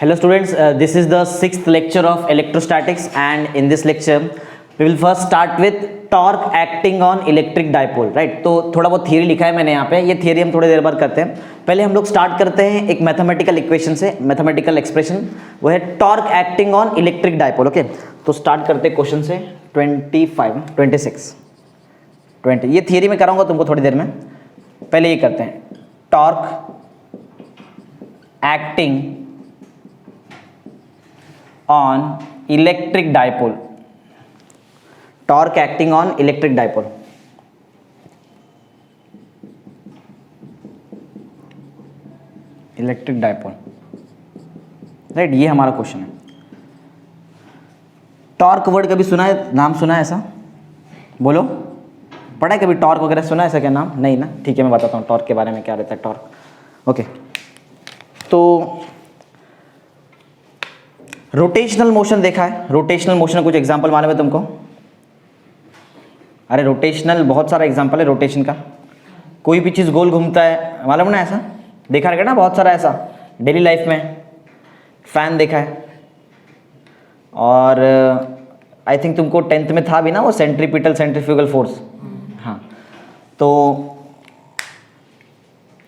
Hello students, this is the 6th lecture of electrostatics, and in this lecture we will first start with torque acting on electric dipole, right? तो थोड़ा बहुत theory लिखा है मैंने यहाँ पे, ये थियरी हम थोड़ी देर बाद करते हैं। पहले हम लोग स्टार्ट करते हैं एक मैथमेटिकल इक्वेशन से, मैथमेटिकल एक्सप्रेशन वो है torque acting on electric dipole. Okay, तो स्टार्ट करते हैं क्वेश्चन से 20। ये थियरी में कराऊंगा तुमको थोड़ी देर में, पहले ये करते हैं torque acting on electric dipole, torque acting on electric dipole। Electric dipole, right, ये हमारा क्वेश्चन है। टॉर्क वर्ड कभी सुना है, नाम सुना है ऐसा? बोलो, पढ़ा है कभी टॉर्क वगैरह सुना है ऐसा क्या नाम? नहीं ना, ठीक है मैं बताता हूँ टॉर्क के बारे में क्या रहता है टॉर्क। ओके, तो रोटेशनल मोशन देखा है, रोटेशनल मोशन कुछ एग्जांपल मालूम है तुमको? अरे रोटेशनल बहुत सारा एग्जांपल है रोटेशन का, कोई भी चीज़ गोल घूमता है, मालूम ना ऐसा? देखा रहेगा ना बहुत सारा ऐसा डेली लाइफ में। फैन देखा है, और आई थिंक तुमको 10th में था भी ना वो सेंट्रीपिटल सेंट्रीफ्यूगल फोर्स। हाँ, तो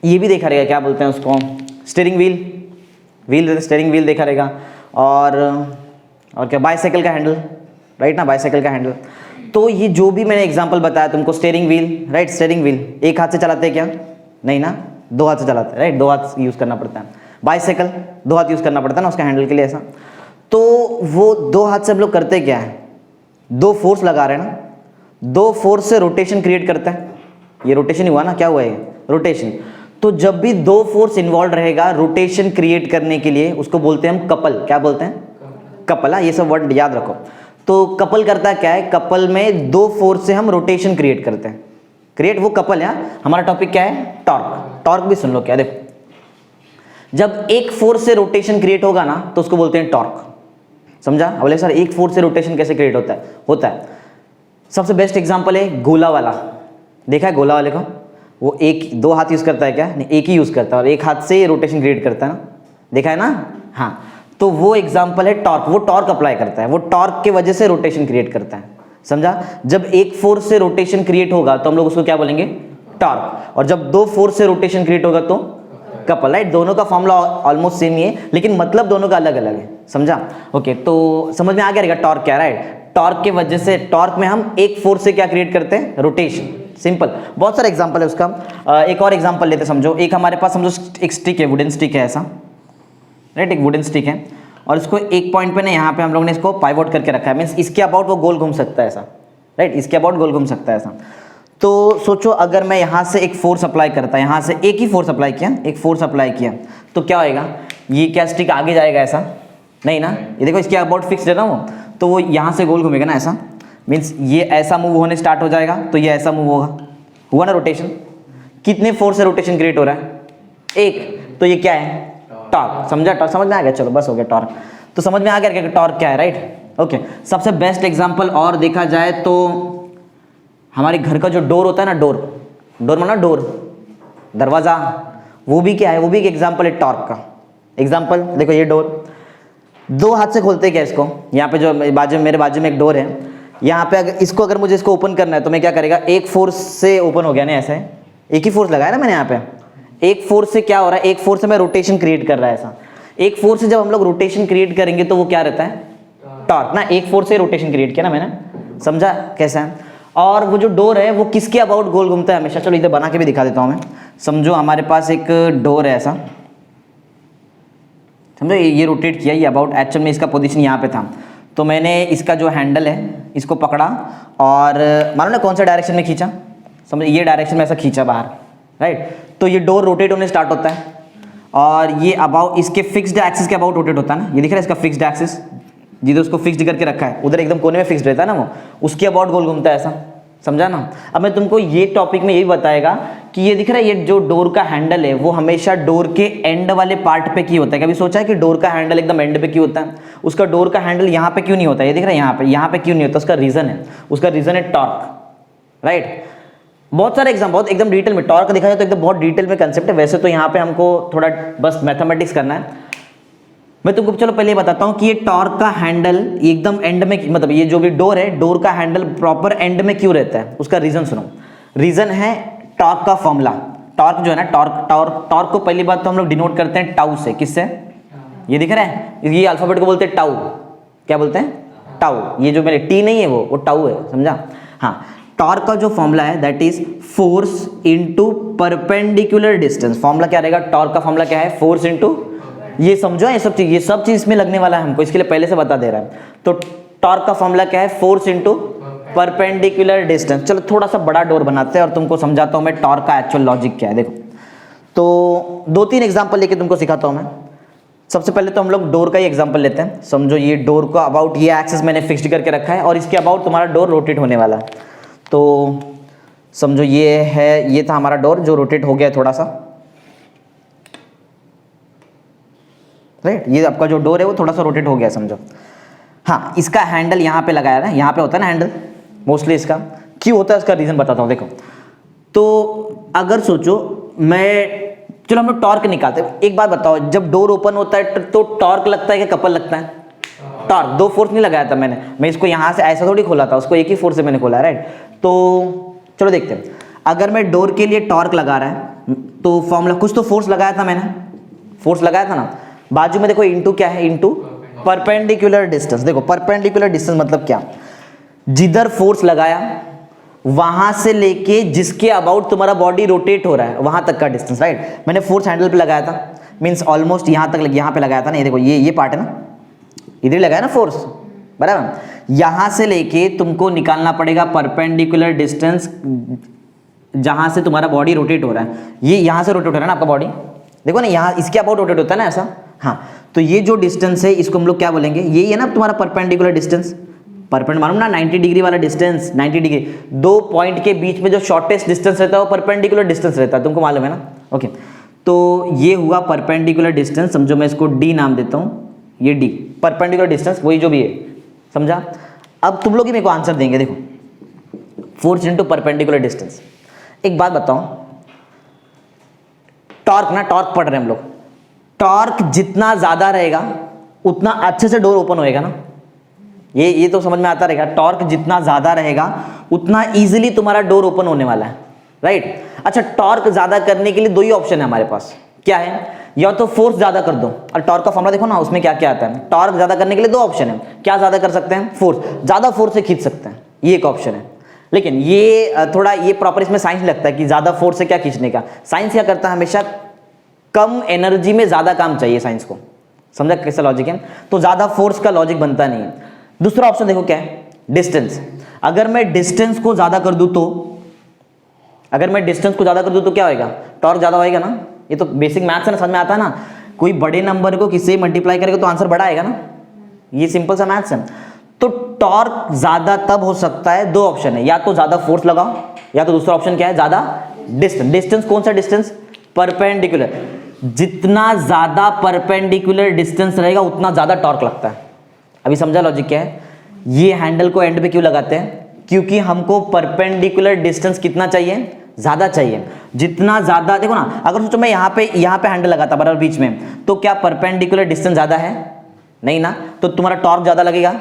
ये भी देखा रहेगा, क्या बोलते हैं उसको, स्टीयरिंग व्हील स्टीयरिंग व्हील देखा रहेगा, और क्या, बाइसाइकिल का हैंडल, राइट ना, बाइसाइकिल का हैंडल। तो ये जो भी मैंने एग्जांपल बताया तुमको, steering wheel, right, steering wheel एक हाथ से चलाते हैं क्या? नहीं ना, दो हाथ से चलाते हैं, राइट, दो हाथ यूज़ करना पड़ता है। बाइसाइकिल दो हाथ यूज़ करना पड़ता है ना उसका हैंडल के लिए ऐसा। तो वो दो हाथ से हम लोग करते क्या है, दो फोर्स लगा रहे हैं ना, दो फोर्स से रोटेशन क्रिएट करता है। ये रोटेशन हुआ ना, क्या हुआ है रोटेशन। तो जब भी दो फोर्स इन्वॉल्व रहेगा रोटेशन क्रिएट करने के लिए, उसको बोलते हैं हम कपल। क्या बोलते हैं? कपल। हाँ, ये सब वर्ड याद रखो। तो कपल करता क्या है, कपल में दो फोर्स से हम रोटेशन क्रिएट करते हैं, क्रिएट वो कपल है। हमारा टॉपिक क्या है? टॉर्क। टॉर्क भी सुन लो क्या, देखो, जब एक फोर्स से रोटेशन क्रिएट होगा ना तो उसको बोलते हैं टॉर्क। समझा? बोले सर एक फोर्स से रोटेशन कैसे क्रिएट होता है? सबसे बेस्ट एग्जाम्पल है गोला वाला। देखा है गोला वाले को? वो एक दो हाथ यूज़ करता है क्या? नहीं, एक ही यूज़ करता है, और एक हाथ से रोटेशन क्रिएट करता है ना, देखा है ना? हाँ, तो वो एग्जांपल है टॉर्क। वो टॉर्क अप्लाई करता है, वो टॉर्क के वजह से रोटेशन क्रिएट करता है। समझा? जब एक फोर्स से रोटेशन क्रिएट होगा तो हम लोग उसको क्या बोलेंगे? टॉर्क। और जब दो फोर्स से रोटेशन क्रिएट होगा तो कपल, राइट। दोनों का फॉर्मूला ऑलमोस्ट सेम ही है, लेकिन मतलब दोनों का अलग अलग है। समझा? ओके, तो समझ में आ गया रहेगा टॉर्क क्या, राइट। टॉर्क के वजह से, टॉर्क में हम एक फोर्स से क्या क्रिएट करते हैं? रोटेशन। सिंपल, बहुत सारा एग्जांपल है उसका। एक और एग्जांपल लेते समझो। एक हमारे पास समझो एक स्टिक है, वुडन स्टिक है ऐसा, राइट, एक वुडन स्टिक है, और इसको एक पॉइंट पे ना यहाँ पे हम लोग ने इसको पाइवोट करके रखा है, मीन्स इसके अबाउट वो गोल घूम सकता है ऐसा, राइट, इसके अबाउट गोल घूम सकता है ऐसा। तो सोचो अगर मैं यहाँ से एक फोर्स अप्लाई करता, यहाँ से एक ही फोर्स अप्लाई किया, एक फोर्स अप्लाई किया, तो क्या होएगा? ये क्या स्टिक आगे जाएगा ऐसा? नहीं ना, ये देखो इसके अबाउट फिक्स्ड है ना वो, तो वो यहाँ से गोल घूमेगा ना ऐसा, मीन्स ये ऐसा मूव होने स्टार्ट हो जाएगा तो ये ऐसा मूव होगा। हुआ ना रोटेशन? कितने फोर्स से रोटेशन क्रिएट हो रहा है? एक। तो ये क्या है? टॉर्क। समझा? टॉर्क समझ में आ गया? चलो बस हो गया टॉर्क। तो समझ में आ गया कि टॉर्क क्या है, राइट। ओके, सबसे बेस्ट एग्जांपल और देखा जाए तो हमारे घर का जो डोर होता है ना, डोर माना डोर, दरवाजा, वो भी क्या है? वो भी एक एग्जाम्पल है टॉर्क का। एग्जाम्पल देखो, ये डोर दो हाथ से खोलते क्या इसको? यहाँ पे जो मेरे बाजू में एक डोर है, यहाँ पे अगर मुझे इसको ओपन करना है तो मैं क्या करेगा? एक फोर्स से ओपन हो गया ना ऐसे, एक ही फोर्स लगाया ना मैंने यहाँ पे, एक फोर्स से क्या हो रहा है? एक फोर्स से मैं रोटेशन क्रिएट कर रहा है ऐसा। एक फोर्स से जब हम लोग रोटेशन क्रिएट करेंगे तो वो क्या रहता है? टॉर्क ना। एक फोर्स से रोटेशन क्रिएट किया ना मैंने। समझा कैसा है? और वो जो डोर है वो किसके अबाउट गोल घूमता है हमेशा? चलो इधर बना के भी दिखा देता हूँ मैं। समझो हमारे पास एक डोर है ऐसा, समझो ये रोटेट किया, ये अबाउट, एक्चुअल में इसका पोजीशन यहाँ पे था, तो मैंने इसका जो हैंडल है इसको पकड़ा और मानो ना कौन सा डायरेक्शन में खींचा, समझो ये डायरेक्शन में ऐसा खींचा बाहर, राइट। तो ये डोर रोटेट होने स्टार्ट होता है, और ये अबाउट इसके फिक्स्ड एक्सिस के अबाउट रोटेट होता है ना, ये दिख रहा है इसका फिक्स्ड एक्सिस, जिधर उसको फिक्स्ड करके रखा है उधर एकदम कोने में फिक्स्ड रहता है ना वो, उसके अबाउट गोल घूमता है ऐसा। समझा ना? अब मैं तुमको ये टॉपिक में यही बताएगा कि ये दिख रहा है, ये जो डोर का हैंडल है वो हमेशा डोर के एंड वाले पार्ट पे क्यों होता है? कभी सोचा है कि डोर का हैंडल एकदम एंड पे क्यों होता है? उसका डोर का हैंडल यहाँ पे क्यों नहीं होता? ये दिख रहा है यहाँ पे क्यों नहीं होता? उसका रीजन है, उसका रीजन है टॉर्क, राइट। बहुत सारे एग्जाम, बहुत एकदम डिटेल में टॉर्क देखा जाए तो एकदम बहुत डिटेल में कंसेप्ट है। वैसे तो यहाँ पे हमको थोड़ा बस मैथमेटिक्स करना है। मैं तुमको चलो पहले बताता हूँ कि ये टॉर्क का हैंडल एकदम एंड में, मतलब ये जो भी डोर है, डोर का हैंडल प्रॉपर एंड में क्यों रहता है, उसका रीजन सुनो। रीजन है टॉर्क का फॉर्मूला। टॉर्क जो है ना, टॉर्क को पहली बात तो हम लोग डिनोट करते हैं टाउ से। किससे? ये दिख रहा है, ये अल्फाबेट को बोलते हैं टाउ। क्या बोलते हैं? टाउ। ये जो मेरे टी नहीं है वो टाउ है, समझा? हाँ, टॉर्क का जो फॉर्मूला है that is force into perpendicular distance. Formula क्या रहेगा? टॉर्क का फॉर्मूला क्या है? फोर्स इनटू, ये समझो, ये सब चीज इसमें लगने वाला है हमको, इसके लिए पहले से बता दे रहा है। तो टॉर्क का फॉर्मूला क्या है? Force into perpendicular distance. चलो थोड़ा सा बड़ा डोर बनाते हैं और तुमको समझाता हूं मैं टॉर्क का एक्चुअल लॉजिक क्या है। देखो, तो 2-3 एग्जांपल लेके तुमको सिखाता हूं मैं। सबसे पहले तो हम लोग डोर का ही एग्जांपल लेते हैं। समझो ये डोर का अबाउट ये एक्सिस मैंने फिक्स्ड करके रखा है और इसके अबाउट तुम्हारा डोर रोटेट होने वाला है। तो समझो ये है, ये था हमारा डोर जो रोटेट हो गया थोड़ा सा, राइट? ये आपका जो डोर है वो थोड़ा सा रोटेट हो गया समझो। हाँ, इसका हैंडल यहाँ पे लगाया है, यहाँ पे होता है ना हैंडल मोस्टली। इसका क्यों होता है, इसका रीजन बताता हूँ। देखो, तो अगर सोचो चलो हम लोग टॉर्क निकालते हैं। एक बात बताओ, जब डोर ओपन होता है तो टॉर्क लगता है कि कपल लगता है? टॉर्क। 2 फोर्स नहीं लगाया था मैं इसको यहाँ से ऐसा थोड़ी खोला था, उसको एक ही फोर्स से मैंने खोला, राइट? तो चलो देखते हैं, अगर मैं डोर के लिए टॉर्क लगा रहा है तो फॉर्मूला, कुछ तो फोर्स लगाया था मैंने, फोर्स लगाया था ना। बाजू में देखो इनटू क्या है? Into perpendicular distance. देखो परपेंडिकुलर डिस्टेंस मतलब क्या? जिधर फोर्स लगाया वहां से लेके जिसके अबाउट तुम्हारा बॉडी रोटेट हो रहा है वहां तक का डिस्टेंस, राइट? मैंने फोर्स हैंडल पे लगाया था, मींस ऑलमोस्ट यहां तक, यहां पे लगाया था ना। ये देखो, ये पार्ट है ना, इधर लगाया ना फोर्स, बराबर? यहां से लेके तुमको निकालना पड़ेगा परपेंडिकुलर डिस्टेंस जहां से तुम्हारा बॉडी रोटेट हो रहा है। ये यहां से रोटेट हो रहा है ना आपका बॉडी, देखो ना, यहाँ इसके अबाउट रोटेट होता है ना ऐसा। हाँ, तो ये जो डिस्टेंस है इसको हम लोग क्या बोलेंगे? ये है ना तुम्हारा परपेंडिकुलर डिस्टेंस। परपेंड मालूम ना, 90 डिग्री वाला डिस्टेंस, 90 डिग्री। 2 पॉइंट के बीच में जो शॉर्टेस्ट डिस्टेंस रहता है वो परपेंडिकुलर डिस्टेंस रहता है, तुमको मालूम है ना? ओके, तो ये हुआ परपेंडिकुलर डिस्टेंस। समझो मैं इसको डी नाम देता हूँ, ये डी परपेंडिकुलर डिस्टेंस, वही जो भी है, समझा? अब तुम लोग ही मेरे को आंसर देंगे। देखो, फोर्स इनटू परपेंडिकुलर डिस्टेंस। एक बात बताओ, टॉर्क ना, टॉर्क पढ़ रहे हैं हम लोग, टॉर्क जितना ज्यादा रहेगा उतना अच्छे से डोर ओपन होएगा ना? ये तो समझ में आता रहेगा। टॉर्क जितना ज्यादा रहेगा उतना इजीली तुम्हारा डोर ओपन होने वाला है, राइट? अच्छा, टॉर्क ज्यादा करने के लिए 2 ही ऑप्शन है हमारे पास। क्या है? या तो फोर्स ज्यादा कर दो, और टॉर्क का फॉर्मूला देखो ना, उसमें क्या क्या आता है। टॉर्क ज्यादा करने के लिए 2 ऑप्शन है। क्या ज्यादा कर सकते हैं? फोर्स। ज्यादा फोर्स से खींच सकते हैं, ये एक ऑप्शन है। लेकिन ये थोड़ा ये प्रॉपर इसमें साइंस लगता है कि ज्यादा फोर्स से क्या खींचने का। साइंस क्या करता है? हमेशा कम एनर्जी में ज्यादा काम चाहिए साइंस को, समझा कैसा लॉजिक है? तो ज्यादा फोर्स का लॉजिक बनता नहीं है। दूसरा ऑप्शन देखो क्या है? डिस्टेंस। अगर मैं डिस्टेंस को ज्यादा कर दूं तो क्या होगा? टॉर्क ज्यादा होएगा ना? ये तो बेसिक मैथ्स है ना, समझ में आता है ना? कोई बड़े नंबर को किससे मल्टीप्लाई करेगा तो आंसर बड़ा आएगा ना? ये सिंपल सा मैथ्स है। तो टॉर्क ज्यादा तब हो सकता है, 2 ऑप्शन है, या तो ज्यादा फोर्स लगाओ, या तो दूसरा ऑप्शन क्या है? ज्यादा डिस्टेंस। डिस्टेंस कौन सा डिस्टेंस? परपेंडिकुलर। जितना ज्यादा परपेंडिकुलर डिस्टेंस रहेगा उतना ज्यादा टॉर्क लगता है। अभी समझा लॉजिक क्या है? ये हैंडल को एंड पे क्यों लगाते हैं? क्योंकि हमको परपेंडिकुलर डिस्टेंस कितना चाहिए? ज्यादा चाहिए। जितना ज्यादा, देखो ना, अगर सोचो मैं यहाँ पे हैंडल लगाता बराबर बीच में, तो क्या परपेंडिकुलर डिस्टेंस ज्यादा है? नहीं ना। तो तुम्हारा टॉर्क ज्यादा लगेगा?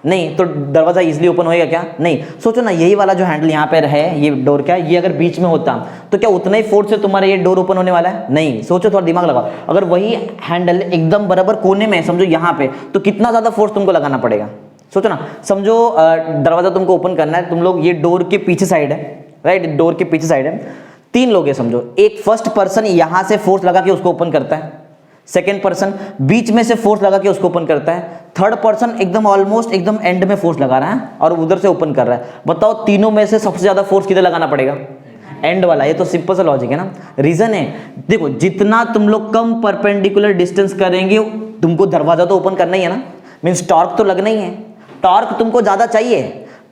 नहीं। तो दरवाजा इजीली ओपन होएगा क्या? नहीं। सोचो ना, यही वाला जो हैंडल यहाँ पे है, ये डोर का, ये अगर बीच में होता तो क्या उतना ही फोर्स से तुम्हारा ये डोर ओपन होने वाला है? नहीं। सोचो, थोड़ा दिमाग लगाओ। अगर वही हैंडल एकदम बराबर कोने में, समझो यहाँ पे, तो कितना ज्यादा फोर्स तुमको लगाना पड़ेगा? सोचो ना, समझो दरवाजा तुमको ओपन करना है, तुम लोग, ये डोर के पीछे साइड है, राइट? डोर के पीछे साइड है, 3 लोग है समझो। एक फर्स्ट पर्सन यहां से फोर्स लगा के उसको ओपन करता है, सेकेंड पर्सन बीच में से फोर्स लगा के उसको ओपन करता है, थर्ड पर्सन एकदम ऑलमोस्ट एकदम एंड में फोर्स लगा रहा है और उधर से ओपन कर रहा है। बताओ तीनों में से सबसे ज्यादा फोर्स किधर लगाना पड़ेगा? एंड वाला। ये तो सिंपल सा लॉजिक है ना। रीजन है, देखो, जितना तुम लोग कम परपेंडिकुलर डिस्टेंस करेंगे, तुमको दरवाजा तो ओपन करना ही है ना, मीन्स टॉर्क तो लगना ही है। टॉर्क तुमको ज्यादा चाहिए।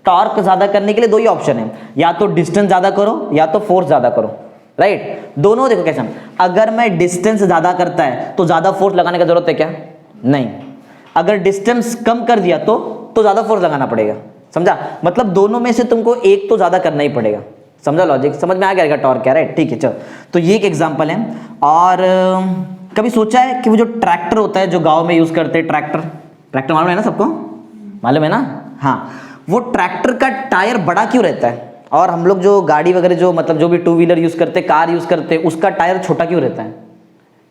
टॉर्क ज्यादा करने के लिए 2 ही ऑप्शन है, या तो डिस्टेंस ज्यादा करो या तो फोर्स ज्यादा करो, राइट? दोनों देखो कैसे। अगर मैं डिस्टेंस ज्यादा करता है तो ज्यादा फोर्स लगाने की जरूरत है क्या? नहीं। अगर डिस्टेंस कम कर दिया तो ज्यादा फोर्स लगाना पड़ेगा, समझा? मतलब दोनों में से तुमको एक तो ज्यादा करना ही पड़ेगा, समझा लॉजिक? समझ में आ गया टॉर्क क्या, राइट? ठीक है, चलो। तो ये एक एग्जांपल है। और कभी सोचा है कि वो जो ट्रैक्टर होता है जो गांव में यूज करते हैं, ट्रैक्टर मालूम है ना सबको, मालूम है ना? हाँ, वो ट्रैक्टर का टायर बड़ा क्यों रहता है? और हम लोग जो गाड़ी वगैरह जो मतलब जो भी टू व्हीलर यूज करते, कार यूज करते, उसका टायर छोटा क्यों रहता है?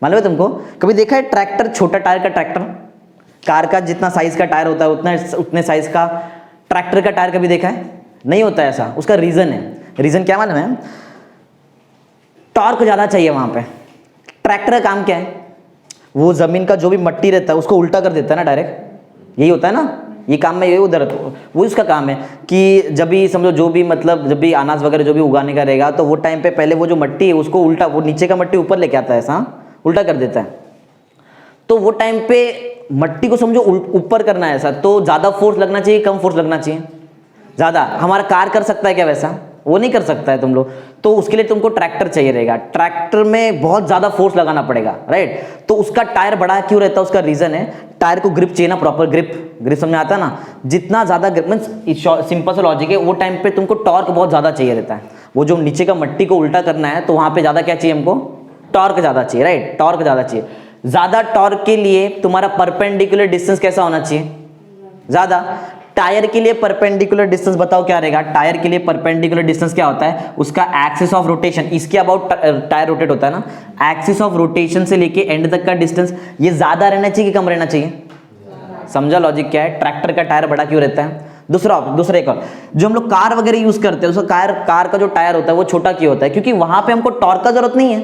मालूम है तुमको? कभी देखा है ट्रैक्टर, छोटा टायर का ट्रैक्टर? कार का जितना साइज का टायर होता है उतने साइज का ट्रैक्टर का टायर कभी देखा है? नहीं होता ऐसा। उसका रीजन है, रीजन क्या मालूम है? टॉर्क ज्यादा चाहिए वहां पे। ट्रैक्टर का काम क्या है? वो जमीन का जो भी मट्टी रहता है उसको उल्टा कर देता है ना डायरेक्ट, यही होता है ना, ये काम में, ये उधर वो उसका काम है कि जब भी समझो जो भी मतलब जब भी अनाज वगैरह जो भी उगाने का रहेगा तो वो टाइम पे पहले वो जो मट्टी है उसको उल्टा, वो नीचे का मट्टी ऊपर लेके आता है, ऐसा उल्टा कर देता है। तो वो टाइम पे मट्टी को समझो ऊपर करना है ऐसा, तो ज्यादा फोर्स लगना चाहिए, कम फोर्स लगना चाहिए? ज्यादा। हमारा कार कर सकता है क्या वैसा? वो नहीं कर सकता है तुम लोग, तो उसके लिए तुमको ट्रैक्टर चाहिए रहेगा। ट्रैक्टर में बहुत ज्यादा फोर्स लगाना पड़ेगा, राइट? तो उसका टायर बड़ा क्यों रहता है? उसका रीजन है टायर को ग्रिप चाहिए ना, प्रॉपर ग्रिप समझ में आता है ना? जितना ज्यादा ग्रिप, मींस सिंपल सा लॉजिक है, वो टाइम पे तुमको टॉर्क बहुत ज्यादा चाहिए रहता है। वो जो नीचे का मट्टी को उल्टा करना है तो वहां पे ज्यादा क्या चाहिए हमको? टॉर्क ज्यादा चाहिए, राइट? टॉर्क ज्यादा चाहिए। ज्यादा टॉर्क के लिए तुम्हारा परपेंडिकुलर डिस्टेंस कैसा होना चाहिए? ज्यादा। टायर के लिए परपेंडिकुलर डिस्टेंस बताओ क्या रहेगा? टायर के लिए परपेंडिकुलर डिस्टेंस क्या होता है? उसका एक्सिस ऑफ रोटेशन, इसके अबाउट टायर रोटेट होता है ना, एक्सिस ऑफ रोटेशन से लेके एंड तक का डिस्टेंस, ये ज्यादा रहना चाहिए कि कम रहना चाहिए? समझा लॉजिक क्या है? ट्रैक्टर का टायर बड़ा क्यों रहता है? दूसरा एक और, जो हम लोग कार वगैरह यूज करते हैं उसका कार का जो टायर होता है वो छोटा क्यों होता है? क्योंकि वहां पे हमको टॉर्क का जरूरत नहीं है,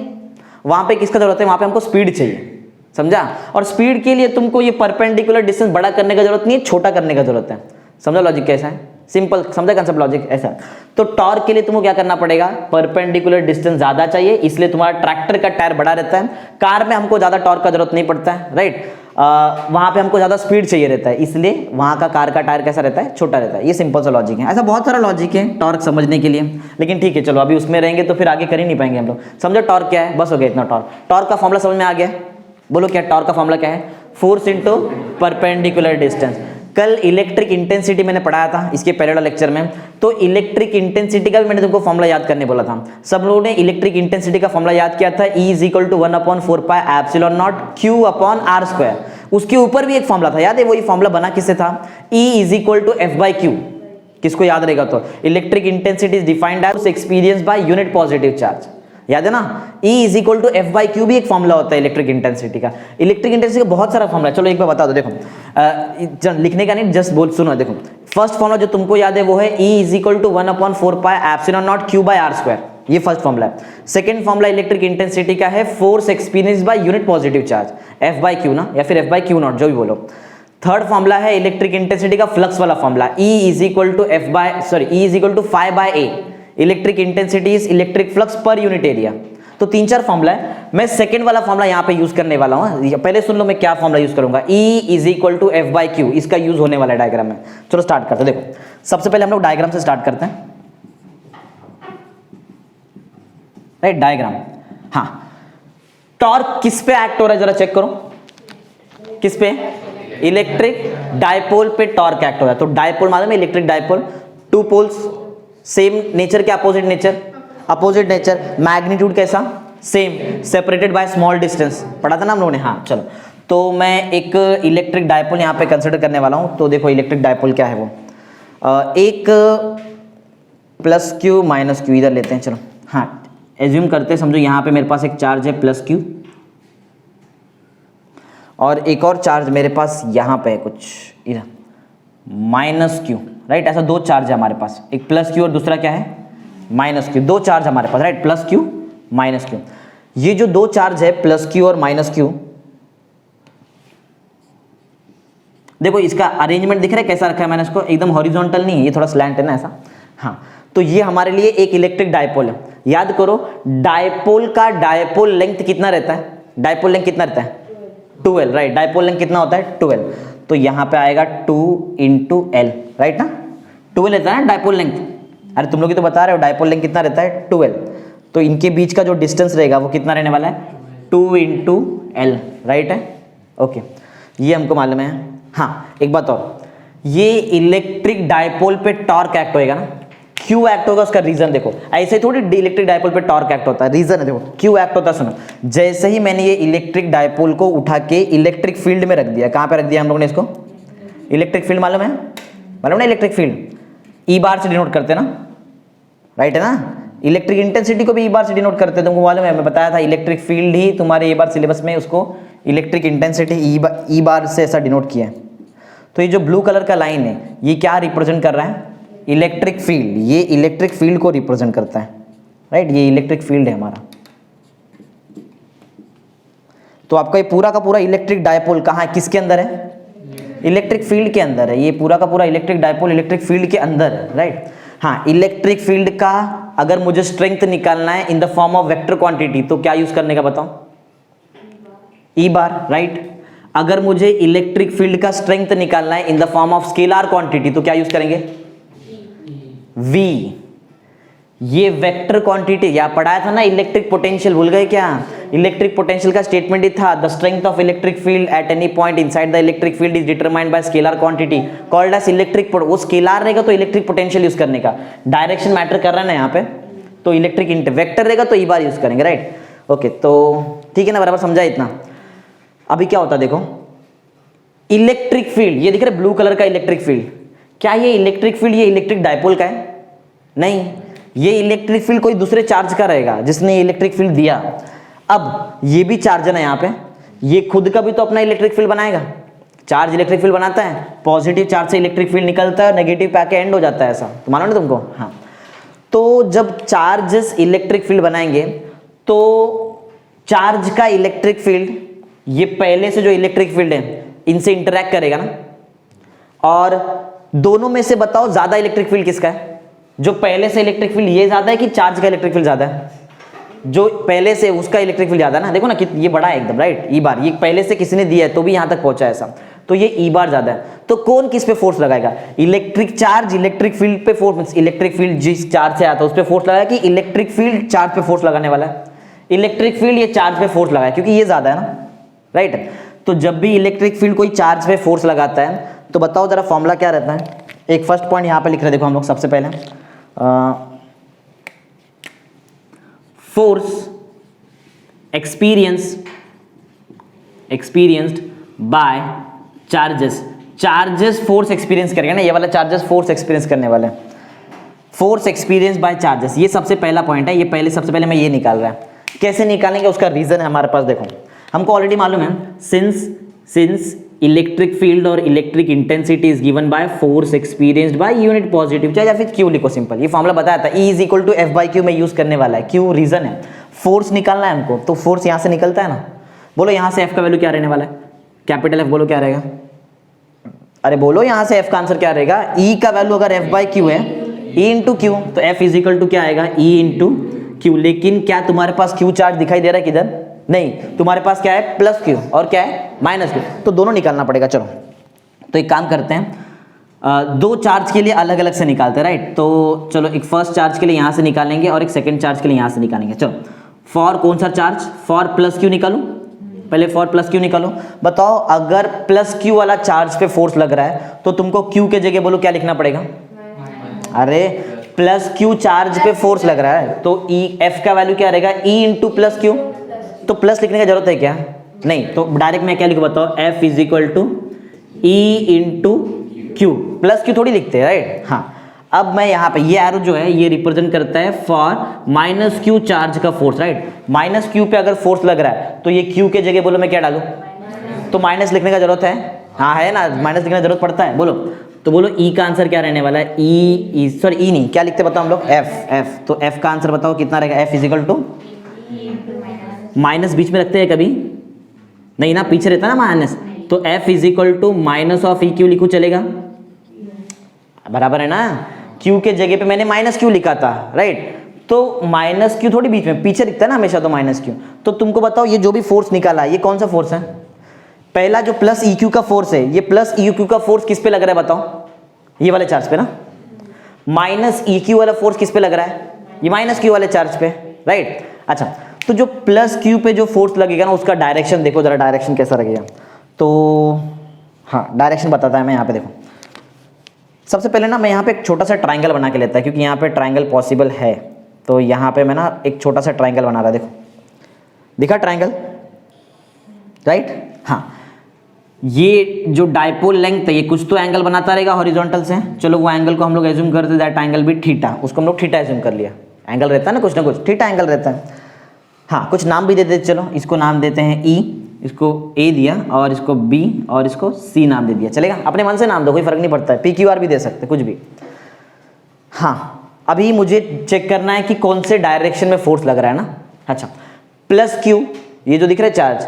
वहां पे किसका जरूरत है? वहां पे हमको स्पीड चाहिए, समझा? और स्पीड के लिए तुमको ये परपेंडिकुलर डिस्टेंस बड़ा करने का जरूरत नहीं है, छोटा करने का जरूरत है। समझा लॉजिक कैसा है? सिंपल समझा कंसेप्ट, लॉजिक ऐसा। तो टॉर्क के लिए तुमको क्या करना पड़ेगा? परपेंडिकुलर डिस्टेंस ज्यादा चाहिए, इसलिए तुम्हारा ट्रैक्टर का टायर बड़ा रहता है। कार में हमको ज्यादा टॉर्क का जरूरत नहीं पड़ता है, राइट? वहां पे हमको ज्यादा स्पीड चाहिए रहता है, इसलिए वहां का कार का टायर कैसा रहता है? छोटा रहता है। ये सिंपल सा लॉजिक है। ऐसा बहुत सारा लॉजिक है टॉर्क समझने के लिए, लेकिन ठीक है चलो अभी उसमें रहेंगे तो फिर आगे कर ही नहीं पाएंगे हम लोग। समझो टॉर्क क्या है, बस हो गया इतना। टॉर्क का फॉर्मूला समझ में आ गया? बोलो क्या टॉर्क का फॉर्मूला क्या है? Force into perpendicular distance. कल इलेक्ट्रिक इंटेंसिटी मैंने पढ़ाया था इसके पहले लेक्चर में, तो इलेक्ट्रिक इंटेंसिटी का भी मैंने तुमको फॉर्मूला याद करने बोला था। सब लोगों ने इलेक्ट्रिक इंटेंसिटी का फॉर्मूला याद किया था, E = 1/4 एप्सिलॉन नॉट Q/r²। उसके ऊपर भी एक फॉर्मूला था, याद है? वही फॉर्मूला बना किससे था? E = F/Q। किसको याद रहेगा? तो electric intensity is defined as experience by unit positive charge, याद है ना? E = F/Q भी एक फॉर्मूला होता है इलेक्ट्रिक इंटेंसिटी का। इलेक्ट्रिक इंटेंसिटी का बहुत सारा फॉर्मूला, चलो एक बार बता दो। देखो लिखने का नहीं, जस्ट बोल सुनो। देखो फर्स्ट फॉर्मूला जो तुमको याद है वो है E = 1/4 एप्सिलॉन नॉट Q/r²। ये फर्स्ट फॉर्मूला है। सेकंड फॉर्मूला इलेक्ट्रिक इंटेंसिटी का है force experience by unit positive charge, F/Q ना, या फिर F/Q0 जो भी बोलो। थर्ड फॉर्मूला है इलेक्ट्रिक इंटेंसिटी का फ्लक्स वाला formula, E = phi/A। Electric intensity is electric flux per unit area. तो 3-4 फॉर्मूला है। मैं सेकंड वाला फॉर्मूला यहां पे यूज करने वाला हूं, पहले सुन लो मैं क्या फॉर्मूला यूज करूंगा। E = F/Q, इसका यूज होने वाला है डायग्राम में। चलो स्टार्ट करते हैं। देखो सबसे पहले हम लोग डायग्राम से स्टार्ट करते हैं, राइट? डायग्राम। हाँ, टॉर्क किस पे एक्ट हो रहा है जरा चेक करो। किस पे? इलेक्ट्रिक डायपोल पे टॉर्क एक्ट हो रहा है। तो डायपोल मालूम है? Electric dipole, two poles, same nature के अपोजिट नेचर, मैग्नीट्यूड कैसा? Same, separated by small distance, पढ़ा था ना हम लोगों ने? हाँ चलो, तो मैं एक इलेक्ट्रिक डायपोल यहाँ पे कंसिडर करने वाला हूँ। तो देखो इलेक्ट्रिक डायपोल क्या है वो, एक +Q -Q इधर लेते हैं। चलो हाँ, एज्यूम करते हैं, समझो यहाँ पे मेरे पास एक चार्ज है +Q, और एक और चार्ज मेरे पास यहाँ पे है कुछ इधर -Q, राइट? ऐसा दो चार्ज है हमारे पास, एक +Q और दूसरा क्या है? -Q। दो चार्ज हमारे पास, राइट? +Q -Q। ये जो दो चार्ज है +Q और -Q, देखो इसका अरेंजमेंट दिख रहा है कैसा रखा है मैंने इसको? एकदम हॉरिजॉन्टल नहीं है, ये थोड़ा स्लैंट है ना ऐसा। हाँ, तो ये हमारे लिए एक इलेक्ट्रिक डायपोल है। याद करो डायपोल का डायपोल लेंथ कितना रहता है? डायपोल लेंथ कितना रहता है? 12, राइट? डायपोल लेंथ कितना होता है? 12। तो यहाँ पे आएगा 2 × L, राइट ना? 12 रहता है ना डायपोल लेंथ। अरे तुम लोग ही तो बता रहे हो डायपोल लेंथ कितना रहता है? 12। तो इनके बीच का जो डिस्टेंस रहेगा वो कितना रहने वाला है? 2 × L, राइट है? ओके, ये हमको मालूम है। हाँ एक बात और, ये इलेक्ट्रिक डायपोल पे टॉर्क एक्ट होएगा ना, क्यों एक्ट होगा उसका रीजन देखो, ऐसे थोड़ी इलेक्ट्रिक डायपोल पे टॉर्क एक्ट होता है, रीजन है देखो क्यों एक्ट होता है। सुनो, जैसे ही मैंने ये इलेक्ट्रिक डायपोल को उठा के इलेक्ट्रिक फील्ड में रख दिया, कहां पे रख दिया हम लोगों ने इसको, इलेक्ट्रिक फील्ड मालूम है, मालूम ना इलेक्ट्रिक फील्ड ई बार से डिनोट करते हैं ना, राइट है ना। इलेक्ट्रिक इंटेंसिटी को भी ई बार से डिनोट करते हैं, तुमको मालूम है, मैं बताया था इलेक्ट्रिक फील्ड ही तुम्हारे एक बार सिलेबस में उसको इलेक्ट्रिक इंटेंसिटी ई बार से ऐसा डिनोट किया है। तो ये जो ब्लू कलर का लाइन है ये क्या रिप्रेजेंट कर रहा है, इलेक्ट्रिक फील्ड, ये इलेक्ट्रिक फील्ड को रिप्रेजेंट करता है, राइट, ये इलेक्ट्रिक फील्ड है हमारा। तो आपका ये पूरा का पूरा इलेक्ट्रिक डायपोल कहाँ है, किसके अंदर है, इलेक्ट्रिक फील्ड के अंदर है, ये पूरा का पूरा इलेक्ट्रिक डायपोल इलेक्ट्रिक फील्ड के अंदर है, राइट। हाँ, इलेक्ट्रिक फील्ड का अगर मुझे स्ट्रेंथ निकालना है in the form of vector quantity तो क्या यूज करने का बताओ, ई बार, राइट। अगर मुझे इलेक्ट्रिक फील्ड का स्ट्रेंथ निकालना है in the form of scalar quantity तो क्या यूज करेंगे, वी। ये वेक्टर क्वांटिटी या पढ़ाया था ना, इलेक्ट्रिक पोटेंशियल भूल गए क्या, इलेक्ट्रिक पोटेंशियल का स्टेटमेंट ही था, the strength of electric field at any point inside the electric field is determined by scalar quantity called as electric. वो स्केलर रहेगा तो इलेक्ट्रिक पोटेंशियल यूज करने का, डायरेक्शन मैटर कर रहा है ना यहाँ पे, तो इलेक्ट्रिक वेक्टर रहेगा तो ई बार यूज करेंगे, राइट। ओके, तो ठीक है ना, बराबर समझा इतना। अभी क्या होता है देखो, इलेक्ट्रिक फील्ड ये दिख रहा है ब्लू कलर का इलेक्ट्रिक फील्ड, क्या ये इलेक्ट्रिक फील्ड ये इलेक्ट्रिक डायपोल का है, नहीं, ये इलेक्ट्रिक फील्ड कोई दूसरे चार्ज का रहेगा जिसने इलेक्ट्रिक फील्ड दिया। अब ये भी चार्ज है ना यहाँ पे, ये खुद का भी तो अपना इलेक्ट्रिक फील्ड बनाएगा, चार्ज इलेक्ट्रिक फील्ड बनाता है, पॉजिटिव चार्ज से इलेक्ट्रिक फील्ड निकलता है और नेगेटिव पे आके एंड हो जाता है, ऐसा तो मानो ना तुमको। हाँ, तो जब चार्जेस इलेक्ट्रिक फील्ड बनाएंगे तो चार्ज का इलेक्ट्रिक फील्ड ये पहले से जो इलेक्ट्रिक फील्ड है इनसे इंटरैक्ट करेगा ना, और दोनों में से बताओ ज्यादा इलेक्ट्रिक फील्ड किसका है, जो पहले से इलेक्ट्रिक फील्ड ये ज्यादा है कि चार्ज का इलेक्ट्रिक फील्ड ज्यादा है, जो पहले से उसका इलेक्ट्रिक फील्ड ज्यादा है ना, देखो ना कि ये बड़ा है एकदम, राइट, ई बार, ये पहले से किसी ने दिया है तो भी यहां तक पहुंचा है ऐसा, तो ये ई बार ज्यादा है। तो कौन किस पे फोर्स लगाएगा, इलेक्ट्रिक चार्ज इलेक्ट्रिक फील्ड पे फोर्स, इलेक्ट्रिक फील्ड जिस चार्ज से आता है उस पे फोर्स लगाया कि इलेक्ट्रिक फील्ड चार्ज पे फोर्स लगाने वाला है, इलेक्ट्रिक फील्ड ये चार्ज पे फोर्स लगाया क्योंकि ये ज्यादा है ना, राइट। तो जब भी इलेक्ट्रिक फील्ड कोई चार्ज पे फोर्स लगाता है तो बताओ जरा फॉर्मूला क्या रहता है। एक फर्स्ट पॉइंट यहाँ पे लिख रहे हैं, देखो हम लोग सबसे पहले force experienced bye charges, charges force experience करेगा ना, ये वाला चार्जेस फोर्स एक्सपीरियंस करने वाले हैं, फोर्स एक्सपीरियंस बाय चार्जेस, ये सबसे पहला पॉइंट है, ये पहले सबसे पहले मैं ये निकाल रहा है। कैसे निकालेंगे उसका रीजन है हमारे पास, देखो हमको ऑलरेडी मालूम है, सिंस इलेक्ट्रिक फील्ड और electric intensity is given by force experienced bye unit positive charge, या फिर क्यू लिखो सिंपल, ये फॉर्मूला बताया था, E is equal to F by Q में यूज करने वाला है, क्यू रीजन है, फोर्स निकालना है हमको, तो फोर्स यहां से निकलता है ना, बोलो यहां से एफ का वैल्यू क्या रहने वाला है, कैपिटल एफ, बोलो क्या रहेगा, अरे बोलो यहां से एफ का आंसर क्या रहेगा, ई का वैल्यू अगर एफ बाई क्यू है, ई इंटू क्यू, तो एफ इज इक्वल टू क्या आएगा, ई इंटू क्यू। लेकिन क्या तुम्हारे पास क्यू चार्ज दिखाई दे रहा है किधर, नहीं, तुम्हारे पास क्या है प्लस क्यू और क्या है माइनस क्यू, तो दोनों निकालना पड़ेगा। चलो तो एक काम करते हैं, दो चार्ज के लिए अलग अलग से निकालते हैं, राइट। तो चलो एक फर्स्ट चार्ज के लिए यहाँ से निकालेंगे और एक सेकंड चार्ज के लिए यहाँ से निकालेंगे। चलो फॉर कौन सा चार्ज, फॉर प्लस क्यू निकालूं, पहले फॉर प्लस क्यू निकालो, बताओ अगर प्लस क्यू वाला चार्ज पे फोर्स लग रहा है तो तुमको क्यू के जगह बोलो क्या लिखना पड़ेगा, अरे प्लस क्यू चार्ज पे फोर्स लग रहा है तो ई एफ का वैल्यू क्या रहेगा, ई इंटू प्लस क्यू, तो प्लस लिखने की जरूरत है क्या, नहीं, तो डायरेक्ट मैं क्या लिखूं बताओ, F is equal to E into Q, plus Q थोड़ी लिखते हैं, राइट। हाँ, अब मैं यहाँ पे ये एरो जो है ये रिप्रेजेंट करता है फॉर माइनस क्यू चार्ज का फोर्स, राइट। माइनस क्यू पे अगर फोर्स लग रहा है तो ये क्यू के जगह बोलो मैं क्या डालूं, तो माइनस लिखने का जरूरत है, हाँ है ना, माइनस लिखने की जरूरत पड़ता है, बोलो तो बोलो ई का आंसर क्या रहने वाला है, ई सॉरी ई नहीं, क्या लिखते बताओ हम लोग, एफ, तो एफ का आंसर बताओ कितना रहेगा, एफ इजिकल टू माइनस बीच में रखते हैं कभी नहीं ना, पीछे रहता है ना माइनस, तो F is equal to minus of E Q लिखूं चलेगा, बराबर है ना, क्यू के जगह पे मैंने माइनस क्यू लिखा था, राइट, तो माइनस क्यू थोड़ी बीच में पीछे दिखता है ना हमेशा, तो माइनस क्यू, तो तुमको बताओ ये जो भी फोर्स निकाला ये कौन सा फोर्स है, पहला जो प्लस ई क्यू का फोर्स है, ये प्लस ई क्यू का फोर्स किस पे लग रहा है बताओ, ये वाले चार्ज पे ना, माइनस ई क्यू वाला फोर्स किस पे लग रहा है, ये माइनस क्यू वाले चार्ज पे, राइट। अच्छा, तो जो प्लस क्यू पे जो फोर्स लगेगा ना उसका डायरेक्शन देखो जरा, डायरेक्शन कैसा लगेगा, तो हाँ डायरेक्शन बताता है मैं यहाँ पे, देखो सबसे पहले ना मैं यहाँ पे एक छोटा सा ट्राइंगल बना के लेता है, क्योंकि यहाँ पे ट्राइंगल पॉसिबल है। तो यहाँ पे मैं ना एक छोटा सा ट्राइंगल बना रहा, देखो दिखा ट्राइंगल, राइट। हाँ, ये जो डाइपोल लेंथ है ये कुछ तो एंगल बनाता रहेगा हॉरिजॉन्टल से। चलो वो एंगल को हम लोग एज्यूम करते, दैट एंगल भी थीटा, उसको हम लोग थीटा एज्यूम कर लिया। एंगल रहता है ना कुछ थीटा एंगल रहता है। हाँ, कुछ नाम भी दे देते, चलो इसको नाम देते हैं ई, इसको ए दिया, और इसको बी, और इसको सी नाम दे दिया, चलेगा। अपने मन से नाम दो, कोई फर्क नहीं पड़ता है, पी क्यू आर भी दे सकते, कुछ भी। हाँ, अभी मुझे चेक करना है कि कौन से डायरेक्शन में फोर्स लग रहा है ना। अच्छा, प्लस क्यू, ये जो दिख रहा है चार्ज,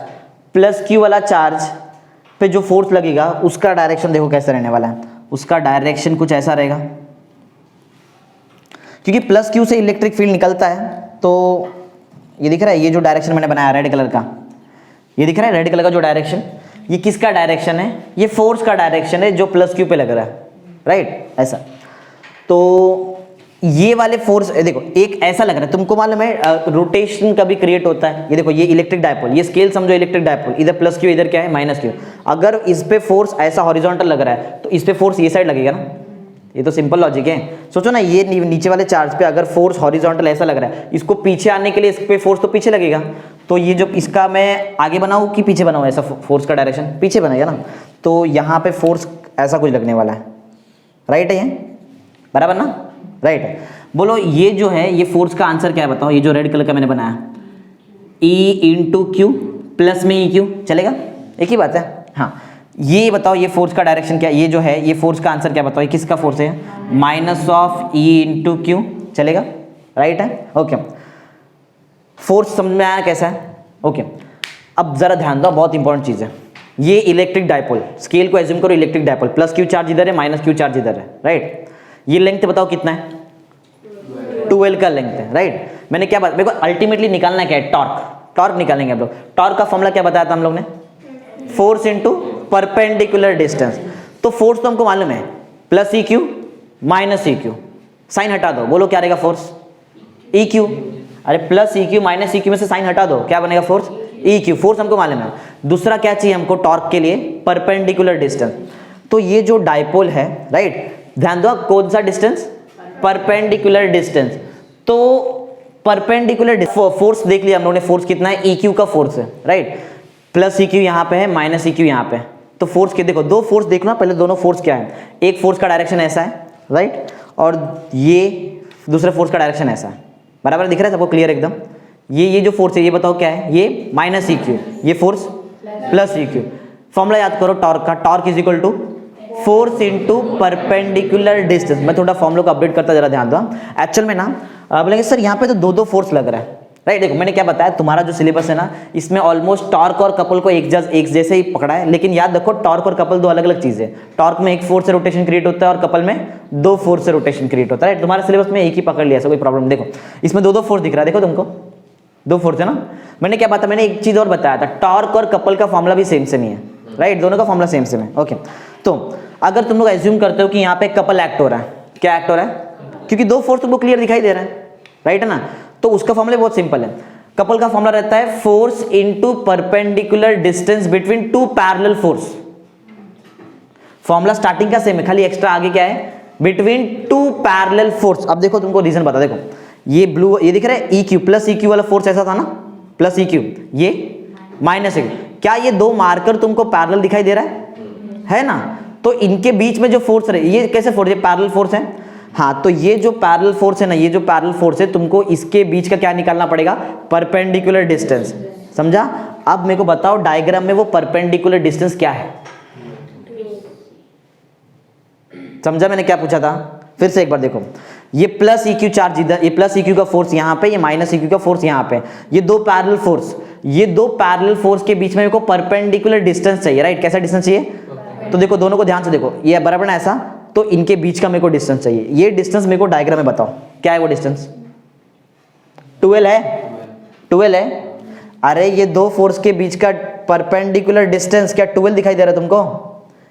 प्लस क्यू वाला चार्ज पे जो फोर्स लगेगा उसका डायरेक्शन देखो कैसे रहने वाला है। उसका डायरेक्शन कुछ ऐसा रहेगा, क्योंकि प्लस क्यू से इलेक्ट्रिक फील्ड निकलता है। तो ये दिख रहा है, ये जो डायरेक्शन मैंने बनाया रेड कलर का, ये दिख रहा है रेड कलर का जो डायरेक्शन, ये किसका डायरेक्शन है? ये फोर्स का डायरेक्शन है जो प्लस क्यू पे लग रहा है, राइट, ऐसा। तो ये वाले फोर्स देखो, एक ऐसा लग रहा है, तुमको मालूम है रोटेशन कभी क्रिएट होता है। ये देखो, ये इलेक्ट्रिक डायपोल, ये स्केल समझो इलेक्ट्रिक डायपोल, इधर प्लस क्यू, इधर क्या है माइनस क्यू। अगर इस पे फोर्स ऐसा हॉरिजॉन्टल लग रहा है तो इस पे फोर्स ये साइड लगेगा ना। ये तो सिंपल लॉजिक है। सोचो ना, ये नीचे वाले चार्ज पे अगर फोर्स हॉरिजॉन्टल ऐसा लग रहा है, इसको पीछे आने के लिए इस पे फोर्स तो पीछे लगेगा। तो ये जो इसका मैं आगे बनाऊँ कि पीछे बनाऊँ, ऐसा फोर्स का डायरेक्शन पीछे बनेगा ना। तो यहाँ पे फोर्स ऐसा कुछ लगने वाला है, राइट है, ये बराबर ना, राइट है। बोलो ये जो है, ये फोर्स का आंसर क्या है बताओ? ये जो रेड कलर का मैंने बनाया, ई इंटू क्यू प्लस में ई क्यू, चलेगा, एक ही बात है। हाँ, ये बताओ ये फोर्स का डायरेक्शन क्या, ये जो है ये फोर्स का आंसर क्या बताओ? ये किसका फोर्स है? Minus of E into Q, चलेगा, राइट है, ओके। फोर्स समझ में आया कैसा है? ओके। अब जरा ध्यान दो, बहुत इंपॉर्टेंट चीज़ है। ये इलेक्ट्रिक डायपोल, स्केल को एज्यूम करो electric dipole, plus Q charge इधर है, माइनस क्यू चार्ज इधर है, राइट। ये लेंथ बताओ कितना है? 12 का लेंथ है, राइट। मैंने क्या बात, मेरे को अल्टीमेटली निकालना क्या है? टॉर्क निकालेंगे हम लोग। टॉर्क का फॉर्मूला क्या बताया था हम लोग ने? Force into perpendicular distance. तो फोर्स तो हमको मालूम है, plus E Q minus E Q, sign हटा दो, बोलो क्या रहेगा फोर्स? E Q. अरे plus E Q minus E Q में से साइन हटा दो, क्या बनेगा फोर्स? E Q. फोर्स हमको मालूम है। दूसरा क्या चाहिए हमको टॉर्क के लिए? Perpendicular distance. तो ये जो डायपोल है, राइट, ध्यान दो कौन सा डिस्टेंस? Perpendicular distance. तो परपेंडिकुलर फोर्स देख लिया हम लोगों ने, फोर्स कितना है? ई क्यू का फोर्स है, राइट। प्लस ई क्यू यहाँ पे है, माइनस ई क्यू यहाँ पे है। तो फोर्स के देखो, दो फोर्स देख लो पहले, दोनों फोर्स क्या है? एक फोर्स का डायरेक्शन ऐसा है, राइट, और ये दूसरे फोर्स का डायरेक्शन ऐसा है, बराबर दिख रहा है सबको? क्लियर एकदम। ये जो फोर्स है ये बताओ क्या है? ये माइनस ई क्यू, ये force plus E Q. Formula याद करो टॉर्क का, torque is equal to force into perpendicular distance. मैं थोड़ा फॉर्मूला को अपडेट करता, जरा ध्यान दो। एक्चुअल में ना बोलेंगे सर यहाँ पे तो दो फोर्स लग रहा है, राइट। देखो मैंने क्या बताया, तुम्हारा जो सिलेबस है ना इसमें ऑलमोस्ट टॉर्क और कपल को एक जैसे ही पकड़ा है, लेकिन याद रखो टॉर्क और कपल दो अलग अलग चीजें। टॉर्क में एक फोर्स से रोटेशन क्रिएट होता है और कपल में दो फोर्स से रोटेशन क्रिएट होता है। तुम्हारे सिलेबस में एक ही पकड़ लिया, ऐसा कोई प्रॉब्लम। देखो इसमें दो फोर्स दिख रहा है, देखो तुमको दो फोर्स है ना। मैंने क्या बताया, मैंने एक चीज और बताया था, टॉर्क और कपल का फॉर्मूला भी सेम ही है, राइट, दोनों का फॉर्मूला सेम है, ओके। तो अगर तुम लोग एज्यूम करते हो कि यहाँ पे कपल एक्ट हो रहा है, क्या एक्ट हो रहा है? क्योंकि दो फोर्स तुमको क्लियर दिखाई दे रहा है, राइट है ना। तो उसका फॉर्मूला बहुत सिंपल है। कपल का फॉर्मूला रहता है force into perpendicular distance between two parallel force. Formula starting का सेम है, खाली एक्स्ट्रा आगे क्या है? Between two parallel force. अब देखो तुमको रीजन बता, देखो ये ब्लू, ये दिख रहा है ई क्यू, प्लस ई क्यू वाला फोर्स ऐसा था ना, प्लस ई क्यू, ये माइनस ई क्यू। क्या ये दो मार्कर तुमको पैरेलल दिखाई दे रहा है ना? तो इनके बीच में जो फोर्स है, ये कैसे फोर्स? ये पैरेलल फोर्स है। हाँ, तो ये जो पैरेलल फोर्स है ना, ये जो पैरेलल फोर्स है, तुमको इसके बीच का क्या निकालना पड़ेगा? परपेंडिकुलर डिस्टेंस, समझा? अब मेरे को बताओ डायग्राम में वो परपेंडिकुलर डिस्टेंस क्या है? समझा मैंने क्या पूछा था? फिर से एक बार देखो, ये प्लस ई क्यू चार्ज इधर, ये प्लस ई क्यू का फोर्स यहाँ पे, ये माइनस ई क्यू का फोर्स यहाँ पे, ये दो पैरेलल फोर्स, ये दो पैरेलल फोर्स के बीच में मेरे को परपेंडिकुलर डिस्टेंस चाहिए, राइट। कैसा डिस्टेंस चाहिए? तो देखो दोनों को ध्यान से देखो, ये बराबर ना ऐसा, तो इनके बीच का मेरे को डिस्टेंस चाहिए। ये डिस्टेंस मेरे को डायग्राम में बताओ क्या है वो डिस्टेंस? 12 है, 12 है। अरे ये दो फोर्स के बीच का परपेंडिकुलर डिस्टेंस क्या 12 दिखाई दे रहा है तुमको?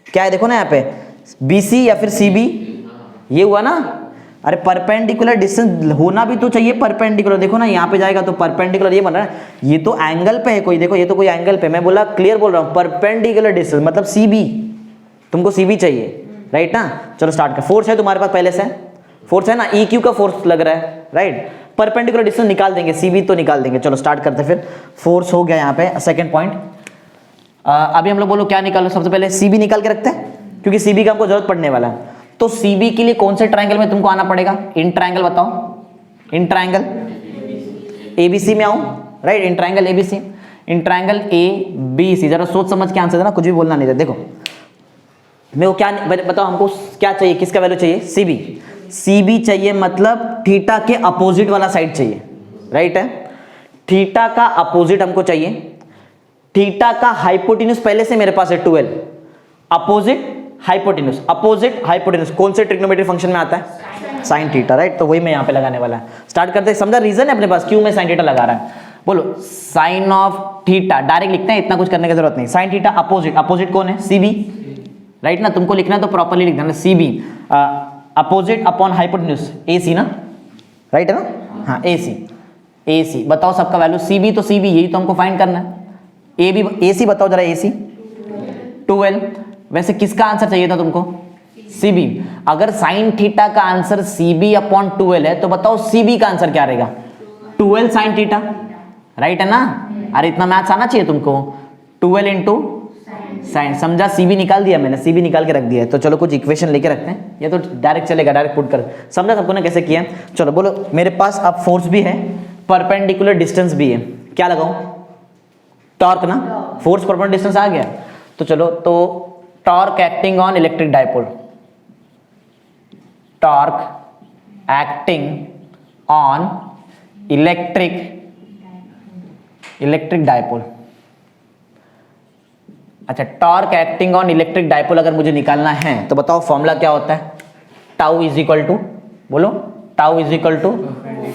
क्या है देखो ना यहाँ पे, BC या फिर CB, ये हुआ ना। अरे परपेंडिकुलर डिस्टेंस होना भी तो चाहिए परपेंडिकुलर, देखो ना यहाँ पे जाएगा तो परपेंडिकुलर ये बन रहा है, ये तो एंगल पे है कोई, देखो ये तो कोई एंगल पे, मैं बोला क्लियर बोल रहा हूँ, परपेंडिकुलर डिस्टेंस मतलब CB, तुमको CB चाहिए, राइट ना। चलो स्टार्ट कर, फोर्स है तुम्हारे पास पहले से, फोर्स है ना, ई क्यू का फोर्स लग रहा है, राइट। परपेंडिकुलर डिस्टेंस निकाल देंगे, सीबी तो निकाल देंगे। चलो स्टार्ट करते हैं फिर। फोर्स हो गया यहाँ पे सेकंड पॉइंट। अभी हम लोग बोलो क्या निकालो, सबसे पहले सीबी निकाल के रखते हैं, क्योंकि सीबी का हमको जरूरत पड़ने वाला है। तो सीबी के लिए कौन से ट्रायंगल में तुमको आना पड़ेगा, इन ट्रायंगल बताओ, इन ट्रायंगल एबीसी में आऊं, right, in triangle ABC, in triangle ABC. जरा सोच समझ के आंसर देना, कुछ भी बोलना नहीं था। देखो मेरे को क्या बताओ, हमको क्या चाहिए, किसका वैल्यू चाहिए, सीबी। सीबी चाहिए मतलब थीटा के अपोजिट वाला साइड चाहिए, राइट है। थीटा का अपोजिट हमको चाहिए, थीटा का हाइपोटेन्यूज पहले से मेरे पास है 12, अपोजिट हाइपोटेन्यूज, अपोजिट हाइपोटेन्यूज कौन से ट्रिग्नोमेट्री फंक्शन में आता है, साइन थीटा, राइट। तो वही मैं यहाँ पे लगाने वाला है। स्टार्ट करते हैं, समझा रीजन है अपने पास क्यों मैं साइन थीटा लगा रहा है। बोलो साइन ऑफ थीटा, डायरेक्ट लिखते हैं, इतना कुछ करने की जरूरत नहीं। साइन थीटा अपोजिट, अपोजिट कौन है, सीबी, राइट ना। तुमको लिखना है तो प्रॉपर्ली लिख देना, CB opposite upon hypotenuse AC ना, राइट है ना, हाँ एसी, एसी बताओ सबका वैल्यू, सीबी तो सीबी, यही तो हमको फाइंड करना है। ए बी, एसी बताओ जरा, एसी 12। वैसे किसका आंसर चाहिए था तुमको, सीबी। अगर साइन थीटा का आंसर सीबी अपॉन 12 है तो बताओ सीबी का आंसर क्या रहेगा, 12 साइन थीटा, राइट है ना। अरे इतना मैथ्स आना चाहिए तुमको, 12 इंटू साइन, समझा। सीबी निकाल दिया मैंने, सीबी निकाल के रख दिया है। तो चलो कुछ इक्वेशन लेके रखते हैं, ये तो डायरेक्ट चलेगा, डायरेक्ट पुट कर, समझा सबको ना कैसे किया। चलो बोलो, मेरे पास अब फोर्स भी है, परपेंडिकुलर डिस्टेंस भी है, क्या लगाऊं, टॉर्क ना, फोर्स परपेंडिकुलर डिस्टेंस आ गया। तो चलो, तो torque acting on electric dipole, torque acting on electric dipole. अच्छा, torque acting on electric dipole अगर मुझे निकालना है तो बताओ फॉर्मूला क्या होता है, टाउ इज इक्वल टू, बोलो tau is equal to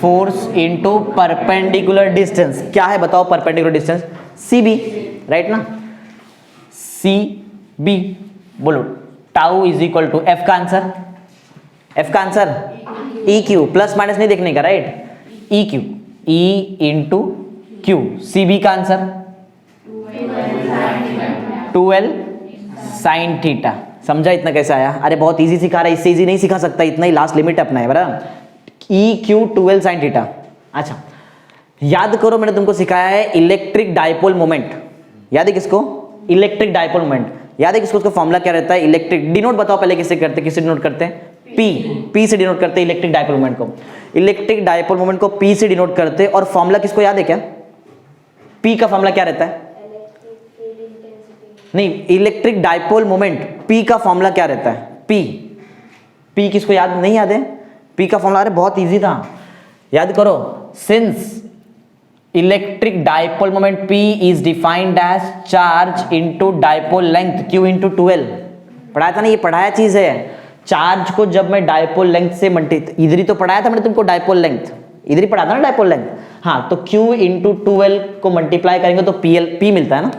force into perpendicular distance. क्या है बताओ परपेंडिकुलर डिस्टेंस, सीबी, राइट ना, सीबी। बोलो tau is equal to, F का आंसर, एफ का answer E Q, plus minus नहीं देखने का, right, E Q, E into Q. CB का आंसर 12 साइन थीटा। समझा इतना कैसे आया, अरे बहुत इजी सिखा रहा है, इससे इजी नहीं सिखा सकता, इतना ही लास्ट लिमिट अपना है बराबर। E Q 12 sine theta. अच्छा याद करो, मैंने तुमको सिखाया है इलेक्ट्रिक डायपोल मोमेंट, याद है किसको, इलेक्ट्रिक डायपोल मोमेंट याद है किसको, उसका फॉर्मूला क्या रहता है, इलेक्ट्रिक, डिनोट बताओ पहले किससे करते, किससे डिनोट करते हैं, पी, पी से डिनोट करते हैं इलेक्ट्रिक डायपोल मोमेंट को, इलेक्ट्रिक डायपोल मोमेंट को पी से डिनोट करते हैं। और फॉर्मूला किसको याद है क्या, पी का फॉर्मूला क्या रहता है, नहीं, इलेक्ट्रिक डायपोल मोमेंट पी का फॉर्मूला क्या रहता है, पी, पी किसको याद नहीं, याद है पी का फॉर्मूला, अरे बहुत इजी था, याद करो, since electric dipole moment P is defined as charge into dipole length Q into 12, पढ़ाया था ना, ये पढ़ाया चीज है। चार्ज को जब मैं डायपोल लेंथ से इधर ही तो पढ़ाया था मैंने तुमको, डायपोल लेंथ इधर ही पढ़ा था ना, डायपोल लेंथ, हाँ, तो Q इंटू 12 को मल्टीप्लाई करेंगे तो P मिलता है ना।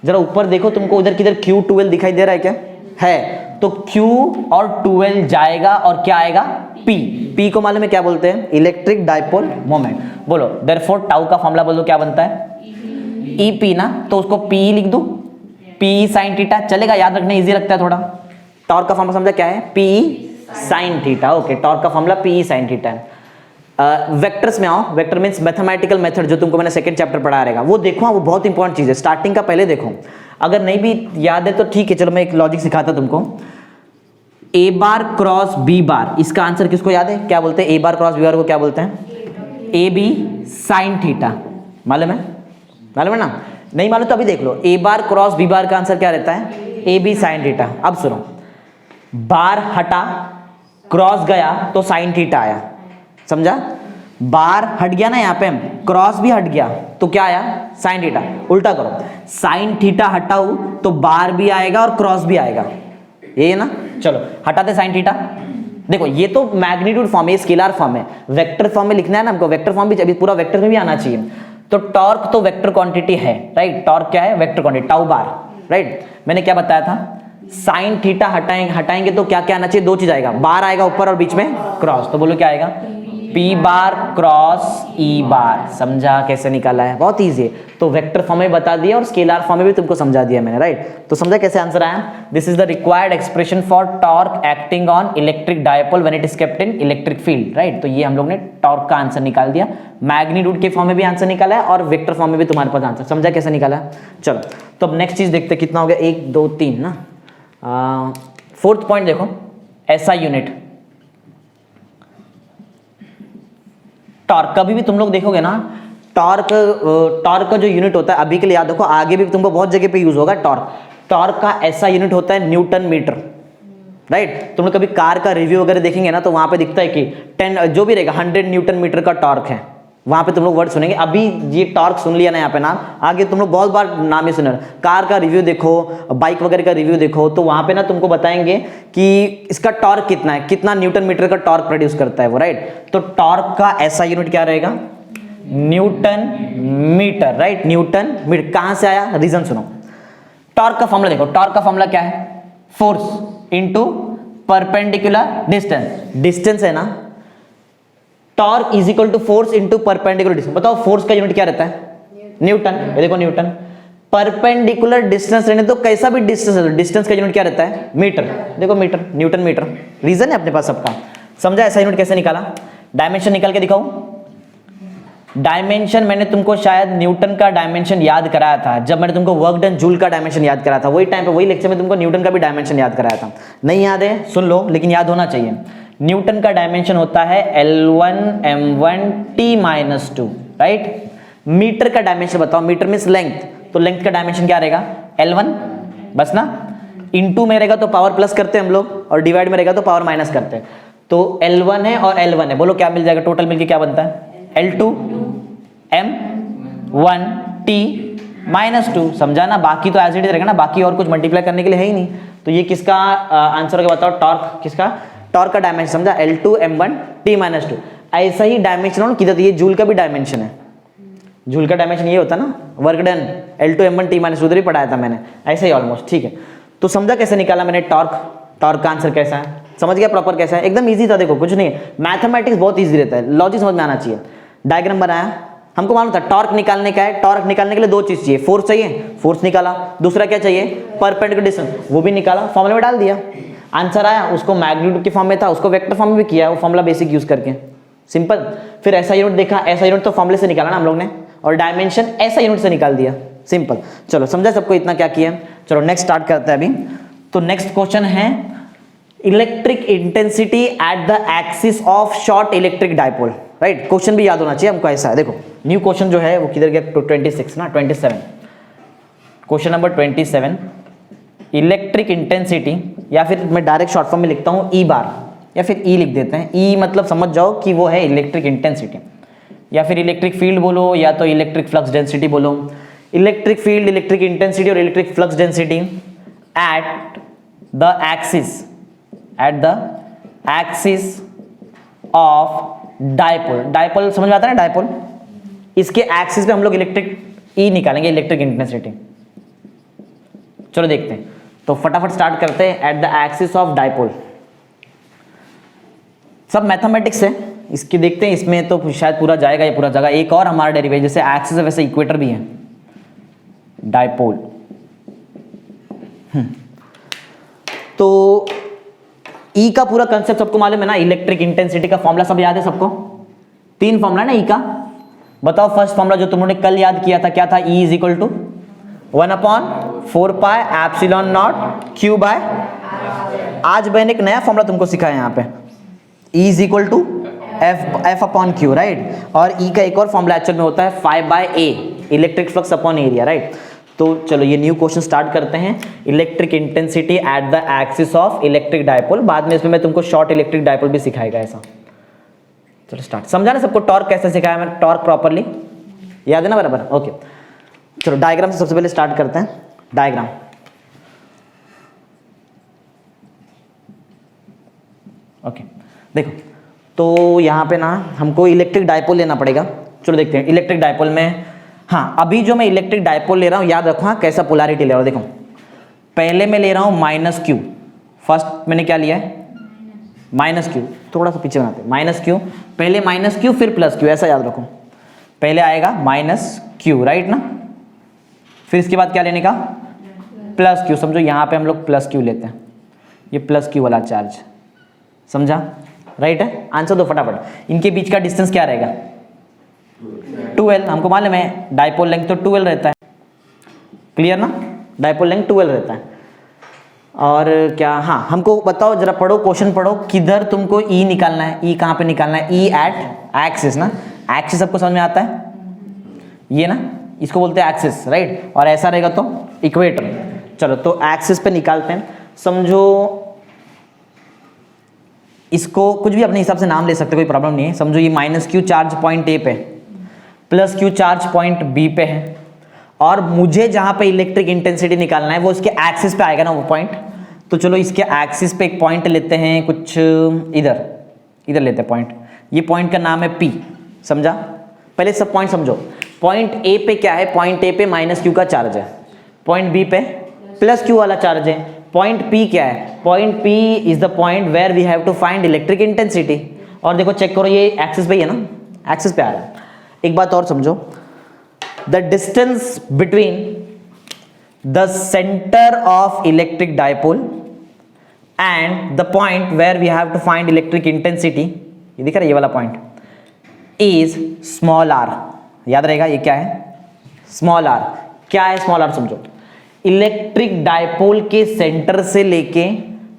जरा ऊपर देखो, तुमको उधर किधर Q12 दिखाई दे रहा है क्या, है, तो Q और 12 जाएगा और क्या आएगा, P को मालूम है क्या बोलते हैं, इलेक्ट्रिक डायपोल मोमेंट। बोलो देयरफॉर टाउ का फॉर्मूला बोल दो, क्या बनता है, EP ना, तो उसको P लिख दो, P साइन थीटा, चलेगा, याद रखना इजी लगता है थोड़ा। टॉर्क का फॉर्मूला समझा क्या है, P sine theta, okay, torque का फॉर्मूला P साइन थीटा है। वेक्टर्स में आओ, वेक्टर मींस मैथमेटिकल मेथड, जो तुमको मैंने सेकंड चैप्टर पढ़ाया रहेगा, वो देखो, वो बहुत इंपॉर्टेंट चीज है, स्टार्टिंग का पहले देखो, अगर नहीं भी याद है तो ठीक है, चलो मैं एक लॉजिक सिखाता तुमको। ए बार क्रॉस बी बार, इसका आंसर किसको याद है, क्या बोलते हैं, ए बार क्रॉस बी बार को क्या बोलते हैं, ए बी साइन थीटा, मालूम है, मालूम है ना, नहीं मालूम तो अभी देख लो, ए बार क्रॉस बी बार का आंसर क्या रहता है, ए बी साइन थीटा। अब सुनो, बार हटा, क्रॉस गया तो साइन थीटा आया, समझा, बार हट गया ना, यहाँ पे क्रॉस भी हट गया तो क्या आया, साइन थीटा। उल्टा करो, साइन थीटा हटाओ तो बार भी आएगा और क्रॉस भी आएगा, ये ना। चलो हटाते साइन थीटा, देखो ये तो मैग्नीट्यूड फॉर्म है, स्केलर फॉर्म है, वेक्टर फॉर्म में लिखना है ना हमको, वेक्टर फॉर्म भी अभी पूरा वेक्टर में भी आना चाहिए। तो टॉर्क तो वेक्टर क्वांटिटी है, राइट, टॉर्क क्या है, वेक्टर क्वांटिटी, टाउ बार, राइट। मैंने क्या बताया था, साइन थीटा हटाएंगे तो क्या क्या आना चाहिए, दो चीज आएगा, बार आएगा ऊपर और बीच में क्रॉस, तो बोलो क्या आएगा, पी बार क्रॉस ई बार। समझा कैसे निकाला है? बहुत ईजी है। तो वेक्टर फॉर्म में बता दिया और स्केलर फॉर्म में भी तुमको समझा दिया मैंने, राइट? तो समझा कैसे आंसर आया? This is the required expression for torque acting on electric dipole when it is kept in electric field, right? तो ये हम लोग ने टॉर्क का आंसर निकाल दिया। मैग्नीट्यूड के फॉर्म में भी आंसर निकाला है और वेक्टर फॉर्म में भी तुम्हारे पास आंसर। समझा कैसे निकाला है? चलो तो अब नेक्स्ट चीज देखते हैं। कितना हो गया? 1 2 3 ना। फोर्थ पॉइंट देखो, एसआई यूनिट। टॉर्क कभी भी तुम लोग देखोगे ना, टॉर्क का जो यूनिट होता है, अभी के लिए याद रखो, आगे भी तुमको बहुत जगह पे यूज होगा टॉर्क का ऐसा यूनिट होता है न्यूटन मीटर, राइट? तुम लोग कभी कार का रिव्यू वगैरह देखेंगे ना, तो वहां पे दिखता है कि 10 जो भी रहेगा 100 न्यूटन मीटर का टॉर्क है। वहां पे तुम लोग वर्ड सुनेंगे। अभी ये टॉर्क सुन लिया ना यहाँ पे नाम, आगे तुम लोग बहुत बार नाम ही सुने। कार का रिव्यू देखो, बाइक वगैरह का रिव्यू देखो, तो वहां पे ना तुमको बताएंगे कि इसका टॉर्क कितना है, कितना न्यूटन मीटर का टॉर्क प्रोड्यूस करता है वो, राइट? तो टॉर्क का ऐसा यूनिट क्या रहेगा? Newton metre, right? Newton metre. कहां से आया? रीजन सुनो। टॉर्क का फॉर्मूला देखो। टॉर्क का फॉर्मूला क्या है? Force into perpendicular distance. Distance है ना, torque is equal to force into perpendicular distance. बताओ फोर्स का यूनिट क्या रहता है? न्यूटन। ये देखो न्यूटन। परपेंडिकुलर डिस्टेंस रहने तो कैसा भी डिस्टेंस है, डिस्टेंस का यूनिट क्या रहता है? मीटर। देखो मीटर, न्यूटन मीटर। रीजन है अपने पास सबका। समझा ऐसा यूनिट कैसे निकाला? डायमेंशन निकाल के दिखाऊं? डायमेंशन मैंने तुमको शायद न्यूटन का डायमेंशन याद कराया था जब मैंने तुमको वर्क डन जूल का डायमेंशन याद कराया था। वही टाइम पे, वही लेक्चर में तुमको न्यूटन का भी डायमेंशन याद कराया था। नहीं याद है? सुन लो, लेकिन याद होना चाहिए। न्यूटन का डायमेंशन होता है L1 M1 T-2, right? Metre का डायमेंशन बताओ। मीटर मींस लेंथ, तो लेंथ का डायमेंशन क्या रहेगा? L1 बस ना। इनटू में रहेगा तो पावर प्लस करते हैं हम लोग, और डिवाइड में रहेगा तो पावर माइनस करते हैं। तो L1 है और L1 है, बोलो क्या मिल जाएगा? टोटल मिलके क्या बनता है? L2 M1 T-2। समझा ना? बाकी तो एज इट इज रहेगा ना, बाकी और कुछ मल्टीप्लाई करने के लिए है ही नहीं। तो ये किसका आंसर होगा बताओ? टॉर्क। किसका? टॉर्क का डायमेंशन। समझा? L2 M1 T-2। ऐसा ही डायमेंशन हो किधर? ये जूल का भी डायमेंशन है। जूल का डायमेंशन ये होता है ना, work done L2 M1 T-2, उधर ही पढ़ाया था मैंने। ऐसे ही ऑलमोस्ट, ठीक है? तो समझा कैसे निकाला मैंने टॉर्क? टॉर्क का आंसर कैसा है? समझ गया प्रॉपर कैसा है? एकदम इजी था। देखो कुछ नहीं है, मैथमेटिक्स बहुत इजी रहता है, लॉजिक समझ में आना चाहिए। डायग्राम बनाया, हमको मालूम था टॉर्क निकालने का है। टॉर्क निकालने के लिए दो चीज चाहिए, फोर्स चाहिए, फोर्स निकाला। दूसरा क्या चाहिए? परपेंडिकुलर डिस्टेंस, वो भी निकाला, फॉर्मूला में डाल दिया, आंसर आया। उसको मैग्नीट्यूड के फॉर्म में था, उसको वेक्टर फॉर्म में भी किया, वो फॉर्मूला बेसिक यूज करके, सिंपल। फिर ऐसा यूनिट देखा, ऐसा यूनिट तो फॉर्मूले से निकाला ना हम लोग ने, और डायमेंशन ऐसा यूनिट से निकाल दिया, सिंपल। चलो समझा सबको? इतना क्या किया? चलो नेक्स्ट स्टार्ट करते हैं अभी। तो नेक्स्ट क्वेश्चन है electric intensity at the axis of short electric dipole, right? Question भी याद होना चाहिए हमको। ऐसा है, देखो न्यू क्वेश्चन जो है वो किधर गया? 26 ना, 27। क्वेश्चन नंबर 27, इलेक्ट्रिक इंटेंसिटी, या फिर मैं डायरेक्ट शॉर्ट फॉर्म में लिखता हूँ ई बार, या फिर ई लिख देते हैं। ई मतलब समझ जाओ कि वो है इलेक्ट्रिक इंटेंसिटी, या फिर इलेक्ट्रिक फील्ड बोलो, या तो इलेक्ट्रिक फ्लक्स डेंसिटी बोलो। इलेक्ट्रिक फील्ड, इलेक्ट्रिक इंटेंसिटी और electric flux density at the axis of dipole. Dipole समझ में आता है ना? डायपोल, इसके एक्सिस पे हम लोग इलेक्ट्रिक ई निकालेंगे, इलेक्ट्रिक इंटेंसिटी। चलो देखते हैं, तो फटाफट स्टार्ट करते हैं। Eight the axis of dipole, सब मैथमेटिक्स है, इसकी देखते हैं। इसमें तो शायद पूरा जाएगा, ये पूरा जगह। एक और हमारा डेरिवेटिव, जैसे एक्सिस है वैसे इक्वेटर भी है, डायपोल। तो ई का पूरा कंसेप्ट सबको मालूम है ना? इलेक्ट्रिक इंटेंसिटी का फॉर्मूला सब याद है सबको? 3 फॉर्मूला ना ई का। बताओ फर्स्ट फॉर्मूला जो तुमने कल याद किया था क्या था? E is equal to 1/4 pi epsilon naught Q by. आज मैंने एक नया फॉर्मूला तुमको सिखाया यहाँ पे, E is equal to F upon Q, right? और ई का एक और फॉर्मूला एक्चुअल में होता है 5/A, electric flux upon area, right? तो चलो ये न्यू क्वेश्चन स्टार्ट करते हैं। Electric intensity at the axis of electric dipole. बाद में इसमें मैं तुमको शॉर्ट इलेक्ट्रिक डायपोल भी सिखाएगा ऐसा। चलो स्टार्ट। समझा ना सबको? टॉर्क कैसे सिखाया मैंने? टॉर्क प्रॉपरली याद है ना? बराबर, ओके। चलो डायग्राम से सबसे पहले स्टार्ट करते हैं। Diagram, okay. देखो तो यहाँ पे ना हमको इलेक्ट्रिक डायपोल लेना पड़ेगा। चलो देखते हैं इलेक्ट्रिक डायपोल में। हाँ, अभी जो मैं इलेक्ट्रिक डायपोल ले रहा हूँ, याद रखो हाँ, कैसा पोलैरिटी ले रहा हूँ। देखो पहले मैं ले रहा हूँ -Q। फर्स्ट मैंने क्या लिया है? माइनस क्यू, थोड़ा सा पीछे बनाते हैं, माइनस क्यू, पहले माइनस क्यू फिर प्लस क्यू, ऐसा याद रखो, पहले आएगा माइनस क्यू, राइट ना, फिर इसके बाद क्या लेने का, प्लस क्यू। समझो यहाँ पे हम लोग प्लस क्यू लेते हैं, ये प्लस क्यू वाला चार्ज, समझा, राइट है। आंसर दो फटाफट, इनके बीच का डिस्टेंस क्या रहेगा, 2L, हमको मालूम है डाइपोल लेंथ तो 2L रहता है, क्लियर ना, डाइपोल लेंथ 2L रहता है। और क्या, हाँ हमको बताओ जरा, पढ़ो क्वेश्चन पढ़ो, किधर तुमको E निकालना है, E कहाँ पे निकालना है, E एट एक्सिस ना, एक्सिस सबको समझ में आता है, ये ना, इसको बोलते हैं एक्सिस, राइट, और ऐसा रहेगा तो इक्वेटर। चलो तो एक्सिस पे निकालते हैं, समझो इसको कुछ भी अपने हिसाब से नाम ले सकते, कोई प्रॉब्लम नहीं है। समझो ये minus Q charge point A पे, plus Q charge point B पे है, और मुझे जहां पे इलेक्ट्रिक इंटेंसिटी निकालना है वो इसके एक्सिस पे आएगा ना वो पॉइंट। तो चलो इसके एक्सिस पे एक पॉइंट लेते हैं, कुछ इधर इधर लेते हैं पॉइंट, ये पॉइंट का नाम है पी, समझा। पहले सब पॉइंट समझो, पॉइंट ए पे क्या है, पॉइंट ए पे माइनस क्यू का चार्ज है, पॉइंट बी पे प्लस क्यू वाला चार्ज है, पॉइंट पी क्या है, point P is the point where we have to find electric intensity. और देखो चेक करो, ये एक्सिस पे ही है ना, एक्सिस पे आ रहा है। एक बात और समझो, the distance between the centre of electric dipole and the point where we have to find electric intensity, ये दिख रहा है ये वाला पॉइंट, इज स्मॉल आर। याद रहेगा ये क्या है, स्मॉल आर। क्या है स्मॉल आर, समझो इलेक्ट्रिक डाइपोल के सेंटर से लेके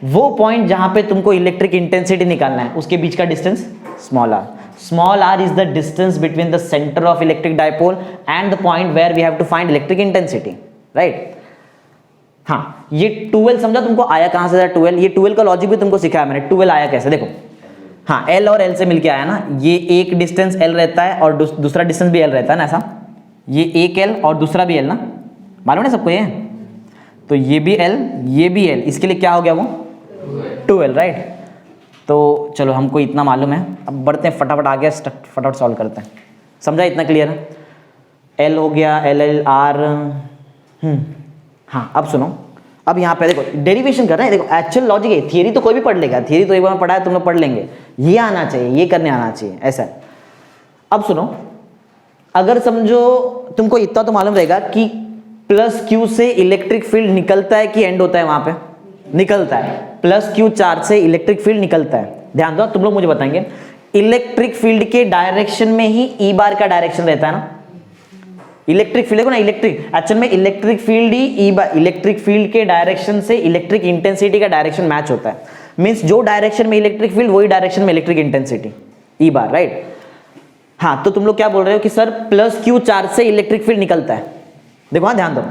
वो पॉइंट जहां पे तुमको इलेक्ट्रिक इंटेंसिटी निकालना है उसके बीच का distance small R. Small R is the distance between the centre of electric dipole and the point where we have to find electric intensity, right. हाँ, ये 2L समझा तुमको, आया कहां से 2L, ये 2L का लॉजिक भी तुमको सिखाया मैंने, 2L आया कैसे, देखो हाँ L और L से मिलके आया ना, ये एक डिस्टेंस L रहता है और दूसरा डिस्टेंस भी L रहता है ना, ऐसा, ये एक L और दूसरा भी L ना, मालूम है सबको ये, तो ये भी L ये भी L, इसके लिए क्या हो गया वो 2L, राइट। तो चलो हमको इतना मालूम है, अब बढ़ते हैं फटाफट आगे, फटाफट सॉल्व करते हैं, समझा, इतना क्लियर है। L हो गया, L R, हाँ अब सुनो, अब यहाँ पे देखो डेरिवेशन कर रहे हैं, देखो एक्चुअल लॉजिक है, थियरी तो कोई भी पढ़ लेगा, थियरी तो एक बार पढ़ा है तुम लोग पढ़ लेंगे, ये आना चाहिए, ये करने आना चाहिए, ऐसा है। अब सुनो, अगर समझो तुमको इतना तो मालूम रहेगा कि प्लस क्यू से इलेक्ट्रिक फील्ड निकलता है कि एंड होता है, वहां पे निकलता है, प्लस क्यू चार्ज से इलेक्ट्रिक फील्ड निकलता है। ध्यान दो, तुम लोग मुझे बताएंगे, इलेक्ट्रिक फील्ड के डायरेक्शन में ही ई बार का डायरेक्शन रहता है ना, इलेक्ट्रिक फील्ड देखो ना, इलेक्ट्रिक एक्चुअल में इलेक्ट्रिक फील्ड ही ई बार, इलेक्ट्रिक फील्ड के डायरेक्शन से इलेक्ट्रिक इंटेंसिटी का डायरेक्शन मैच होता है, मींस जो डायरेक्शन में इलेक्ट्रिक फील्ड वही डायरेक्शन में इलेक्ट्रिक इंटेंसिटी, ई बार, राइट। हाँ, तो तुम लोग क्या बोल रहे हो कि सर प्लस क्यू चार्ज से इलेक्ट्रिक फील्ड निकलता है, देखो हाँ ध्यान दो,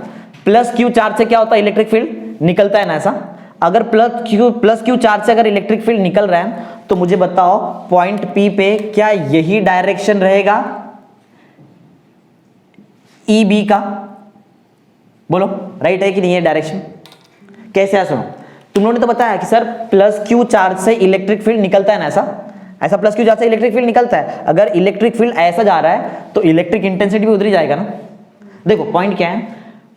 प्लस क्यू चार्ज से क्या होता है, इलेक्ट्रिक फील्ड निकलता है ना, ऐसा। अगर प्लस क्यू चार्ज से अगर इलेक्ट्रिक फील्ड निकल रहा है तो मुझे बताओ पॉइंट पी पे क्या यही डायरेक्शन रहेगा ई बी का, बोलो राइट है कि नहीं है डायरेक्शन, कैसे है सुनो, तुम लोगों ने तो बताया कि सर प्लस क्यू चार्ज से इलेक्ट्रिक फील्ड निकलता है ना, ऐसा प्लस क्यू चार्ज से इलेक्ट्रिक फील्ड निकलता है, अगर इलेक्ट्रिक फील्ड ऐसा जा रहा है तो इलेक्ट्रिक इंटेंसिटी भी उधर ही जाएगा ना। देखो पॉइंट क्या है,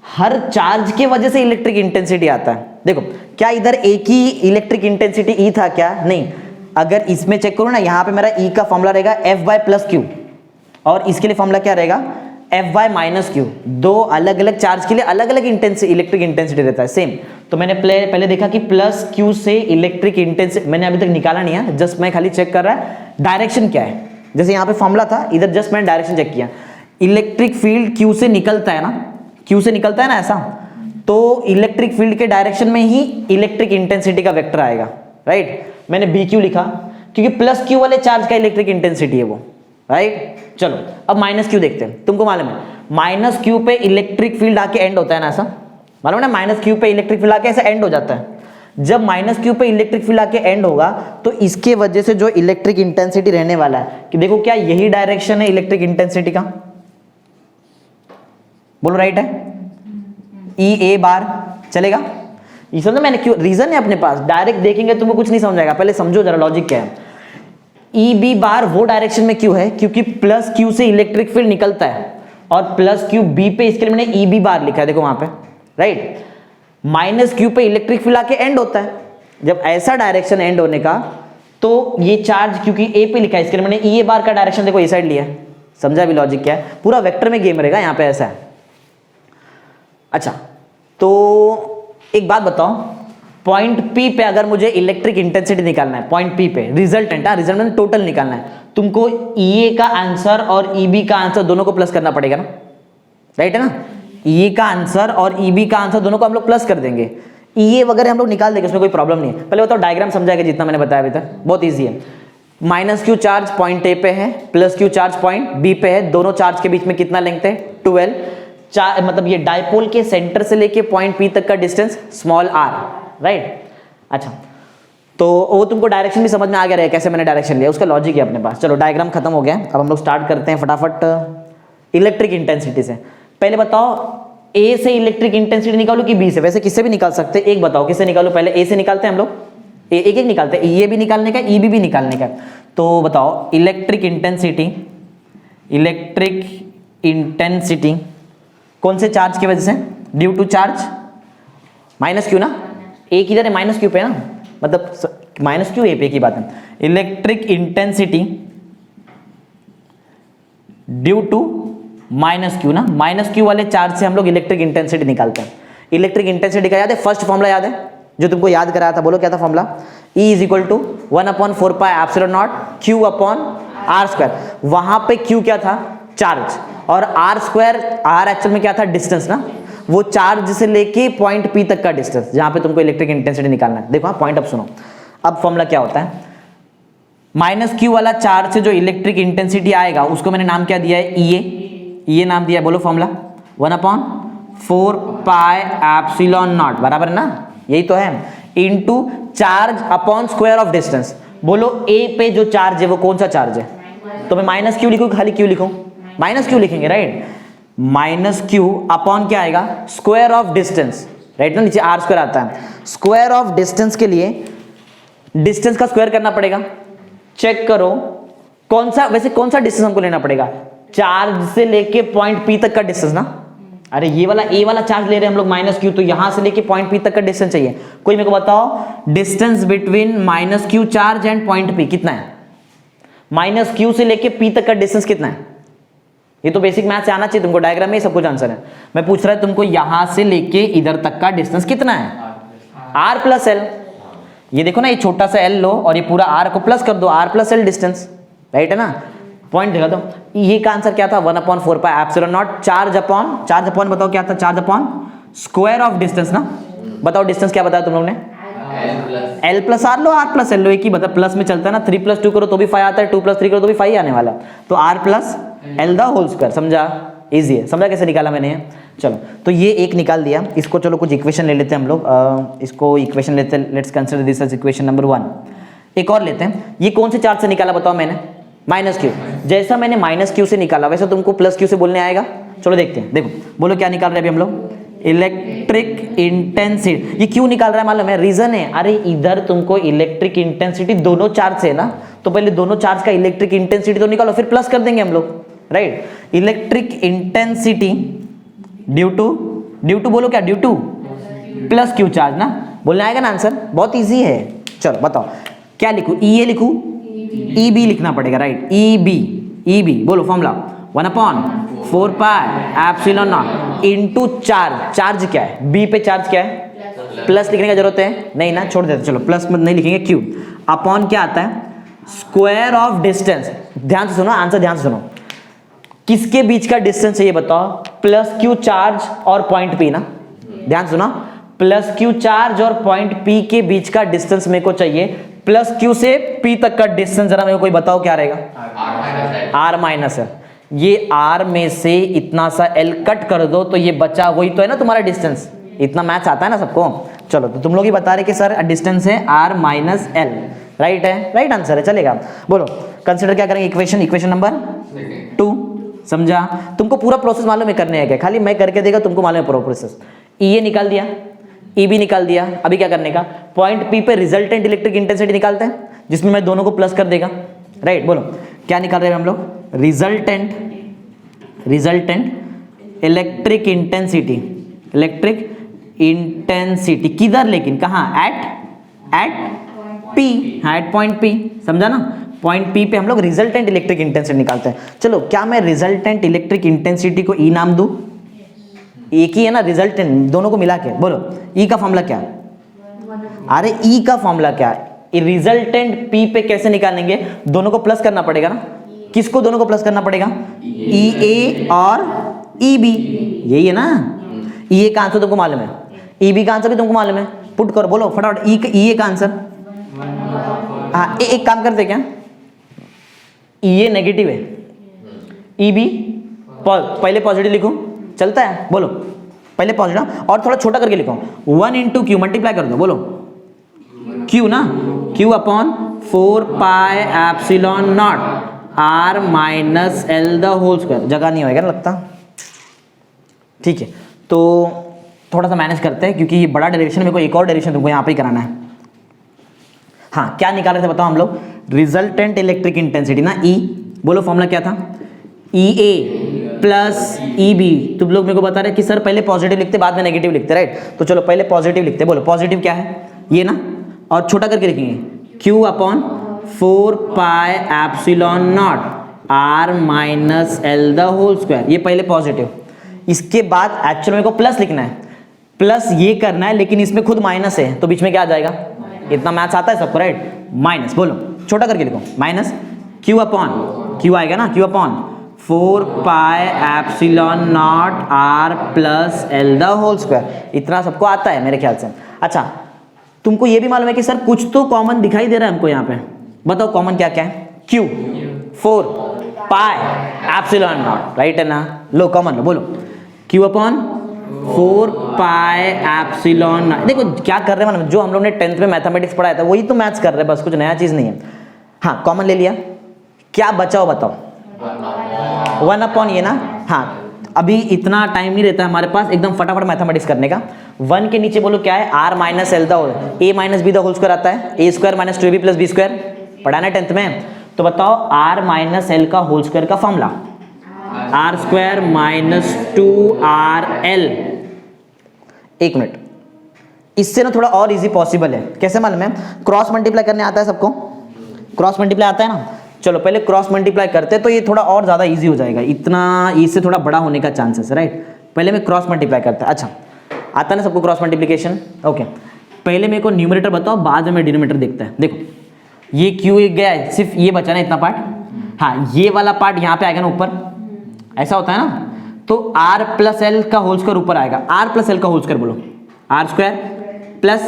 हर चार्ज की वजह से इलेक्ट्रिक इंटेंसिटी आता है। देखो क्या इधर एक ही इलेक्ट्रिक इंटेंसिटी ई था क्या, नहीं, अगर इसमें चेक करो ना, यहां पे मेरा ई का फॉर्मूला रहेगा एफ बाय प्लस क्यू, और इसके लिए फॉर्मूला क्या रहेगा एफ बाय माइनस क्यू। दो अलग अलग चार्ज के लिए अलग अलग इलेक्ट्रिक इंटेंसिटी रहता है सेम। तो मैंने पहले देखा कि प्लस क्यू से इलेक्ट्रिक इंटेंसिटी मैंने अभी तक निकाला नहीं है, जस्ट मैं खाली चेक कर रहा है डायरेक्शन क्या है, जैसे यहाँ पे फॉर्मूला था, इधर जस्ट मैंने डायरेक्शन चेक किया। इलेक्ट्रिक फील्ड क्यू से निकलता है ना, क्यू से निकलता है ना ऐसा, तो इलेक्ट्रिक फील्ड के डायरेक्शन में ही इलेक्ट्रिक इंटेंसिटी का वेक्टर आएगा, राइट। मैंने बी क्यू लिखा क्योंकि प्लस क्यू वाले चार्ज का इलेक्ट्रिक इंटेंसिटी है वो, राइट। चलो अब माइनस क्यू देखते हैं, तुमको मालूम है माइनस क्यू पे इलेक्ट्रिक फील्ड आके एंड होता है ना, ऐसा मालूम है ना, माइनस क्यू पे इलेक्ट्रिक फील्ड आके ऐसा एंड हो जाता है। जब माइनस क्यू पे इलेक्ट्रिक फील्ड आके एंड होगा तो इसके वजह से जो इलेक्ट्रिक इंटेंसिटी रहने वाला है कि देखो क्या यही डायरेक्शन है इलेक्ट्रिक इंटेंसिटी का, बोलो राइट है, ई ए बार चलेगा, ये समझो मैंने क्यों, रीजन है अपने पास, डायरेक्ट देखेंगे तुमको कुछ नहीं समझ आएगा, पहले समझो जरा लॉजिक क्या है। ई बी बार वो डायरेक्शन में क्यों है, क्योंकि प्लस क्यू से इलेक्ट्रिक फील्ड निकलता है और प्लस क्यू बी पे, इसके लिए मैंने ई बी बार लिखा है, देखो वहां पे, राइट। माइनस क्यू पे इलेक्ट्रिक फील्ड आके एंड होता है, जब ऐसा डायरेक्शन एंड होने का तो ये चार्ज क्योंकि ए पे लिखा है इसके लिए मैंने ई ए बार का डायरेक्शन देखो ए साइड लिया है। समझा भी लॉजिक क्या है, पूरा वेक्टर में गेम रहेगा यहाँ पे, ऐसा है। अच्छा तो एक बात बताओ, पॉइंट पी पे अगर मुझे इलेक्ट्रिक इंटेंसिटी निकालना है, पॉइंट पी पे रिजल्टेंट, रिजल्टेंट टोटल निकालना है, तुमको ई ए का आंसर और ई बी का आंसर दोनों को प्लस करना पड़ेगा ना, राइट है ना। ई का आंसर और ई बी का आंसर दोनों को हम लोग प्लस कर देंगे, ई ए वगैरह हम लोग निकाल देंगे, उसमें कोई प्रॉब्लम नहीं है। पहले बताओ डायग्राम समझाएगा जितना मैंने बताया अभी तक, बहुत ईजी है। Minus Q charge point A पे है, plus Q charge point B पे है, दोनों चार्ज के बीच में कितना लेंथ है 12, मतलब ये डायपोल के सेंटर से लेके पॉइंट पी तक का डिस्टेंस स्मॉल आर, राइट। अच्छा तो वो तुमको डायरेक्शन भी समझ में आ गया है, कैसे मैंने डायरेक्शन लिया, उसका लॉजिक है अपने पास। चलो डायग्राम खत्म हो गया, अब हम लोग स्टार्ट करते हैं फटाफट इलेक्ट्रिक इंटेंसिटी से। पहले बताओ ए से इलेक्ट्रिक इंटेंसिटी निकालो कि बी से, वैसे किससे भी निकाल सकते हैं, एक बताओ किससे निकालो, पहले ए से निकालते हैं हम लोग, एक एक निकालते हैं, ये भी निकालने का, ई भी निकालने का। तो बताओ इलेक्ट्रिक इंटेंसिटी कौन से चार्ज की वजह से, due to charge, minus Q ना, ए किधर है, माइनस क्यू पे ना, मतलब माइनस क्यू ए पे की बात है। Electric intensity due to minus Q ना, माइनस क्यू वाले चार्ज से हम लोग इलेक्ट्रिक इंटेंसिटी निकालते हैं। इलेक्ट्रिक इंटेंसिटी का याद है, फर्स्ट फॉर्मूला याद है जो तुमको याद कराया था, बोलो क्या था formula, E is equal to 1/4 pi epsilon naught Q upon R square. वहां पे Q क्या था, चार्ज, और आर स्क्वायर, आर एक्चुअल में क्या था, डिस्टेंस ना, वो चार्ज से लेके पॉइंट P तक का डिस्टेंस, जहां पे तुमको इलेक्ट्रिक इंटेंसिटी निकालना है। देखो पॉइंट अब सुनो, अब फॉर्मूला क्या होता है, माइनस क्यू वाला चार्ज से जो इलेक्ट्रिक इंटेंसिटी आएगा उसको मैंने नाम क्या दिया है, ये नाम दिया है, बोलो फॉर्मूला 1/4 पाई एप्सिलॉन नॉट, बराबर है ना, यही तो है, into charge upon square of distance. बोलो ए पे जो चार्ज है वो कौन सा चार्ज है, तो मैं माइनस क्यू लिखूं, खाली क्यू लिखूं, माइनस क्यू लिखेंगे, राइट। माइनस क्यू अपॉन क्या आएगा, स्क्वायर ऑफ डिस्टेंस, राइट ना, नीचे आर स्क्वायर आता है, स्क्वायर ऑफ डिस्टेंस के लिए डिस्टेंस का स्क्वायर करना पड़ेगा। चेक करो कौन सा, वैसे कौन सा डिस्टेंस हमको लेना पड़ेगा, चार्ज से लेके पॉइंट पी तक का डिस्टेंस ना, अरे ये वाला ए वाला चार्ज ले रहे हैं हम लोग माइनस क्यू, तो यहां से लेके पॉइंट पी तक का डिस्टेंस चाहिए। कोई मेरे को बताओ distance between minus Q charge and point P कितना है, माइनस क्यू से लेके पी तक का डिस्टेंस कितना है, ये तो बेसिक मैथ से आना चाहिए तुमको, डायग्राम में सब कुछ आंसर है। मैं पूछ रहा है तुमको यहां से लेके इधर तक का डिस्टेंस कितना है, आर प्लस एल। ये देखो ना, ये छोटा सा एल लो और ये पूरा आर को प्लस कर दो, R plus L distance, right है ना। पॉइंट दिखा दो, ये का आंसर क्या था, 1/4 pi epsilon naught, charge upon बताओ क्या था, charge upon square of distance ना, बताओ डिस्टेंस क्या बताया तुम लोग ने, एल प्लस आर लो, आर प्लस एल लो, एक ही बता, प्लस में चलता है ना, 3 + 2 करो तो भी 5 आता है, 2 + 3 करो तो भी 5 आने वाला, तो R plus L the whole square. समझा, इजी है, समझा कैसे निकाला मैंने। चलो तो ये एक निकाल दिया, इसको चलो कुछ इक्वेशन ले लेते हैं हम लोग, इसको इक्वेशन लेते हैं, let's consider this as equation number 1। एक और लेते हैं, ये कौन से चार्ज से निकाला बताओ मैंने, माइनस क्यू। जैसा मैंने माइनस क्यू से निकाला वैसे तुमको प्लस क्यू से बोलने आएगा। चलो देखते हैं, देखो बोलो क्या निकाल रहे हैं अभी हम लोग, इलेक्ट्रिक इंटेंसिटी। ये क्यों निकाल रहा है मालूम है, रीजन है, अरे इधर तुमको इलेक्ट्रिक इंटेंसिटी दोनों चार्ज से है ना, तो पहले दोनों चार्ज का इलेक्ट्रिक इंटेंसिटी तो निकालो, फिर प्लस कर देंगे हम लोग, right. Electric intensity due to बोलो क्या, due to plus Q charge ना, बोलने आएगा ना आंसर, बहुत इजी है। चलो बताओ क्या लिखूं, ई ए लिखूं, ई बी लिखना पड़ेगा, राइट, ई बी बोलो formula 1/4 pi epsilon not into charge, charge क्या है, बी पे चार्ज क्या है, प्लस लिखने का जरूरत है नहीं ना, छोड़ देते, चलो प्लस मत नहीं लिखेंगे, क्यू अपॉन क्या आता है, स्क्वायर ऑफ डिस्टेंस। ध्यान से सुनो, आंसर ध्यान से सुनो, किसके बीच का डिस्टेंस है ये बताओ, प्लस क्यू चार्ज और पॉइंट पी ना, ध्यान सुनो, प्लस क्यू चार्ज और पॉइंट पी के बीच का डिस्टेंस मेरे को चाहिए, प्लस क्यू से पी तक का डिस्टेंस जरा मेरे को कोई बताओ क्या रहेगा, आर माइनस है। ये आर में से इतना सा एल कट कर दो तो ये बचा, वही तो है ना तुम्हारा डिस्टेंस, इतना मैथ्स आता है ना सबको। चलो तो तुम लोग ही बता रहे कि सर डिस्टेंस है आर माइनस एल, राइट है, राइट आंसर है, चलेगा। बोलो कंसिडर क्या करेंगे, इक्वेशन नंबर 2, समझा। तुमको पूरा प्रोसेस मालूम है करने है क्या, खाली मैं करके देगा तुमको मालूम है पूरा प्रोसेस। ई ए निकाल दिया, ई बी निकाल दिया, अभी क्या करने का, पॉइंट पी पे रिजल्टेंट इलेक्ट्रिक इंटेंसिटी निकालते हैं, जिसमें मैं दोनों को प्लस कर देगा, राइट। बोलो क्या निकाल रहे हैं हम लोग, रिजल्टेंट इलेक्ट्रिक इंटेंसिटी किधर, लेकिन कहाँ, एट P, हाँ एट पॉइंट P, समझा ना, पॉइंट P पे हम लोग रिजल्टेंट इलेक्ट्रिक इंटेंसिटी निकालते हैं। चलो क्या मैं रिजल्टेंट इलेक्ट्रिक इंटेंसिटी को E नाम दूं? एक ही है ना रिजल्टेंट, दोनों को मिला के बोलो E का फॉर्मूला क्या है? अरे E का फॉर्मूला क्या है? रिजल्टेंट P पे कैसे निकालेंगे? दोनों को प्लस करना पड़ेगा ना। किसको दोनों को प्लस करना पड़ेगा? EA और EB, यही है ना। EA का आंसर तुमको मालूम है, EB का आंसर भी तुमको मालूम है, पुट करो, बोलो फटाफट EA का आंसर। हाँ एक काम करते क्या, EA नेगेटिव है, EB पहले पॉजिटिव लिखो, चलता है, बोलो पहले पॉजिटिव और थोड़ा छोटा करके लिखो, 1 इंटू क्यू मल्टीप्लाई कर दो, बोलो Q ना, Q upon 4 pi epsilon naught R minus L the whole square. जगह नहीं होएगा ना लगता, ठीक है तो थोड़ा सा मैनेज करते हैं क्योंकि ये बड़ा डेरिवेशन, मेरे को एक और डेरिवेशन तुमको यहाँ पे ही कराना है। हाँ क्या निकाल रहे थे बताओ हम लोग? रिजल्टेंट इलेक्ट्रिक इंटेंसिटी ना, E, बोलो फॉर्मूला क्या था? EA plus EB। तुम लोग मेरे को बता रहे कि सर पहले पॉजिटिव लिखते बाद में नेगेटिव लिखते, राइट? तो चलो पहले पॉजिटिव लिखते, बोलो पॉजिटिव क्या है? ये ना, और छोटा करके लिखेंगे Q upon 4 pi epsilon naught R minus L the whole square, ये पहले पॉजिटिव। इसके बाद एक्चुअल मेरे को प्लस लिखना है, प्लस ये करना है लेकिन इसमें खुद माइनस है तो बीच में क्या आ जाएगा? इतना मैथ्स आता है सबको, राइट? माइनस, बोलो छोटा करके लिखो, माइनस Q अपॉन, Q आएगा ना, Q upon 4 pi epsilon naught R plus L the whole square. इतना सबको आता है मेरे ख्याल से। अच्छा तुमको ये भी मालूम है कि सर कुछ तो कॉमन दिखाई दे रहा है हमको यहाँ पे, बताओ कॉमन क्या क्या है? Q 4 pi epsilon not, right है ना? लो कॉमन लो, बोलो Q upon 4 pi epsilon not. देखो क्या कर रहे हैं मालूम, जो हम लोग ने 10th में मैथमेटिक्स पढ़ाया था वही तो मैथ्स कर रहे हैं, बस कुछ नया चीज़ नहीं है। हाँ कॉमन ले लिया, क्या बचाओ बताओ? 1 अपॉन ये ना, हाँ अभी इतना टाइम नहीं रहता हमारे पास एकदम फटाफट मैथमेटिक्स करने का। 1 के नीचे बोलो क्या है? R minus L the whole, A minus B the whole square आता है, A square minus 2AB plus B square, पढ़ा ना 10th में? तो बताओ R माइनस एल का होल स्क्वायर का formula, R square minus 2RL। एक मिनट, इससे ना थोड़ा और इजी पॉसिबल है, कैसे मालूम है? क्रॉस मल्टीप्लाई करने आता है सबको? क्रॉस मल्टीप्लाई आता है ना? चलो पहले क्रॉस मल्टीप्लाई करते हैं तो ये थोड़ा और ज़्यादा इजी हो जाएगा, इतना इससे थोड़ा बड़ा होने का चांसेस है, राइट? पहले मैं क्रॉस मल्टीप्लाई करता है। अच्छा आता है ना सबको क्रॉस मल्टीप्लिकेशन? ओके पहले मेरे को न्यूमरेटर बताओ, बाद में डिनोमिनेटर देखता है। देखो ये Q एक गया है, सिर्फ ये बचा ना इतना पार्ट, हाँ ये वाला पार्ट यहाँ पे आएगा ना ऊपर, ऐसा होता है ना? तो R प्लस एल का होल स्क्वायर ऊपर आएगा, R प्लस एल का होल स्क्वायर बोलो, R square plus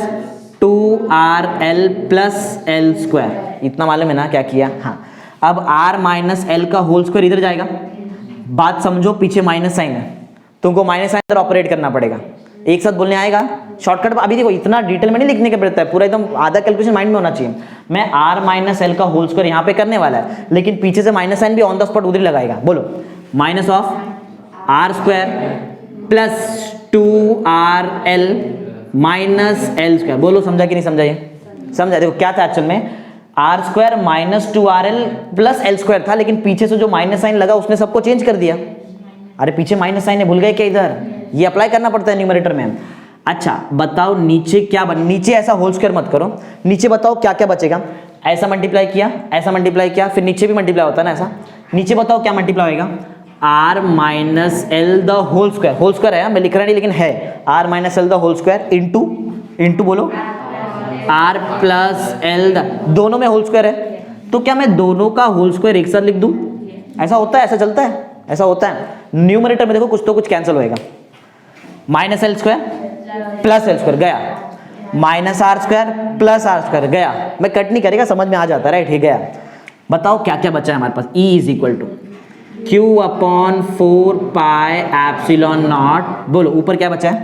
2RL plus L square. इतना मालूम है ना क्या किया? हाँ अब R माइनस एल का होल स्क्वायर इधर जाएगा, बात समझो, पीछे माइनस साइन है, तुमको माइनस साइन इधर ऑपरेट करना पड़ेगा, एक साथ बोलने आएगा शॉर्टकट। अभी देखो इतना डिटेल में नहीं लिखने का पड़ता है, पूरा एकदम आधा कैलकुलेशन माइंड में होना चाहिए। मैं R माइनस एल का होल स्क्वायर यहाँ पे करने वाला है, लेकिन पीछे से माइनस साइन भी ऑन द स्पॉट उधर लगाएगा, बोलो minus of R square plus 2RL minus L square. बोलो समझा कि नहीं समझा? ये समझा? देखो क्या था एक्चुअल में, R square minus 2RL plus L square था, लेकिन पीछे से जो माइनस साइन लगा उसने सबको चेंज कर दिया। अरे पीछे माइनस साइन है, भूल गए क्या? इधर ये अप्लाई करना पड़ता है न्यूमरेटर में। अच्छा बताओ नीचे क्या नीचे ऐसा होल स्क्वायर मत करो, नीचे बताओ क्या क्या बचेगा? ऐसा मल्टीप्लाई किया, ऐसा मल्टीप्लाई किया, फिर नीचे भी मल्टीप्लाई होता है ना ऐसा, नीचे बताओ क्या मल्टीप्लाई होएगा? R minus L the whole square, whole square है मैं लिख रहा नहीं लेकिन है, R minus L the whole square into बोलो R प्लस एल द, दोनों में होल स्क्वायर है तो क्या मैं दोनों का होल स्क्वायर एक साथ लिख दूं? ऐसा होता है? ऐसा चलता है? ऐसा होता है। न्यूमरेटर में देखो कुछ तो कुछ कैंसिल होएगा, minus L square plus L square गया, minus R square plus R square गया, मैं कट नहीं करेगा, समझ में आ जाता है, राइट? ठीक गया। बताओ क्या क्या बचा है हमारे पास? E is equal to Q upon 4 pi epsilon naught, बोलो ऊपर क्या बचा है?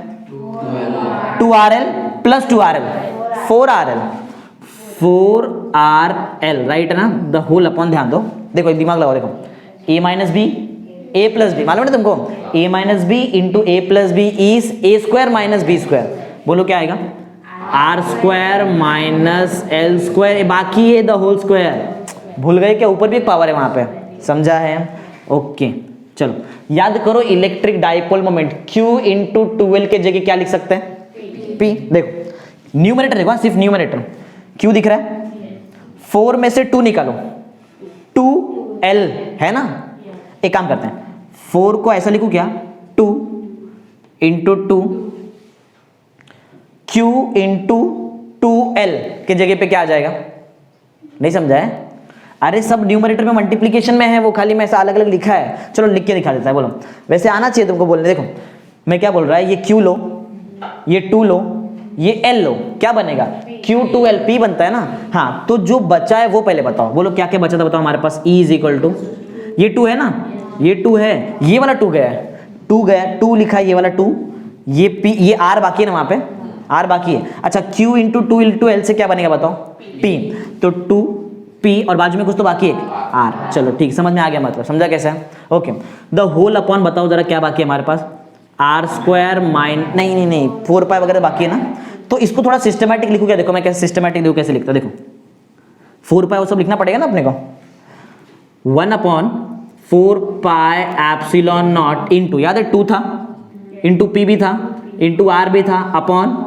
2RL plus 2RL 4RL 4RL, right है ना? द होल अपॉन, ध्यान दो, देखो एक दिमाग लगाओ, देखो A minus B, A plus B, मालूम है तुमको? A minus B into A plus B is A square minus B square, बोलो क्या आएगा? R square minus L square, बाकी है द होल स्क्वायर। भूल गए क्या? ऊपर भी एक पावर है वहां पे, समझा है? ओके चलो याद करो, electric dipole moment Q into 2L के जगह क्या लिख सकते हैं? P। देखो न्यूमरेटर देखो, सिर्फ न्यूमरेटर Q दिख रहा है, 4 में से 2 निकालो, 2l है ना। एक काम करते हैं, 4 को ऐसा लिखूं क्या, 2 इंटू 2 q इंटू 2l के जगह पे क्या आ जाएगा, नहीं समझा है? अरे सब न्यूमरेटर में मल्टीप्लीकेशन में है, वो खाली मैं ऐसा अलग अलग लिखा है, चलो लिख के दिखा देता है। बोलो, वैसे आना चाहिए तुमको बोलने। देखो मैं क्या बोल रहा है, ये q लो, ये 2 लो, ये l लो, क्या बनेगा, q2l, p बनता है ना। हाँ, तो जो बचा है वो पहले बताओ। बोलो क्या क्या बचा था बताओ हमारे पास। e इज इक्वल टू, ये 2 है ना, ये 2 है, ये वाला 2 गया है, 2 गया, 2 लिखा है, ये वाला 2, ये p, ये r बाकी है ना, वहां पे r बाकी है। अच्छा, q इंटू 2 इंटू l से क्या बनेगा बताओ, p, तो 2 p और बाजू में कुछ तो बाकी है r। चलो ठीक, समझ में आ गया, मतलब समझा कैसे है। ओके, द होल अपॉन बताओ जरा क्या बाकी है हमारे पास, आर स्क्वायर माइन, नहीं 4 पाई वगैरह बाकी है ना। तो इसको थोड़ा सिस्टमैटिक लिखूं क्या, देखो मैं कैसे सिस्टमैटिक लिखूं, कैसे लिखता, देखो 4 पाई वो सब लिखना पड़ेगा ना अपने को। 1 upon 4 pi epsilon not into, याद है 2 था, इंटू पी भी था, इंटू आर भी था, upon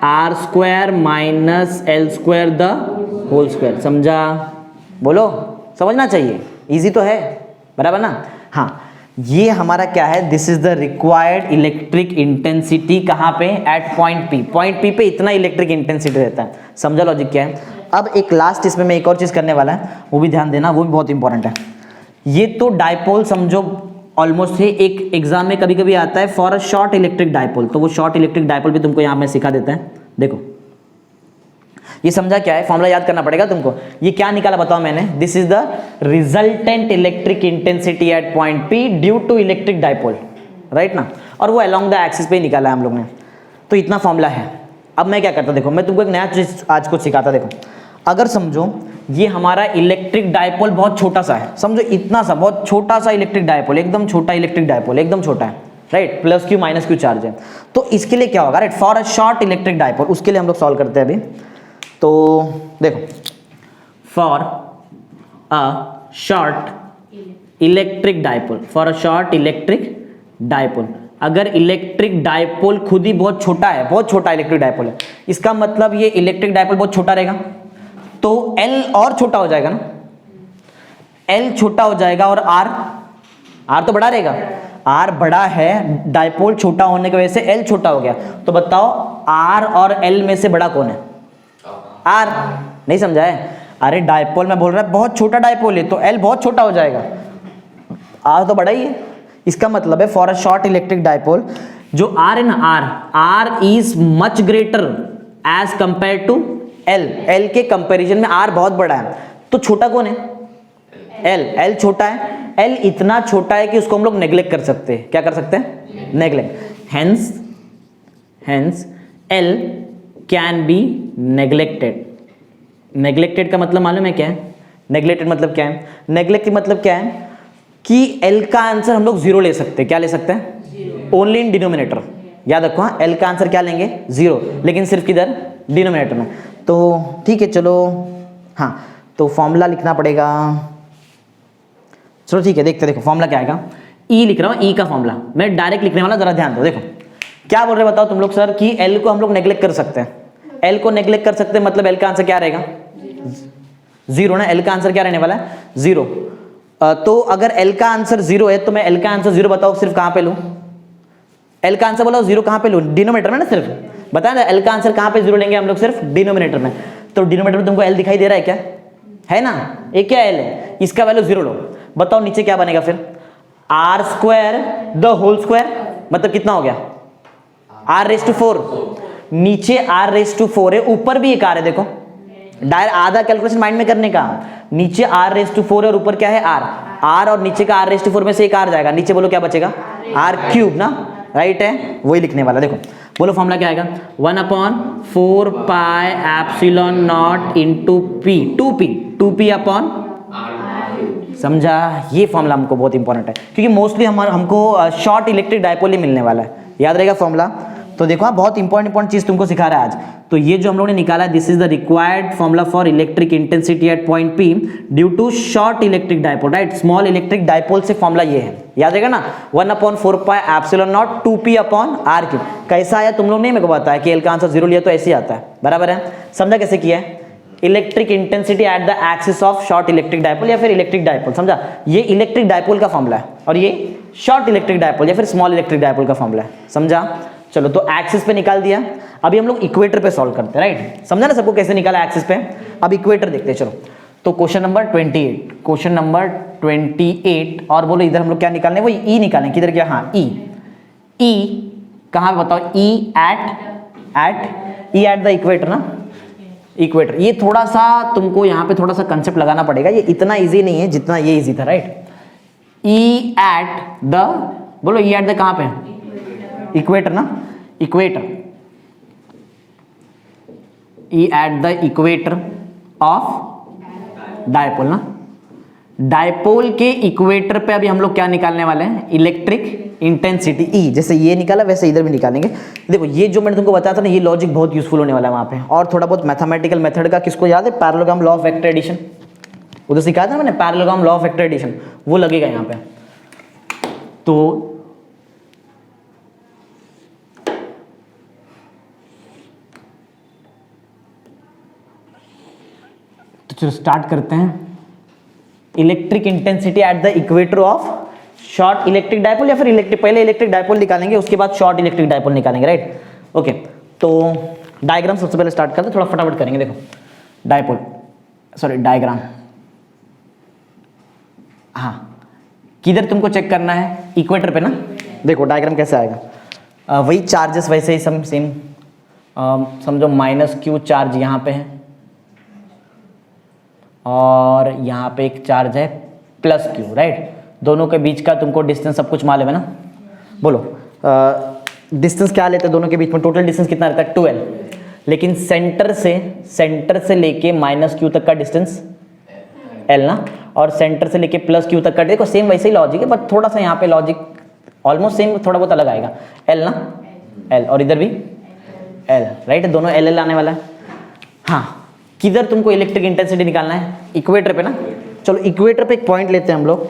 R square minus L square the whole square. समझा? बोलो, समझना चाहिए, इजी तो है, बराबर ना। हाँ, ये हमारा क्या है, this is the required electric intensity, कहाँ पे, at point P. Point P पे इतना इलेक्ट्रिक इंटेंसिटी रहता है। समझा लॉजिक क्या है। अब एक लास्ट इसमें मैं एक और चीज करने वाला है, वो भी ध्यान देना, वो भी बहुत इंपॉर्टेंट है। ये तो डायपोल समझो ऑलमोस्ट है, एक एग्जाम में कभी कभी आता है for a short electric dipole, तो वो शॉर्ट इलेक्ट्रिक डायपोल भी तुमको यहाँ में सिखा देता है। देखो ये समझा क्या है, फॉर्मूला याद करना पड़ेगा तुमको। ये क्या निकाला बताओ मैंने, this is the resultant electric intensity at point P due to electric dipole, right ना। और वो अलोंग द एक्सिस पे निकाला है हम लोग ने। तो इतना फॉर्मूला है। अब मैं क्या करता, देखो मैं तुमको एक नया चीज आज कुछ सिखाता। देखो अगर समझो ये हमारा इलेक्ट्रिक डायपोल बहुत छोटा सा है, समझो इतना सा बहुत छोटा सा इलेक्ट्रिक डायपोल, एकदम छोटा इलेक्ट्रिक डायपोल, एकदम छोटा है, right, plus Q minus Q charge है। तो इसके लिए क्या होगा, right, for a short electric dipole, उसके लिए हम लोग सॉल्व करते हैं अभी। तो देखो, for a short electric dipole, for a short electric dipole, अगर इलेक्ट्रिक डायपोल खुद ही बहुत छोटा है, बहुत छोटा इलेक्ट्रिक डायपोल है, इसका मतलब ये इलेक्ट्रिक डायपोल बहुत छोटा रहेगा, तो L और छोटा हो जाएगा ना, L छोटा हो जाएगा, और R तो बड़ा रहेगा, R बड़ा है, डायपोल छोटा होने की वजह से L छोटा हो गया। तो बताओ R और L में से बड़ा कौन है, R। नहीं समझा है? अरे डायपोल में बोल रहा है बहुत छोटा डायपोल है, तो L बहुत छोटा हो जाएगा, R तो बड़ा ही है। इसका मतलब है for a short electric dipole जो R है ना, R is much greater as compare to L के कंपैरिजन में R बहुत बड़ा है, तो छोटा कौन है, L छोटा है। L इतना छोटा है कि उसको हम लोग नेग्लेक्ट कर सकते हैं। क्या कर सकते हैं, neglect. Hence L can be neglected. Neglected का मतलब मालूम है क्या है, नेग्लेक्टेड मतलब क्या है, नेग्लेक्ट मतलब क्या है कि L का आंसर हम लोग 0 ले सकते हैं। क्या ले सकते हैं, ओनली इन डिनोमिनेटर। याद रखो, हाँ, L का आंसर क्या लेंगे, 0, लेकिन सिर्फ किधर, डिनोमिनेटर में। तो ठीक है, चलो, हाँ, तो फॉर्मूला लिखना पड़ेगा। चलो ठीक है, देखते देखो फॉर्मूला क्या आएगा। E लिख रहा हूँ, E का फॉर्मूला मैं डायरेक्ट लिखने वाला, जरा ध्यान दो। देखो क्या बोल रहे बताओ तुम लोग, सर कि L को हम लोग नेग्लेक्ट कर सकते हैं। L को नेग्लेक्ट कर सकते हैं मतलब L का आंसर क्या रहेगा, 0 ना। L का आंसर क्या रहने वाला है, 0। तो अगर L का आंसर 0 है तो मैं L का आंसर 0 बताओ सिर्फ कहाँ पे लूँ, L का आंसर बोलो 0 कहाँ पे लूँ, डिनोमिनेटर में ना। सिर्फ बताया ना L का आंसर कहाँ पे 0 लेंगे हम लोग, सिर्फ डिनोमिनेटर में। तो डिनोमिनेटर में तुमको L दिखाई दे रहा है क्या, है ना, ये क्या L है, इसका वैल्यू 0 लो। बताओ नीचे क्या बनेगा फिर, R square the whole square, मतलब कितना हो गया, R⁴। नीचे R⁴ है, ऊपर भी एक R है। देखो डायरेक्ट आधा कैलकुलेशन माइंड में करने का, नीचे R⁴ और ऊपर क्या है R और नीचे का R⁴ में से एक R जाएगा, नीचे बोलो क्या बचेगा, R³ ना, राइट है, वही लिखने वाला। देखो बोलो फॉर्मूला क्या आएगा, 1/4 pi epsilon not into P, 2P upon, समझा। ये फॉर्मूला हमको बहुत इंपॉर्टेंट है क्योंकि मोस्टली हमको शॉर्ट इलेक्ट्रिक डायपोल ही मिलने वाला है, याद रहेगा फॉर्मूला। तो देखो आप, बहुत इंपॉर्टेंट चीज तुमको सिखा रहा है आज। तो ये जो हम लोगों ने निकाला है, this is the required formula for electric intensity at point P due to short electric dipole, right. Small electric dipole से फॉर्मूला ये है, याद रहेगा ना, 1/4 pi epsilon not 2P upon R³। कैसा आया तुम लोग नहीं मेरे को बताया कि L का आंसर 0 लिया तो ऐसे ही आता है, बराबर है। समझा कैसे किया है, electric intensity at the axis of short electric dipole या फिर इलेक्ट्रिक डायपोल, समझा? ये इलेक्ट्रिक डायपोल का फॉर्मूला है और ये शॉर्ट इलेक्ट्रिक डायपोल या फिर स्मॉल इलेक्ट्रिक डायपोल का फॉर्मूला है, समझा? चलो तो एक्सिस पे निकाल दिया, अभी हम लोग इक्वेटर पे सॉल्व करते हैं, राइट? समझा ना सबको कैसे निकाला एक्सिस पे? अब इक्वेटर देखते हैं, चलो। तो क्वेश्चन नंबर 28 और बोलो इधर हम लोग क्या निकालने, वो ई निकालें, किधर क्या? हाँ ई कहाँ पे बताओ? ई एट द इक्वेटर ना, इक्वेटर। ये थोड़ा सा तुमको यहाँ पे थोड़ा सा कंसेप्ट लगाना पड़ेगा, ये इतना इजी नहीं है जितना ये इजी था, राइट? ई एट द, बोलो ई एट द कहाँ पे? इक्वेटर ना, equator. E eight the equator of dipole ना, डायपोल के इक्वेटर पे अभी हम लोग क्या निकालने वाले हैं? इलेक्ट्रिक इंटेंसिटी ई। जैसे ये निकाला वैसे इधर भी निकालेंगे। देखो ये जो मैंने तुमको बताया था ना, ये लॉजिक बहुत यूजफुल होने वाला है वहां पे, और थोड़ा बहुत मैथमेटिकल मेथड का किसको याद है? Parallelogram law of vector addition, उधर सिखाया था मैंने, parallelogram law of vector addition, वो लगेगा यहाँ पे। तो चलो स्टार्ट करते हैं। Electric intensity at the equator of short electric dipole या फिर इलेक्ट्रिक, पहले इलेक्ट्रिक डायपोल निकालेंगे उसके बाद शॉर्ट इलेक्ट्रिक डायपोल निकालेंगे, राइट? ओके, तो डायग्राम सबसे पहले स्टार्ट करते हैं, थोड़ा फटाफट करेंगे। देखो डायपोल, सॉरी डायग्राम, हाँ किधर तुमको चेक करना है? इक्वेटर पे ना। देखो डायग्राम कैसे आएगा, वही चार्जेस वैसे ही सेम समझो, -q चार्ज यहाँ पे है और यहाँ पे एक चार्ज है +q, राइट? दोनों के बीच का तुमको डिस्टेंस सब कुछ मालूम है ना? बोलो डिस्टेंस क्या लेते हैं दोनों के बीच में? टोटल डिस्टेंस कितना रहता है? 12। लेकिन सेंटर से लेके -q तक का डिस्टेंस l ना, और सेंटर से लेके +q तक का, देखो सेम वैसे ही लॉजिक है, बट थोड़ा सा यहाँ पे लॉजिक ऑलमोस्ट सेम, थोड़ा बहुत अलग आएगा। l ना, l, और इधर भी l, राइट? दोनों l आने वाला है। हाँ, किधर तुमको इलेक्ट्रिक इंटेंसिटी निकालना है? इक्वेटर पे ना। चलो इक्वेटर पे एक पॉइंट लेते हैं हम लोग।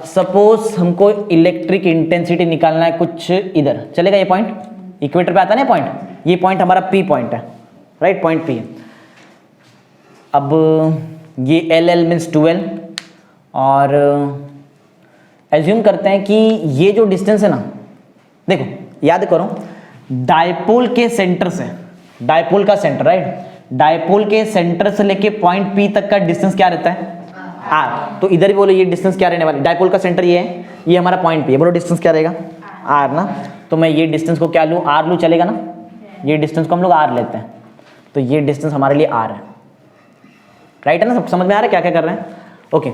सपोज हमको इलेक्ट्रिक इंटेंसिटी निकालना है कुछ इधर, चलेगा ये पॉइंट? इक्वेटर पे आता है ना पॉइंट, ये पॉइंट हमारा P पॉइंट है, राइट? पॉइंट P है। अब ये LL मीन्स 12, और एज्यूम करते हैं कि ये जो डिस्टेंस है ना, देखो याद करो, डायपोल के सेंटर से, डायपोल का सेंटर, राइट? डायपोल के सेंटर से लेके पॉइंट P तक का डिस्टेंस क्या रहता है? R। तो इधर ही बोलो ये डिस्टेंस क्या रहने वाली? डायपोल का सेंटर ये है, ये हमारा पॉइंट P है, बोलो डिस्टेंस क्या रहेगा? R ना। तो मैं ये डिस्टेंस को क्या लूँ? R लूँ, चलेगा ना? ये डिस्टेंस को हम लोग R लेते हैं, तो ये डिस्टेंस हमारे लिए R है, राइट है ना? सब समझ में आ रहा है क्या क्या कर रहे हैं? ओके,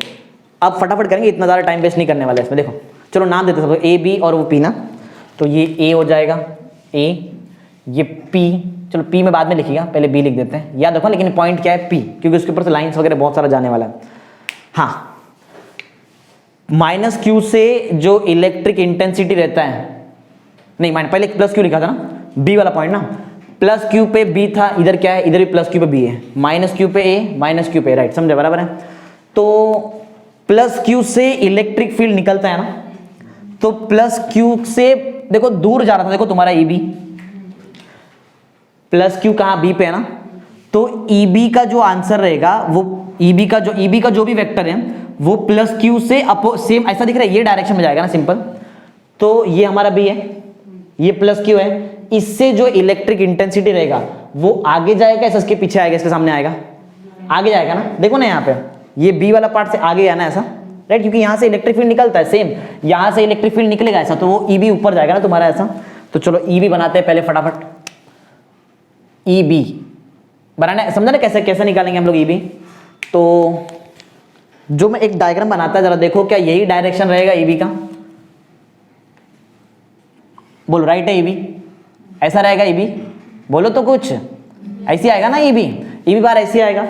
अब फटाफट करेंगे, इतना ज़्यादा टाइम वेस्ट नहीं करने वाला है इसमें। देखो चलो नाम देते सबको, A B और वो P ना। तो ये A हो जाएगा, A, ये P, चलो P में बाद में लिखिएगा, पहले B लिख देते हैं, याद रखो। लेकिन पॉइंट क्या है? P, क्योंकि उसके ऊपर से लाइंस वगैरह बहुत सारा जाने वाला है। हाँ, -q से जो इलेक्ट्रिक इंटेंसिटी रहता है, नहीं पहले +q लिखा था ना, B वाला पॉइंट ना, +q पे B था, इधर क्या है? इधर भी +q पे B है, -q पे A, -q पे, राइट? समझे? बराबर है। तो +q से इलेक्ट्रिक फील्ड निकलता है ना, तो +q से देखो दूर जा रहा था, देखो तुम्हारा EB, +q कहाँ? B पे है ना। तो EB का जो आंसर रहेगा वो EB का जो भी वेक्टर है वो +q से सेम ऐसा दिख रहा है, ये डायरेक्शन में जाएगा ना, सिंपल। तो ये हमारा B है, ये +q है, इससे जो इलेक्ट्रिक इंटेंसिटी रहेगा वो आगे जाएगा, ऐसा इसके पीछे आएगा, इसके सामने आएगा, आगे जाएगा ना। देखो ना यहाँ पे ये B वाला पार्ट से आगे है ना, ऐसा, राइट? क्योंकि यहाँ से इलेक्ट्रिक फील्ड निकलता है, सेम यहाँ से इलेक्ट्रिक फील्ड निकलेगा ऐसा, तो वो EB ऊपर जाएगा ना तुम्हारा, ऐसा। तो चलो EB बनाते हैं पहले फटाफट। EB बनाना, समझा ना कैसे कैसे निकालेंगे हम लोग EB? तो जो मैं एक डायग्राम बनाता है, जरा देखो क्या यही डायरेक्शन रहेगा EB का? बोलो, राइट है EB? ऐसा रहेगा EB? बोलो तो कुछ, ऐसे आएगा ना EB बार ऐसे आएगा।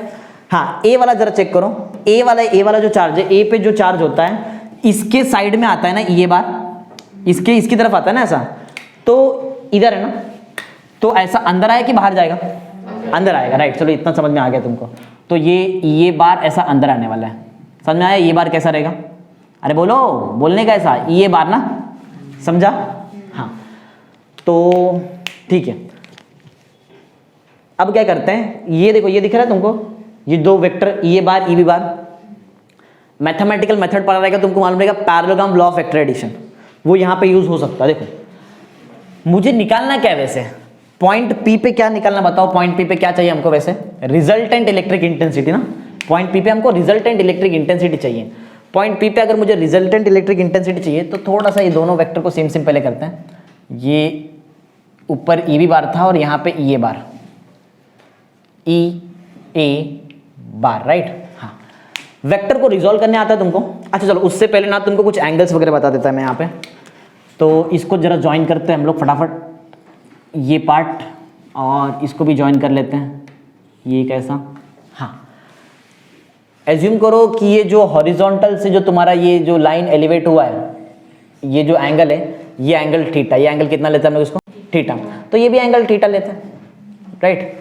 हाँ, A वाला जरा चेक करो, A वाला जो चार्ज है, A पे जो चार्ज होता है इसके साइड में आता है ना, ये बार इसकी तरफ आता है ना, ऐसा। तो इधर है ना, तो ऐसा अंदर आएगा कि बाहर जाएगा? अंदर आएगा, राइट? चलो इतना समझ में आ गया तुमको। तो ये बार ऐसा अंदर आने वाला है, समझ में आया? ये बार कैसा रहेगा? अरे बोलो, बोलने का ऐसा, ये बार ना, समझा? हाँ, तो ठीक है। अब क्या करते हैं, ये देखो ये दिख रहा है तुमको, ये दो vector E A bar E B bar, mathematical method पढ़ा रहेगा तुमको मालूम रहेगा, parallelogram law of vector addition, वो यहाँ पे यूज हो सकता है। देखो मुझे निकालना क्या है वैसे, पॉइंट पी पे क्या निकालना बताओ, पॉइंट पी पे क्या चाहिए हमको वैसे, रिजल्टेंट इलेक्ट्रिक इंटेंसिटी ना, पॉइंट पी पे हमको रिजल्टेंट इलेक्ट्रिक इंटेंसिटी चाहिए। पॉइंट पी पे अगर मुझे रिजल्टेंट इलेक्ट्रिक इंटेंसिटी चाहिए तो थोड़ा सा ये दोनों वेक्टर को सेम पहले करते हैं, ये ऊपर ई बी बार था और यहाँ पे ई A bar, E A bar, right. हाँ, वेक्टर को रिजॉल्व करने आता है तुमको। अच्छा चलो उससे पहले ना तुमको कुछ एंगल्स वगैरह बता देता है मैं यहाँ पे, तो इसको जरा ज्वाइन करते हैं हम लोग फटाफट, ये पार्ट और इसको भी ज्वाइन कर लेते हैं, ये कैसा। हाँ, एज्यूम करो कि ये जो हॉरिजॉन्टल से जो तुम्हारा ये जो लाइन एलिवेट हुआ है, ये जो एंगल है, ये एंगल थीटा, ये एंगल कितना लेते हैं हम लोग इसको, थीटा, तो ये भी एंगल थीटा लेते हैं, राइट।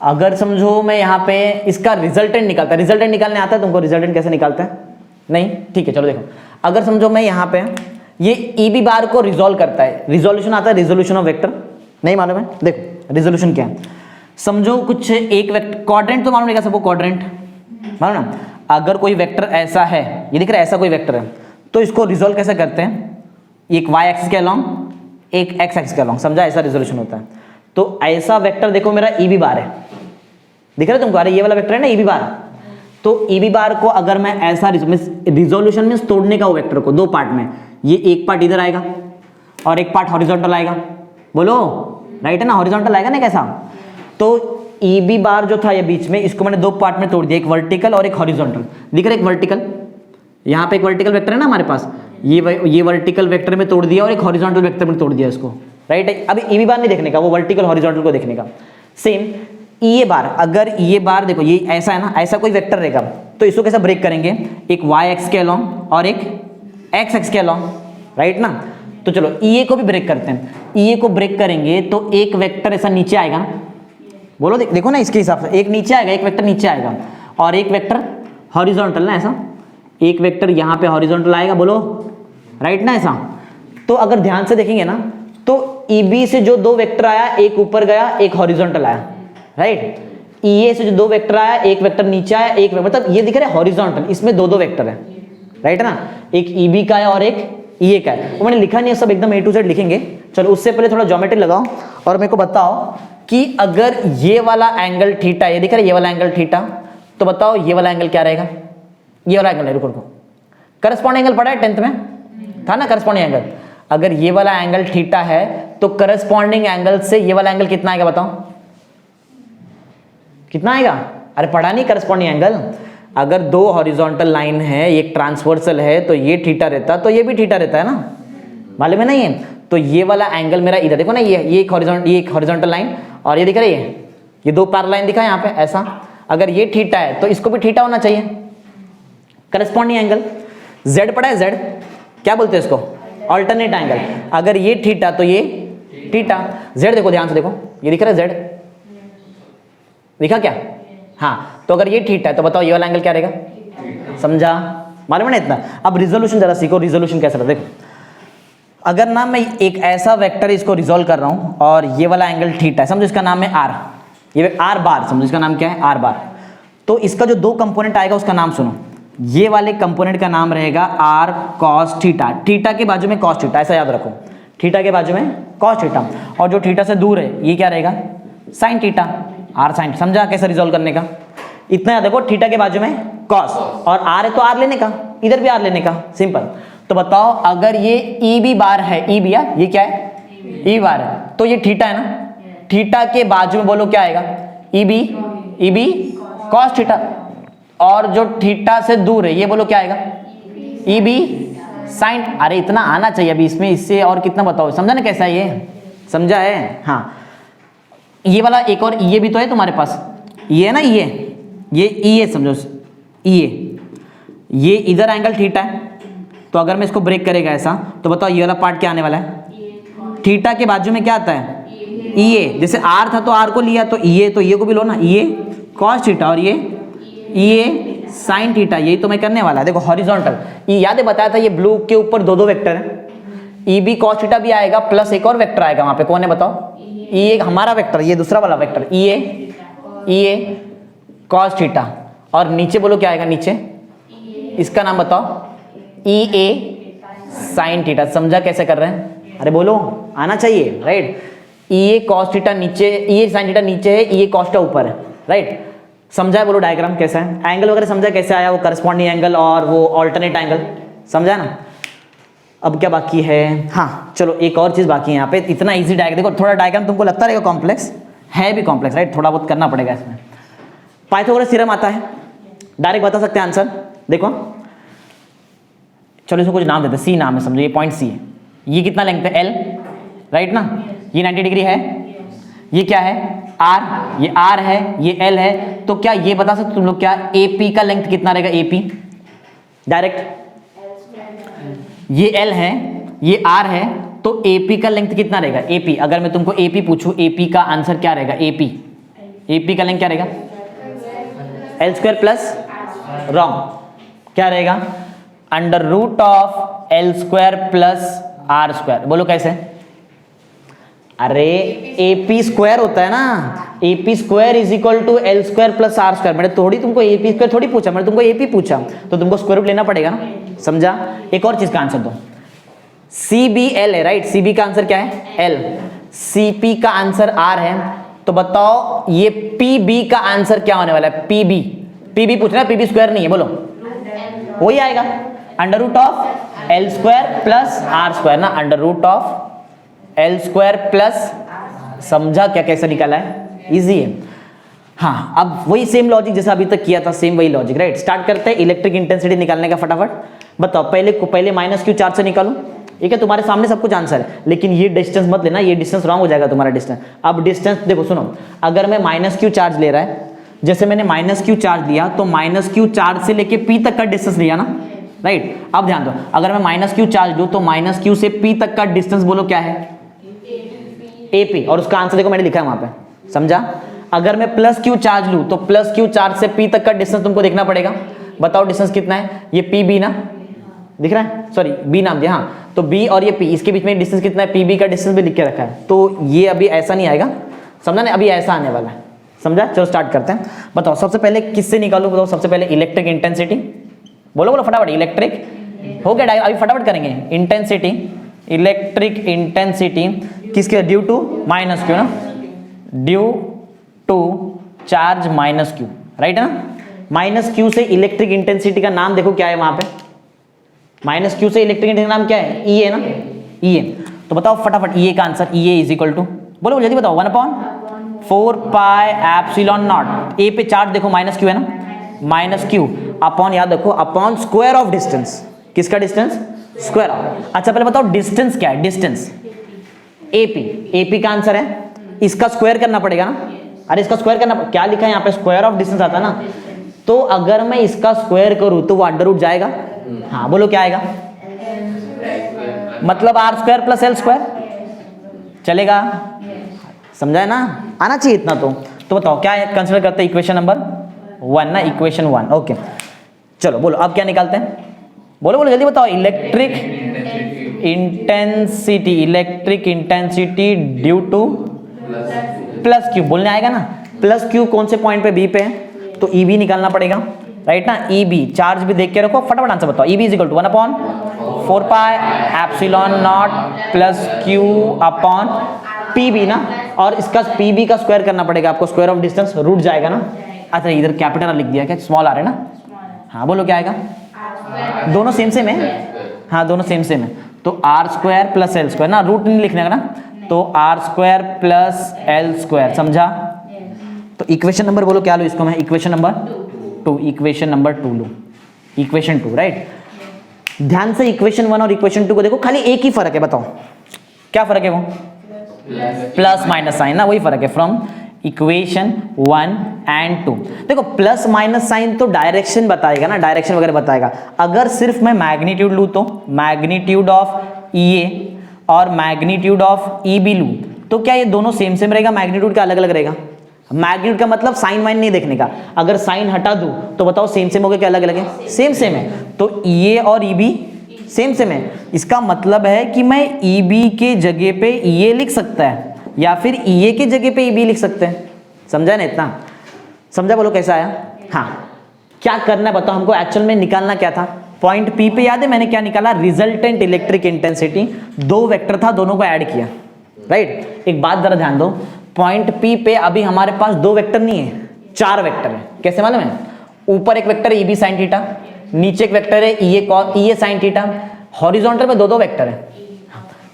अगर समझो मैं यहाँ पे इसका रिजल्टेंट निकालता, रिजल्टेंट निकालने आता है तुमको, रिजल्टेंट कैसे निकालते हैं, नहीं, ठीक है चलो देखो, अगर समझो मैं यहाँ पे ये ई बी बार को रिजॉल्व करता है, रिजोल्यूशन आता है, रिजोल्यूशन ऑफ वेक्टर, नहीं मालूम है, देखो रिजोल्यूशन क्या है, समझो कुछ एक वेक्टर, क्वाड्रेंट तो मालूम नहीं, सबको क्वाड्रेंट मालूम ना, अगर कोई वेक्टर ऐसा है, ये दिख रहा है ऐसा कोई वेक्टर है, तो इसको रिजोल्व कैसे करते हैं, एक वाई एक्सिस के अलॉन्ग एक एक्स एक्सिस के अलॉन्ग, समझा, ऐसा रिजोल्यूशन होता है। तो ऐसा वेक्टर देखो मेरा ई बी बार है, दिख रहा है तुमको, अरे ये वाला वेक्टर है ना ई बी बार, तो ई बी बार को अगर मैं ऐसा रिजोल्यूशन मींस तोड़ने का वो वेक्टर को दो पार्ट में, ये एक पार्ट इधर आएगा और एक पार्ट हॉरिजॉन्टल आएगा, बोलो राइट है ना, हॉरिजॉन्टल आएगा ना कैसा, तो ई बी बार जो था ये बीच में, इसको मैंने दो पार्ट में तोड़ दिया, एक वर्टिकल और एक हॉरिजॉन्टल, दिख रहा है एक वर्टिकल, यहाँ पे एक वर्टिकल वेक्टर है ना हमारे पास, ये वर्टिकल वेक्टर में तोड़ दिया और एक हॉरिजॉन्टल वेक्टर में तोड़ दिया इसको, राइट है। अभी ई बी बार नहीं देखने का, वो वर्टिकल हॉरिजॉन्टल को देखने का। सेम ई ए बार, अगर ई ए बार देखो ये ऐसा है ना, ऐसा कोई वेक्टर रहेगा, तो इसको कैसे ब्रेक करेंगे, एक वाई एक्स के अलॉन्ग और एक एक्स एक्स के अलॉन्ग, राइट ना। तो चलो ई ए को भी ब्रेक करते हैं, ई ए को ब्रेक करेंगे तो एक वेक्टर ऐसा नीचे आएगा ना, बोलो देखो ना, इसके हिसाब से एक नीचे आएगा, एक वेक्टर नीचे आएगा और एक वेक्टर हॉरिजॉन्टल ना, ऐसा एक वेक्टर यहाँ पे हॉरिजॉन्टल आएगा, बोलो राइट ना, ऐसा। तो अगर ध्यान से देखेंगे ना, तो ई बी से जो दो वेक्टर आया, एक ऊपर गया एक हॉरिजॉन्टल आया, राइट। ई ए से जो दो वेक्टर आया, एक वेक्टर नीचे आया, एक मतलब ये दिख रहा है हॉरिजॉन्टल, इसमें दो दो वेक्टर है, राइट ना, एक ई बी का है और एक ई ए का है, वो मैंने लिखा नहीं है, सब एकदम ए टू जेड लिखेंगे। चलो उससे पहले थोड़ा ज्योमेट्री लगाओ और मेरे को बताओ कि अगर ये वाला एंगल थीटा, ये दिख रहा है ये वाला एंगल थीटा, तो बताओ ये वाला एंगल क्या रहेगा, ये वाला एंगल है, रुको करस्पॉन्डिंग एंगल पढ़ा है 10th में था ना, करस्पॉन्डिंग एंगल, अगर ये वाला एंगल थीटा है तो करस्पॉन्डिंग एंगल से ये वाला एंगल कितना आएगा बताओ, कितना आएगा, अरे पढ़ा नहीं करस्पॉन्डिंग एंगल, अगर दो हॉरिजॉन्टल लाइन है, एक ट्रांसवर्सल है, तो ये थीटा रहता तो ये भी थीटा रहता है ना, मालूम है ना ये, तो ये वाला एंगल मेरा इधर देखो ना, ये एक हॉरिजॉन्टल लाइन और ये दिख रहा है ये दो पैरेलल लाइन दिखा है यहाँ पे ऐसा, अगर ये थीटा है तो इसको भी थीटा होना चाहिए, करस्पॉन्डिंग एंगल। जेड पढ़ा है, जेड क्या बोलते हैं इसको, ऑल्टरनेट एंगल, अगर ये थीटा तो ये थीटा, जेड देखो ध्यान से देखो, ये दिख रहा है जेड, दिखा क्या, हाँ, तो अगर ये थीटा है तो बताओ ये वाला एंगल क्या रहेगा, समझा, मालूम है ना इतना। अब रिजोल्यूशन जरा सीखो, रिजोल्यूशन कैसा रहता है, देखो अगर ना मैं एक ऐसा वेक्टर इसको रिजोल्व कर रहा हूं और ये वाला एंगल थीटा है, समझो इसका नाम है आर, ये आर बार, समझो इसका नाम क्या है आर बार, तो इसका जो दो कंपोनेंट आएगा उसका नाम सुनो, ये वाले कंपोनेंट का नाम रहेगा आर कॉस थीटा, थीटा के बाजू में कॉस थीटा, ऐसा याद रखो, थीटा के बाजू में कॉस थीटा, और जो थीटा से दूर है ये क्या रहेगा साइन थीटा, आर साइन, समझा कैसे रिजोल्व करने का, इतना याद रखो, थीटा के बाजू में कॉस और आर है तो आर लेने का, इधर भी आर लेने का, सिंपल। तो बताओ अगर ये ई बी बार है, ई बी ये क्या है ई बार है, तो ये थीटा है ना, थीटा के बाजू में बोलो क्या आएगा ई बी कॉस थीटा, और जो थीटा से दूर है ये बोलो क्या आएगा ई बी साइन, अरे इतना आना चाहिए अभी इसमें, इससे और कितना बताओ, समझा ना कैसा है ये, समझा है, हाँ। ये वाला एक और ये भी तो है तुम्हारे पास, ये है ना ये समझो ये इधर एंगल थीटा है, तो अगर मैं इसको ब्रेक करेगा ऐसा, तो बताओ ये वाला पार्ट क्या आने वाला है, थीटा के बाजू में क्या आता है ई ए, जैसे आर था तो आर को लिया तो ई ए, तो ये को भी लो ना, ई ए कॉस थीटा और ये ई ए साइन थीटा, यही तो मैं करने वाला है। देखो हॉरिजॉन्टल, ये याद है बताया था ये ब्लू के ऊपर दो दो वेक्टर है, ई बी कॉस थीटा भी आएगा प्लस एक और वेक्टर आएगा वहां पे, कौन है बताओ ई हमारा वेक्टर, ये दूसरा वाला वेक्टर ई ए कॉस थीटा, और नीचे बोलो क्या आएगा नीचे, इसका नाम बताओ ई ए साइन थीटा। समझा कैसे कर रहे हैं? अरे बोलो, आना चाहिए, राइट। ई ए कॉस थीटा नीचे, ई ए साइन थीटा नीचे है, ई ए कॉस थीटा ऊपर है, राइट। समझा है? बोलो डायग्राम कैसा है, एंगल वगैरह समझा कैसे आया, वो करस्पॉन्डिंग एंगल और वो ऑल्टरनेट एंगल, समझा ना। अब क्या बाकी है, हाँ चलो एक और चीज बाकी है यहाँ पे। इतना इजी डायग्राम, देखो थोड़ा डायग्राम तुमको लगता रहेगा कॉम्प्लेक्स, है भी कॉम्प्लेक्स, राइट, थोड़ा बहुत करना पड़ेगा इसमें। पाइथागोरस थ्योरम आता है, डायरेक्ट बता सकते हैं आंसर। देखो चलो इसको कुछ नाम देते हैं, सी नाम है, समझो ये पॉइंट सी है, ये कितना लेंथ है एल, राइट ना, ये 90 डिग्री है, ये क्या है आर, ये आर है, ये एल है, तो क्या ये बता सकते तुम लोग क्या एपी का लेंथ कितना रहेगा, एपी डायरेक्ट, ये एल है, ये आर है, तो एपी का लेंथ कितना रहेगा, एपी। अगर मैं तुमको एपी पूछूं, एपी का आंसर क्या रहेगा, एपी का लेंथ क्या रहेगा, एल स्क्वायर प्लस, रॉन्ग, क्या रहेगा, under root of L square plus R square. बोलो कैसे, अरे एपी स्क्वायर होता है ना, AP square is equal to L square plus R square. मैंने थोड़ी तुमको एपी स्क्वायर थोड़ी पूछा, मैंने तुमको एपी पूछा, तो तुमको स्क्वायर रूट लेना पड़ेगा ना, समझा। एक और चीज का आंसर दो, सी बी एल है, राइट, सी बी का आंसर क्या है एल, सी पी का आंसर आर है, तो बताओ ये पी बी का आंसर क्या होने वाला है, पी बी पूछ रहा है, पी बी स्क्वायर नहीं है, बोलो वही आएगा, under root of L square plus R square ना, under root of L square plus, समझा क्या कैसे निकाला है, इजी है। हाँ अब वही सेम लॉजिक जैसा अभी तक किया था, सेम वही लॉजिक, राइट। स्टार्ट करते हैं इलेक्ट्रिक इंटेंसिटी निकालने का, फटाफट बताओ। पहले माइनस क्यू चार्ज से निकालो, ठीक है, तुम्हारे सामने सब कुछ आंसर है, लेकिन ये डिस्टेंस मत लेना, ये डिस्टेंस रॉन्ग हो जाएगा तुम्हारा डिस्टेंस। अब डिस्टेंस देखो, सुनो, अगर मैं माइनस क्यू चार्ज ले रहा है, जैसे मैंने माइनस क्यू चार्ज लिया, तो माइनस क्यू चार्ज से लेके पी तक का डिस्टेंस लिया ना, राइट। अब ध्यान दो, अगर मैं माइनस क्यू चार्ज लूं, तो माइनस क्यू से पी तक का डिस्टेंस बोलो क्या है, एपी, और उसका आंसर देखो मैंने लिखा है वहां पे, समझा। अगर मैं प्लस क्यू चार्ज लूं, तो प्लस क्यू चार्ज से पी तक का डिस्टेंस तुमको देखना पड़ेगा, बताओ डिस्टेंस कितना है, ये पी बी ना दिख रहा है, सॉरी बी नाम दिया, हाँ, तो बी और ये पी, इसके बीच में डिस्टेंस कितना है, पी बी का डिस्टेंस भी लिख के रखा है, तो ये अभी ऐसा नहीं आएगा, समझा ना, अभी ऐसा आने वाला है, समझा। चलो स्टार्ट करते हैं, बताओ सबसे पहले किससे निकालू, बताओ सबसे पहले इलेक्ट्रिक इंटेंसिटी, बोलो फटाफट, इलेक्ट्रिक हो गया, अभी फटाफट करेंगे, इंटेंसिटी, इलेक्ट्रिक इंटेंसिटी किसके, ड्यू टू माइनस क्यू ना, due to charge minus Q, right है ना। माइनस क्यू से इलेक्ट्रिक इंटेंसिटी का नाम देखो क्या है वहां पे, माइनस क्यू से इलेक्ट्रिक इंटेंसिटी का नाम क्या है, ई है ना, ई है, तो बताओ फटाफट ई का answer, E is equal to, बोलो जल्दी बताओ, 1/4 पाई एप्सिलॉन नॉट, ए पे चार्ज देखो माइनस क्यू है ना, माइनस क्यू अपॉन, याद रखो, अपॉन स्क्वायर ऑफ डिस्टेंस, किसका डिस्टेंस, स्क्वायर ऑफ। अच्छा पहले बताओ डिस्टेंस क्या है, डिस्टेंस एपी का आंसर है, इसका स्क्वायर करना पड़ेगा ना, अरे इसका स्क्वायर करना, क्या लिखा है यहाँ पे, स्क्वायर ऑफ डिस्टेंस आता है ना, तो अगर मैं इसका स्क्वायर करूं तो वो अंडर रूट जाएगा, हाँ बोलो क्या आएगा, मतलब R square plus L square चलेगा, समझा है ना, आना चाहिए इतना तो बताओ क्या है, कंसिडर करते हैं इक्वेशन नंबर 1 ना, इक्वेशन 1, ओके। चलो बोलो अब क्या निकालते हैं, बोलो जल्दी बताओ, electric intensity due to plus Q, बोलने आएगा ना, प्लस क्यू कौन से पॉइंट पे, बी पे है, तो ई बी निकालना पड़ेगा, राइट ना, ई बी चार्ज भी देख के रखो, फटाफट आंसर बताओ, E B is equal to 1/4 pi epsilon naught plus Q upon P B ना, और इसका पी बी का स्क्वायर करना पड़ेगा आपको, स्क्वायर ऑफ डिस्टेंस, रूट जाएगा ना। अच्छा इधर कैपिटल लिख दिया क्या, स्मॉल आ रहा है ना, हाँ बोलो क्या आएगा, दोनों सेम है, हाँ दोनों सेम है, तो R square plus L square ना, रूट नहीं लिखने का ना, तो R square plus L square, समझा। तो इक्वेशन नंबर बोलो क्या लो इसको मैं, इक्वेशन नंबर 2, इक्वेशन नंबर 2 लो, इक्वेशन 2, राइट। ध्यान से इक्वेशन 1 और इक्वेशन 2 को देखो, खाली एक ही फर्क है, बताओ क्या फर्क है, वो प्लस माइनस साइन ना, वही फर्क है फ्रॉम इक्वेशन 1 एंड 2। देखो प्लस माइनस साइन तो डायरेक्शन बताएगा ना, डायरेक्शन वगैरह बताएगा। अगर सिर्फ मैं मैग्नीट्यूड लूँ तो मैग्नीट्यूड ऑफ ई ए और मैग्नीट्यूड ऑफ ई बी लूँ तो क्या ये दोनों सेम रहेगा, मैग्नीट्यूड का अलग अलग रहेगा। मैग्नीट्यूड का मतलब साइन वाइन नहीं देखने का, अगर साइन हटा दूं तो बताओ सेम हो गया क्या अलग अलग है, सेम है। तो ई ए और ई बी सेम है, इसका मतलब है कि मैं ई बी के जगह पे ई ए लिख सकता है, या फिर EA की जगह पे EB लिख सकते हैं। समझा ना इतना? समझा? बोलो कैसा आया? हाँ, क्या करना है बताओ हमको, एक्चुअल में निकालना क्या था? पॉइंट P पे याद है मैंने क्या निकाला? Resultant electric intensity. दो वेक्टर था, दोनों को ऐड किया, राइट। एक बात जरा ध्यान दो, पॉइंट P पे अभी हमारे पास दो वेक्टर नहीं है, चार वेक्टर है। कैसे मालूम है? ऊपर एक वेक्टर है EB साइन थीटा, नीचे एक वेक्टर है EA साइन थीटा, हॉरिजॉन्टल में दो दो वेक्टर है।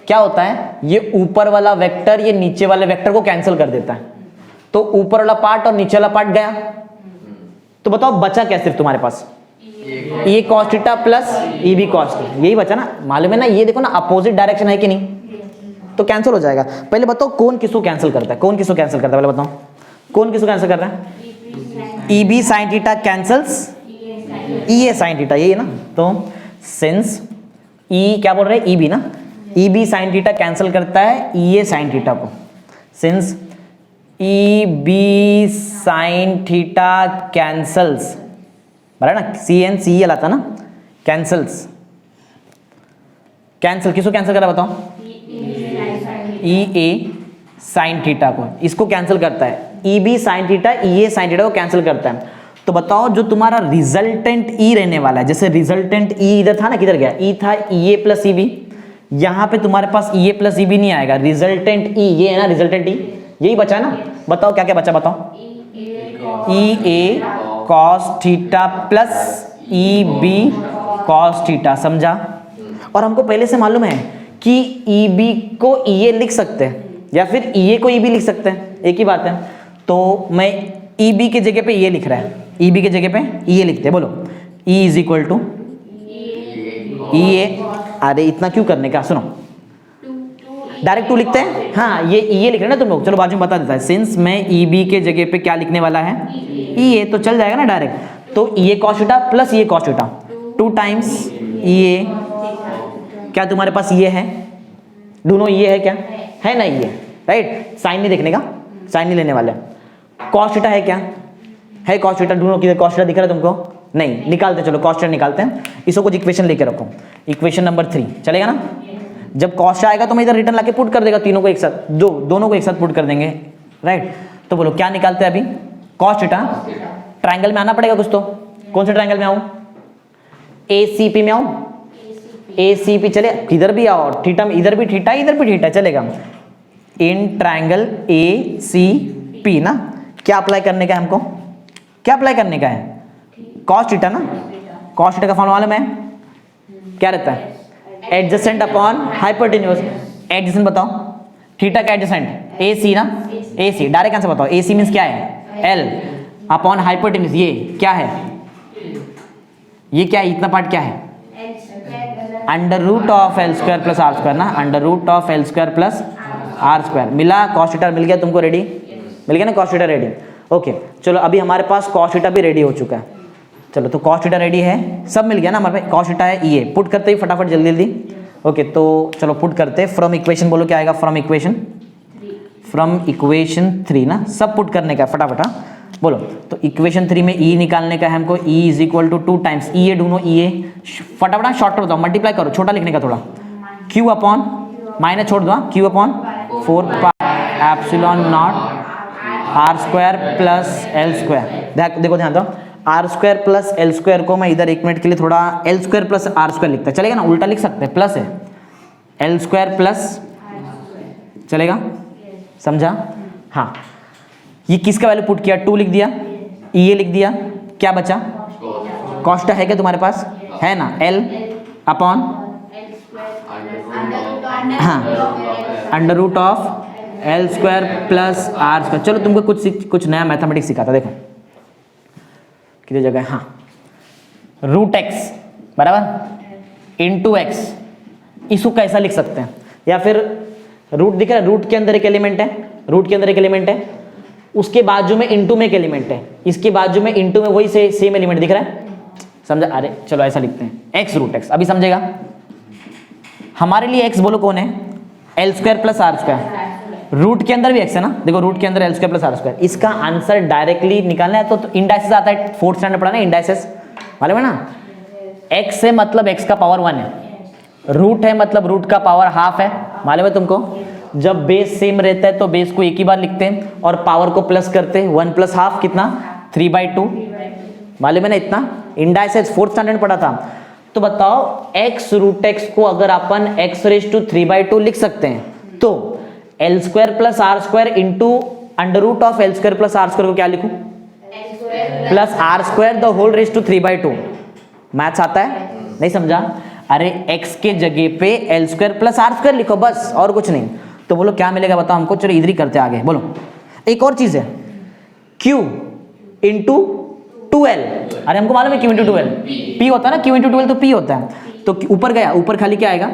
क्या होता है, ये ऊपर वाला वेक्टर ये नीचे वाले वेक्टर को कैंसिल कर देता है, तो ऊपर वाला पार्ट और नीचे वाला पार्ट गया। तो बताओ बचा क्या सिर्फ तुम्हारे पास? ये cos theta plus EB cos theta, यही बचा ना। मालूम है ना, ये देखो ना अपोजिट डायरेक्शन है कि नहीं, तो कैंसिल हो जाएगा। पहले बताओ कौन किसको कैंसिल करता है, कौन किसको कैंसिल करता है, पहले बताओ कौन किसको कैंसिल कर रहा है? EB sine theta cancels EA sine theta, यही है ना। तो सिंस E क्या बोल रहे हैं? EB ना, EB साइन थीटा कैंसिल करता है EA साइन थीटा को। Since EB sine theta cancels, बराबर ना, CN CL आता ना, कैंसल्स, कैंसिल किसको कैंसिल कर रहा है बताओ? EA साइन थीटा को, इसको कैंसिल करता है। EB sine theta EA sine theta को कैंसिल करता है। तो बताओ जो तुम्हारा रिजल्टेंट E रहने वाला है, जैसे रिजल्टेंट E इधर था ना, किधर गया? E था EA प्लस EB, यहां पे तुम्हारे पास EA प्लस EB नहीं आएगा, रिजल्टेंट E ये है ना, रिजल्टेंट E यही बचा है ना। बताओ क्या क्या बचा, बताओ? EA cos theta plus EB cos theta, समझा? और हमको पहले से मालूम है कि EB को EA लिख सकते हैं या फिर EA को EB लिख सकते हैं, एक ही बात है। तो मैं EB की जगह पे EA लिख रहा है, EB की जगह पे EA लिखते हैं। बोलो E is equal to EA। अरे इतना क्यों करने का, सुनो डायरेक्ट 2 लिखते हैं। हाँ, ये EA लिख रहे हैं ना तुम लोग, चलो बाजू में बता देता है। सिंस मैं EB के जगह पे क्या लिखने वाला है? EA, तो चल जाएगा ना डायरेक्ट। तो EA cos theta plus EA cos theta, 2 times EA। क्या तुम्हारे पास EA है? दोनों EA है क्या? है ना EA, राइट। साइन नहीं देखने का, साइन नहीं लेने वाले। cos थीटा है क्या? है cos थीटा, दोनों की cos थीटा दिख रहा है तुमको? नहीं, निकालते चलो cos थीटा निकालते हैं। इसको कुछ इक्वेशन लेके रखो, इक्वेशन नंबर 3 चलेगा ना। जब cos आएगा तो मैं इधर रिटर्न लाके पुट कर देगा, तीनों को एक साथ, दोनों को एक साथ पुट कर देंगे, राइट। तो बोलो क्या निकालते हैं अभी? cos theta. ट्रायंगल में आना पड़ेगा कुछ तो, कौन से ट्रायंगल में आऊं? ACP में आऊं? ACP चले, किधर भी आओ, थीटा में इधर भी थीटा इधर भी थीटा चलेगा। इन ट्रायंगल ACP ना, क्या अप्लाई करने का है हमको? क्या अप्लाई करने का है? cos थीटा ना। cos थीटा का फॉर्मूला मालूम है? क्या रहता है? Adjacent upon hypotenuse. एडजेसेंट बताओ, थीटा का एडजेसेंट AC ना, AC डायरेक्ट आंसर बताओ। AC मींस क्या है? L अपॉन हाइपोटेन्यूज, ये क्या है? ये क्या है? इतना पार्ट क्या है? Under root of L square plus R square ना, under root of L square plus R square. मिला? cos थीटा मिल गया तुमको, रेडी मिल गया ना cos थीटा, रेडी। ओके चलो, अभी हमारे पास cos थीटा भी रेडी हो चुका है। चलो तो cos थीटा रेडी है, सब मिल गया ना हमारे पास। cos थीटा है EA, पुट करते ही फटाफट जल्दी जल्दी। ओके तो चलो पुट करते हैं। फ्रॉम इक्वेशन बोलो क्या आएगा? फ्रॉम इक्वेशन 3 ना, सब पुट करने का फटाफट। बोलो तो इक्वेशन 3 में E निकालने का है हमको। E is equal to 2 times EA, दोनों EA फटाफट शॉर्ट कर दो, मल्टीप्लाई करो, छोटा लिखने का थोड़ा। Q अपॉन माइनस छोड़ दो, Q upon 4 pi epsilon naught R square plus L square. देखो ध्यान दो, R square plus L square को मैं इधर 1 मिनट के लिए थोड़ा L square plus R square लिखता है, चलेगा ना? उल्टा लिख सकते हैं, प्लस है L स्क्वायर प्लस, चलेगा? समझा? हाँ, ये किसका वैल्यू पुट किया? 2 लिख दिया, EA लिख दिया, क्या बचा? cos थीटा है क्या तुम्हारे पास? है ना, L अपॉन हाँ under root of L square plus R square. चलो तुमको कुछ नया मैथमेटिक्स सिखाता, देखो कितनी जगह है। हाँ, रूट एक्स बराबर इंटू एक्स, इसको कैसा लिख सकते हैं? या फिर रूट दिख रहा है, रूट के अंदर एक एलिमेंट है, रूट के अंदर एक एलिमेंट है, उसके बाजू में इंटू में एक एलिमेंट है, इसके बाजू में इंटू में वही सेम एलिमेंट दिख रहा है, समझा? अरे चलो ऐसा लिखते हैं, एक्स रूट एक्स। अभी समझेगा? हमारे लिए एक्स बोलो कौन है? L square plus R square. Root के अंदर भी एक्स है ना, देखो रूट के अंदर L square plus R square. इसका आंसर डायरेक्टली निकालना है तो इंडाइसेस आता है, 4th स्टैंडर्ड पढ़ा ना इंडाइसेस, मालूम है ना? एक्स है मतलब एक्स का पावर 1 है, रूट है मतलब रूट का पावर हाफ है, मालूम है तुमको? जब बेस सेम रहता है तो बेस को एक ही बार लिखते हैं और पावर को प्लस करते हैं, 1 + ½ कितना 3/2, मालूम है ना इतना, इंडाइस 4th स्टैंडर्ड पढ़ा था। तो बताओ x√x को अगर अपन x⁻³ लिख सकते हैं तो L² + R² into √L² + R² को क्या लिखूं, +R²⁻³ मैथ्स आता है, नहीं समझा? अरे x के जगह पे L² + R² लिखो बस, और कुछ नहीं। तो बोलो क्या मिलेगा बताओ हमको, चलो इधर ही करते आगे। बोलो एक और चीज है Q इंटू 2L, अरे हमको मालूम है Q इंटू 2L P होता है ना, Q इंटू 2L तो P होता है। तो ऊपर गया, ऊपर खाली क्या आएगा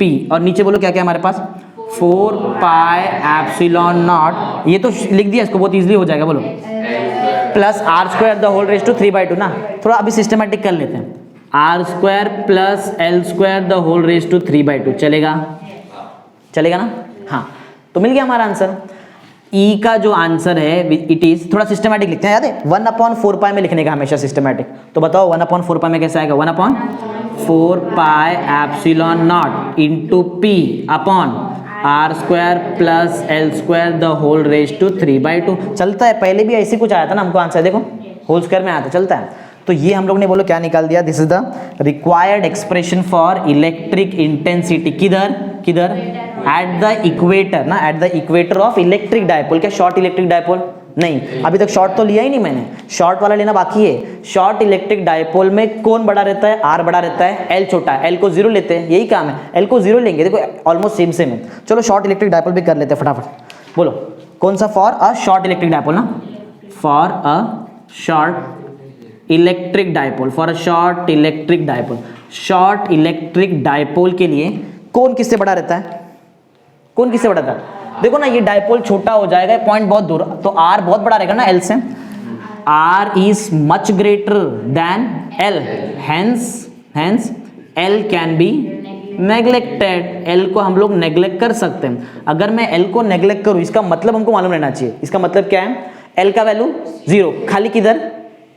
P, और नीचे बोलो क्या क्या हमारे पास 4πε0, ये तो लिख दिया, इसको बहुत इजीली हो जाएगा। बोलो +R²⁻³ ना, थोड़ा अभी सिस्टमैटिक कर लेते हैं। R² + L² चलेगा, चलेगा ना? हाँ, तो मिल गया हमारा आंसर। E का जो आंसर है इट इज, थोड़ा सिस्टमैटिक लिखते हैं, याद है 1/4π में लिखने का हमेशा सिस्टमैटिक। तो बताओ 1/4π में कैसे आएगा, 1/4πε0 into P upon R² + L²⁻²। चलता है, पहले भी ऐसे कुछ आया था ना हमको आंसर, देखो होल स्क्वायर में आया था, चलता है। तो ये हम लोग ने बोलो क्या निकाल दिया, this is the required expression for electric intensity, किधर किधर, एट द इक्वेटर ना, eight the equator of electric dipole. क्या शॉर्ट इलेक्ट्रिक डायपोल? नहीं, अभी तक शॉर्ट तो लिया ही नहीं मैंने, शॉर्ट वाला लेना बाकी है। शॉर्ट इलेक्ट्रिक डायपोल में कौन बड़ा रहता है, R बड़ा रहता है, L छोटा है, L को 0 लेते हैं, यही काम है, L को 0 लेंगे, देखो ऑलमोस्ट सेम सेम है। चलो शॉर्ट इलेक्ट्रिक डायपोल भी कर लेते हैं फटाफट। बोलो कौन सा, for a short electric dipole ना, for a short electric dipole, for a short electric dipole. Short electric dipole के लिए कौन किससे बड़ा रहता है, कौन किससे बड़ा था? देखो ना, ये डायपोल छोटा हो जाएगा, पॉइंट बहुत दूर, तो R बहुत बड़ा रहेगा ना L से, R is much greater than L, hence L can be neglected. L को हम लोग नेग्लेक्ट कर सकते हैं। अगर मैं L को नेग्लेक्ट करूं, इसका मतलब हमको मालूम रहना चाहिए, इसका मतलब क्या है, L का वैल्यू 0, खाली किधर,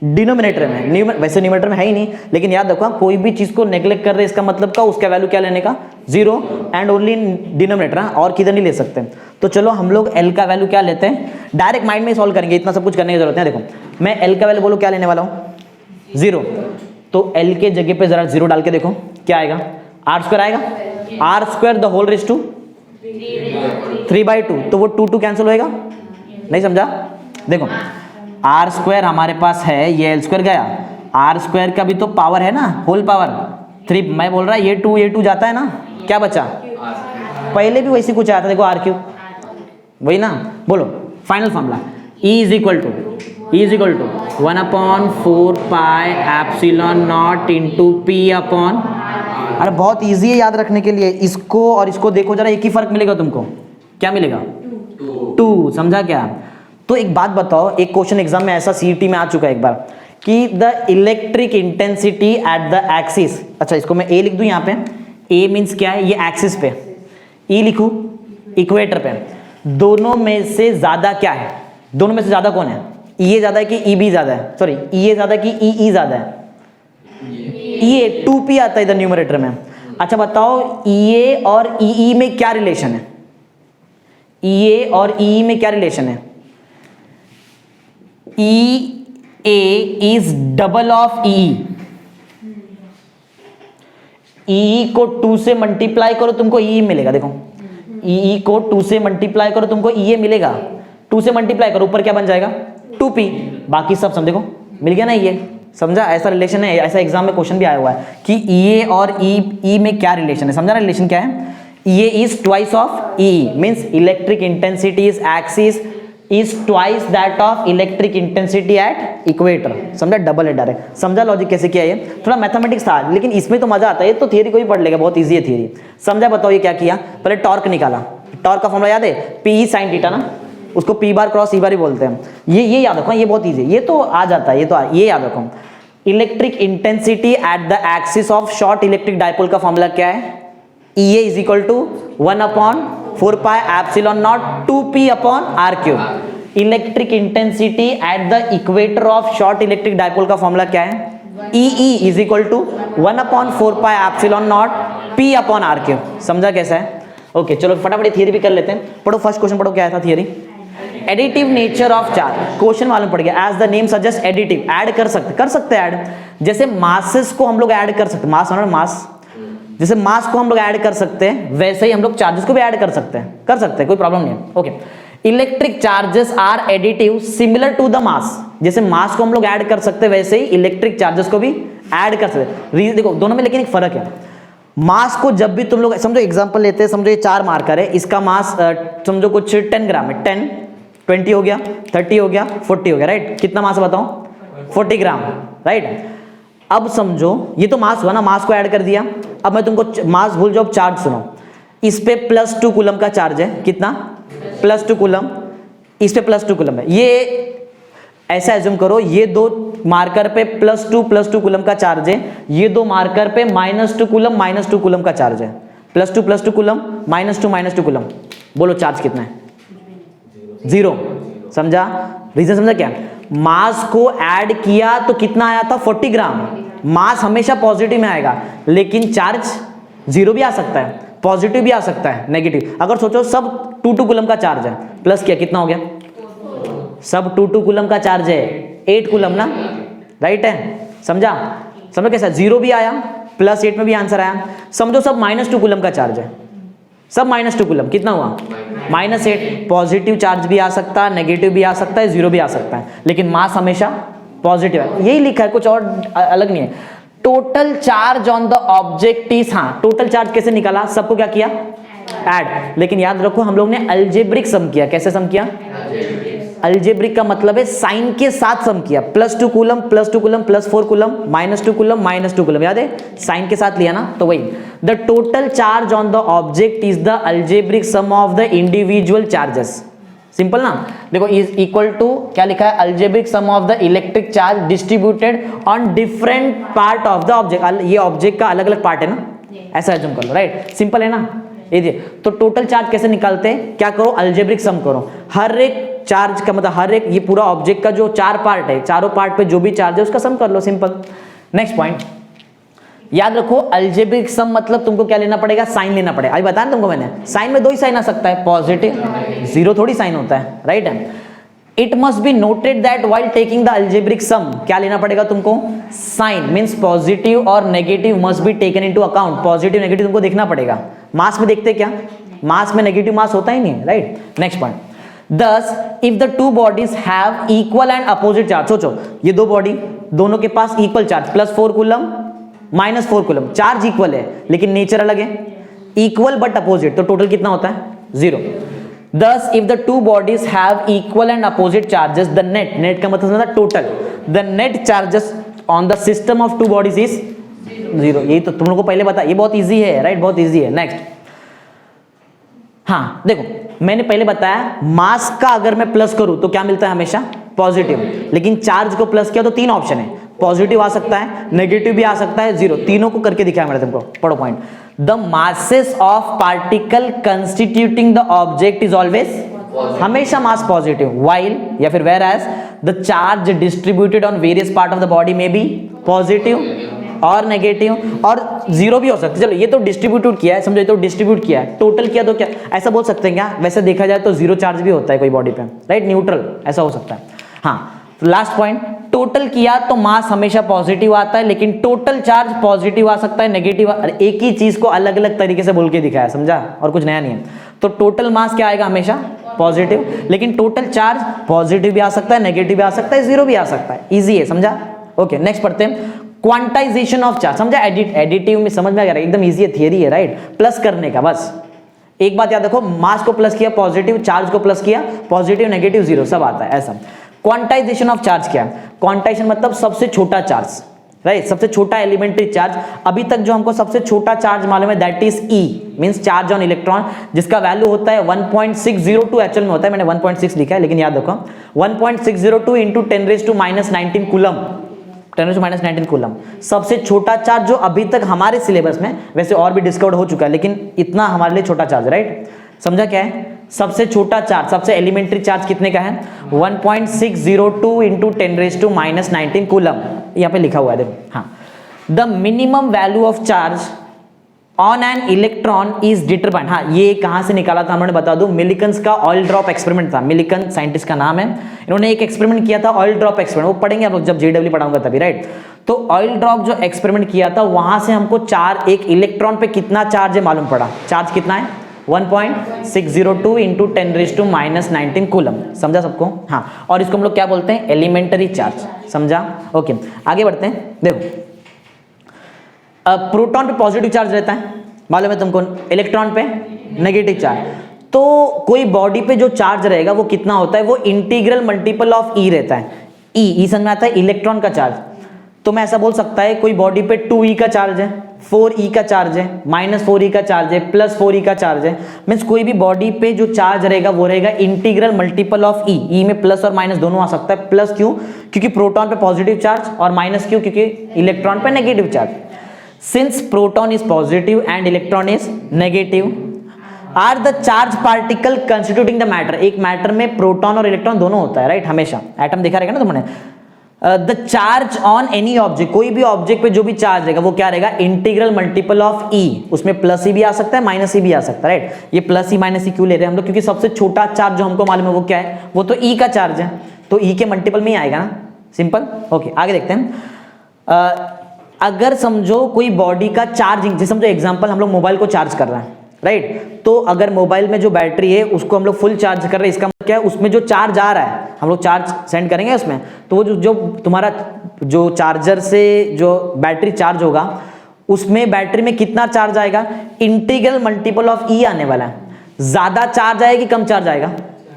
डिनोमिनेटर में, वैसे न्यूमरेटर में है ही नहीं, लेकिन याद रखो कोई भी चीज को नेग्लेक्ट कर रहे इसका मतलब का उसका वैल्यू क्या लेने का, 0 एंड ओनली डिनोमिनेटर, और किधर नहीं ले सकते। तो चलो हम लोग L का वैल्यू क्या लेते हैं, डायरेक्ट माइंड में सॉल्व करेंगे, इतना सब कुछ करने की जरूरत है। देखो मैं L का वैल्यू बोलो क्या लेने वाला हूँ, 0, तो L के जगह पे जरा 0 डाल के देखो क्या आएगा, R² आएगा, R²⁻², तो वो 2 कैंसिल होएगा, नहीं समझा? देखो R² हमारे पास है, ये L² गया, R² का भी तो पावर है ना, होल पावर 3, मैं बोल रहा ये 2 जाता है ना, क्या बचा, पहले भी वैसे कुछ आया था, देखो R³ वही ना। बोलो final formula, E is equal to 1/4πε0 into P upon, अरे बहुत ईजी है याद रखने के लिए, इसको और इसको देखो जरा, एक ही फर्क मिलेगा तुमको, क्या मिलेगा, 2, समझा क्या? तो एक बात बताओ, एक क्वेश्चन एग्जाम में ऐसा CET में आ चुका है एक बार कि the electric intensity at the axis, अच्छा इसको मैं A लिख दूं यहाँ पे, A मीन्स क्या है, ये एक्सिस पे, E लिखूं इक्वेटर पे, दोनों में से ज्यादा क्या है, दोनों में से ज्यादा कौन है, E ज्यादा है कि EB ज्यादा है, सॉरी E ज्यादा है कि EE ज्यादा है, ये 2P आता है इधर न्यूमरेटर में। अच्छा बताओ EA और EE में क्या रिलेशन है, EA और EE में क्या रिलेशन है, EA is double of EE, EE को 2 से मल्टीप्लाई करो तुमको EE मिलेगा, देखो EE को 2 से मल्टीप्लाई करो तुमको EA मिलेगा, 2 से मल्टीप्लाई करो ऊपर क्या बन जाएगा 2P, बाकी सब समझ, देखो मिल गया ना, ये समझा, ऐसा रिलेशन है, ऐसा एग्जाम में क्वेश्चन भी आया हुआ है कि EA और E में क्या रिलेशन है, समझा ना रिलेशन क्या है, EA is twice of EE means electric intensity is axis is twice that of electric intensity at equator, समझा, डबल है डायरेक्ट, समझा लॉजिक कैसे किया, ये थोड़ा मैथमेटिक्स था लेकिन इसमें तो मजा आता है, ये तो थियरी कोई पढ़ लेगा, बहुत इजी है थियरी, समझा? बताओ ये क्या किया, पहले टॉर्क निकाला, टॉर्क का फॉर्मूला याद है, PE sin थीटा ना, उसको P बार क्रॉस E बार ही बोलते हैं, ये याद रखो, ये बहुत इजी है, ये तो आ जाता है, ये याद रखो। Electric intensity at the axis of short electric dipole का फॉर्मूला क्या है, EA is equal to 1/4πε0 2P upon R³। Electric intensity at the equator of short electric dipole का फॉर्मूला क्या है, EE is equal to 1/4πε0 P upon R³। समझा कैसा है? Okay चलो फटाफट थियरी भी कर लेते हैं। पढ़ो फर्स्ट क्वेश्चन पढ़ो, क्या आया था theory? Additive nature of charge, question मालूम पड़ गया। As the name suggest additive, add कर सकते हैं ऐड। जैसे मासेस को हम लोग ऐड कर सकते हैं, मास जैसे मास को हम लोग ऐड कर सकते हैं, वैसे ही हम लोग चार्जेस को भी ऐड कर सकते हैं, कोई प्रॉब्लम नहीं है। Okay, electric charges are additive similar to the mass, जैसे मास को हम लोग ऐड कर सकते हैं वैसे ही इलेक्ट्रिक चार्जेस को भी ऐड कर सकते हैं। देखो दोनों में लेकिन एक फर्क है। मास को जब भी तुम लोग समझो, एग्जांपल लेते हैं, समझो ये 4 मार्कर है, इसका मास समझो कुछ 10 ग्राम है, 10 20 हो गया, 30 हो गया, 40 हो गया, राइट? कितना मास बताओ? 40 ग्राम, राइट? अब समझो ये तो मास हुआ ना, मास को ऐड कर दिया। अब मैं तुमको मास भूल जाओ, चार्ज सुनो। इस पे +2 कूलम का चार्ज है, कितना? +2 कूलम। इस पे +2 कूलम है। ये ऐसा एज्यूम करो, ये दो मार्कर पे +2 कूलम का चार्ज है, ये दो मार्कर पे -2 कूलम का चार्ज है। +2 कूलम, -2 कूलम। बोलो चार्ज कितना है? 0। समझा? रीजन समझा क्या? मास को ऐड किया तो कितना आया था? 40 ग्राम। मास हमेशा पॉजिटिव में आएगा, लेकिन चार्ज 0 भी आ सकता है, पॉजिटिव भी आ सकता है, नेगेटिव। अगर सोचो सब 2 कूलम का चार्ज है, प्लस किया कितना हो गया? सब 2 कूलम का चार्ज है, 8 कूलम ना, राइट है? समझा? समझो कैसा? 0 भी आया, +8 में भी आंसर आया। समझो सब -2 कूलम का चार्ज है, सब -2 कूलम, कितना हुआ? -8। पॉजिटिव चार्ज भी आ सकता है, नेगेटिव भी आ सकता है, 0 भी आ सकता है, लेकिन मास हमेशा पॉजिटिव है। यही लिखा है, कुछ और अलग नहीं है। Total charge on the object is, हाँ टोटल चार्ज कैसे निकाला? सबको क्या किया? ऐड। लेकिन याद रखो हम लोग ने अलजेब्रिक सम किया। कैसे सम किया? अलजेब्रिक का मतलब है साइन के साथ सम किया। +2 coulomb, +2 coulomb, +4 coulomb, -2 coulomb, -2 coulomb, याद है? साइन के साथ लिया ना, तो वही। The total charge on the object is the algebraic sum of the individual charges. Simple ना? देखो इज इक्वल टू क्या लिखा है? Algebraic sum of the electric charge distributed on different part of the object. ये object का अलग अलग part है ना, ऐसा एज्यूम कर लो, राइट? सिंपल है ना? ये तो टोटल चार्ज कैसे निकालते हैं? क्या करो? अलजेब्रिक सम करो। हर एक चार्ज का मतलब हर एक, ये पूरा ऑब्जेक्ट का जो 4 पार्ट है, चारों पार्ट पे जो भी चार्ज है उसका सम कर लो, सिंपल। नेक्स्ट पॉइंट याद रखो, अलजेब्रिक सम मतलब तुमको क्या लेना पड़ेगा? साइन लेना पड़ेगा। अभी बताया ना तुमको मैंने, साइन में 2 ही साइन आ सकता है, पॉजिटिव, 0 थोड़ी साइन होता है, राइट है? It must be noted that while taking the algebraic sum, क्या लेना पड़ेगा तुमको? साइन। मींस पॉजिटिव और negative must be taken into account. Positive negative तुमको देखना पड़ेगा। मास में देखते क्या? मास में नेगेटिव मास होता ही नहीं, right? Next point, Thus, if the two bodies have equal and opposite charge, सोचो ये दो बॉडी, दोनों के पास equal charge, +4 coulomb, -4 coulomb, charge equal है लेकिन नेचर अलग है, इक्वल बट अपोजिट, तो टोटल कितना होता है? 0। Thus, if the two bodies have equal and opposite charges, the net का मतलब होता है total, the net charges on the system of two bodies is 0। यही तो तुम लोगों को पहले बता, ये बहुत इजी है, राइट? बहुत इजी है। नेक्स्ट, हाँ देखो मैंने पहले बताया मास का अगर मैं प्लस करूं तो क्या मिलता है? हमेशा पॉजिटिव। लेकिन चार्ज को प्लस किया तो 3 ऑप्शन है, पॉजिटिव आ सकता है, नेगेटिव भी आ सकता है, 0, तीनों को करके दिखाया मैंने तुमको। पढ़ो point, the masses of particle constituting the object is always, हमेशा मास पॉजिटिव, वाइल या फिर whereas the charge distributed on various part of the body में बी पॉजिटिव और नेगेटिव, और 0 भी हो सकता है। चलो ये तो डिस्ट्रीब्यूट किया है, समझो ये तो डिस्ट्रीब्यूट किया है, टोटल किया तो क्या ऐसा बोल सकते हैं क्या? वैसे देखा जाए तो 0 चार्ज भी होता है कोई बॉडी पे, राइट? न्यूट्रल ऐसा हो सकता है। हाँ लास्ट पॉइंट, टोटल किया तो मास हमेशा पॉजिटिव आता है, लेकिन टोटल चार्ज पॉजिटिव आ सकता है, नेगेटिव। एक ही चीज को अलग अलग तरीके से बोल के दिखाया, समझा? और कुछ नया नहीं है। तो टोटल मास क्या आएगा? हमेशा पॉजिटिव, लेकिन टोटल चार्ज पॉजिटिव भी आ सकता है, नेगेटिव भी आ सकता है, 0 भी आ सकता है। इजी है, समझा? ओके नेक्स्ट पढ़ते हैं, क्वांटाइजेशन ऑफ चार्ज। समझा? एडिटिव में समझ में आ गया, एकदम इजी है, थियरी है, राइट? प्लस करने का बस एक बात याद रखो, मास को प्लस किया पॉजिटिव, चार्ज को प्लस किया पॉजिटिव, नेगेटिव, 0 सब आता है, ऐसा। क्वांटाइजेशन ऑफ चार्ज क्या है? क्वांटाइजेशन मतलब सबसे छोटा चार्ज, राइट? सबसे छोटा एलिमेंट्री चार्ज। अभी तक जो हमको सबसे छोटा चार्ज मालूम है that is E, means charge on electron, जिसका वैल्यू होता है 1.602, एक्चुअल में होता है, मैंने 1.6 लिखा है लेकिन याद रखो 1.602 इंटू 10⁻⁻19 कूलम, 10⁻⁻19 कूलम सबसे छोटा चार्ज जो अभी तक हमारे सिलेबस में, वैसे और भी डिस्कवर्ड हो चुका है लेकिन इतना हमारे लिए छोटा चार्ज, राइट? समझा क्या है? सबसे छोटा चार्ज, सबसे एलिमेंट्री चार्ज कितने का है? 1.602 इंटू 10⁻⁻19 कूलम, यहाँ पे लिखा हुआ है देखो। हाँ, the minimum value of charge on an electron is determined, हाँ ये कहाँ से निकाला था हमने बता दूं, मिलिकन्स का ऑयल ड्रॉप एक्सपेरिमेंट था, मिलिकन साइंटिस्ट का नाम है, इन्होंने एक एक्सपेरिमेंट किया था ऑयल ड्रॉप एक्सपेरिमेंट, वो पढ़ेंगे आप लोग जब जेडब्ल्यू पढ़ाऊंगा तभी, राइट। तो ऑयल ड्रॉप जो एक्सपेरिमेंट किया था वहां से हमको एक इलेक्ट्रॉन पे कितना चार्ज है मालूम पड़ा, चार्ज कितना है 1.602 इंटू 10⁻⁻19 कूलम, समझा सबको, हाँ। और इसको हम लोग क्या बोलते हैं, एलिमेंटरी चार्ज, समझा, ओके। आगे बढ़ते हैं, देखो प्रोटॉन पे पॉजिटिव चार्ज रहता है मालूम है तुमको, इलेक्ट्रॉन पे नेगेटिव चार्ज, तो कोई बॉडी पे जो चार्ज रहेगा वो कितना होता है, वो इंटीग्रल मल्टीपल ऑफ ई रहता है, ई समझ में आता है, इलेक्ट्रॉन का चार्ज। तो मैं ऐसा बोल सकता है कोई बॉडी पे 2e का चार्ज है, 4e का चार्ज है, -4e का चार्ज है, +4e का चार्ज है, मीन्स कोई भी बॉडी पे जो चार्ज रहेगा वो रहेगा इंटीग्रल मल्टीपल ऑफ ई, ई में प्लस और माइनस दोनों आ सकता है, प्लस क्यों, क्योंकि प्रोटॉन पे पॉजिटिव चार्ज, और माइनस क्यों, क्योंकि इलेक्ट्रॉन पे negative charge. Since proton is positive and electron is negative, are the charge particle constituting the matter, एक मैटर में प्रोटॉन और इलेक्ट्रॉन दोनों होता है, राइट, हमेशा एटम देखा रहेगा ना तुमने। The charge on any object, कोई भी ऑब्जेक्ट पे जो भी चार्ज रहेगा वो क्या रहेगा, इंटीग्रल मल्टीपल ऑफ ई, उसमें प्लस ई भी आ सकता है माइनस ई भी आ सकता है, राइट। ये प्लस ई माइनस ई क्यों ले रहे हैं हम लोग, क्योंकि सबसे छोटा चार्ज जो हमको मालूम है वो क्या है, वो तो ई का चार्ज है, तो ई के मल्टीपल में ही आएगा ना, सिंपल, ओके। आगे देखते हैं, अगर समझो कोई बॉडी का चार्जिंग, जैसे समझो एग्जांपल हम लोग मोबाइल को चार्ज कर रहे हैं, राइट, तो अगर मोबाइल में जो बैटरी है उसको हम लोग फुल चार्ज कर रहे हैं, इसका मतलब क्या है, उसमें जो चार्ज आ रहा है हम लोग चार्ज सेंड करेंगे उसमें, तो वो जो तुम्हारा जो चार्जर से जो बैटरी चार्ज होगा उसमें बैटरी में कितना चार्ज आएगा, इंटीग्रल मल्टीपल ऑफ ई आने वाला है, ज्यादा चार्ज आएगा कि कम चार्ज आएगा,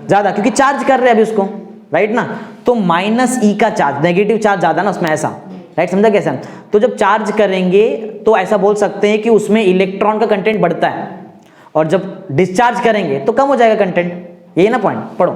ज्यादा, क्योंकि चार्ज कर रहे हैं अभी उसको, राइट ना, तो -e का चार्ज, नेगेटिव चार्ज ज्यादा ना उसमें, ऐसा, राइट, समझा कैसे। तो जब चार्ज करेंगे तो ऐसा बोल सकते हैं कि उसमें इलेक्ट्रॉन का कंटेंट बढ़ता है, और जब डिस्चार्ज करेंगे तो कम हो जाएगा कंटेंट, यही ना पॉइंट, पढ़ो।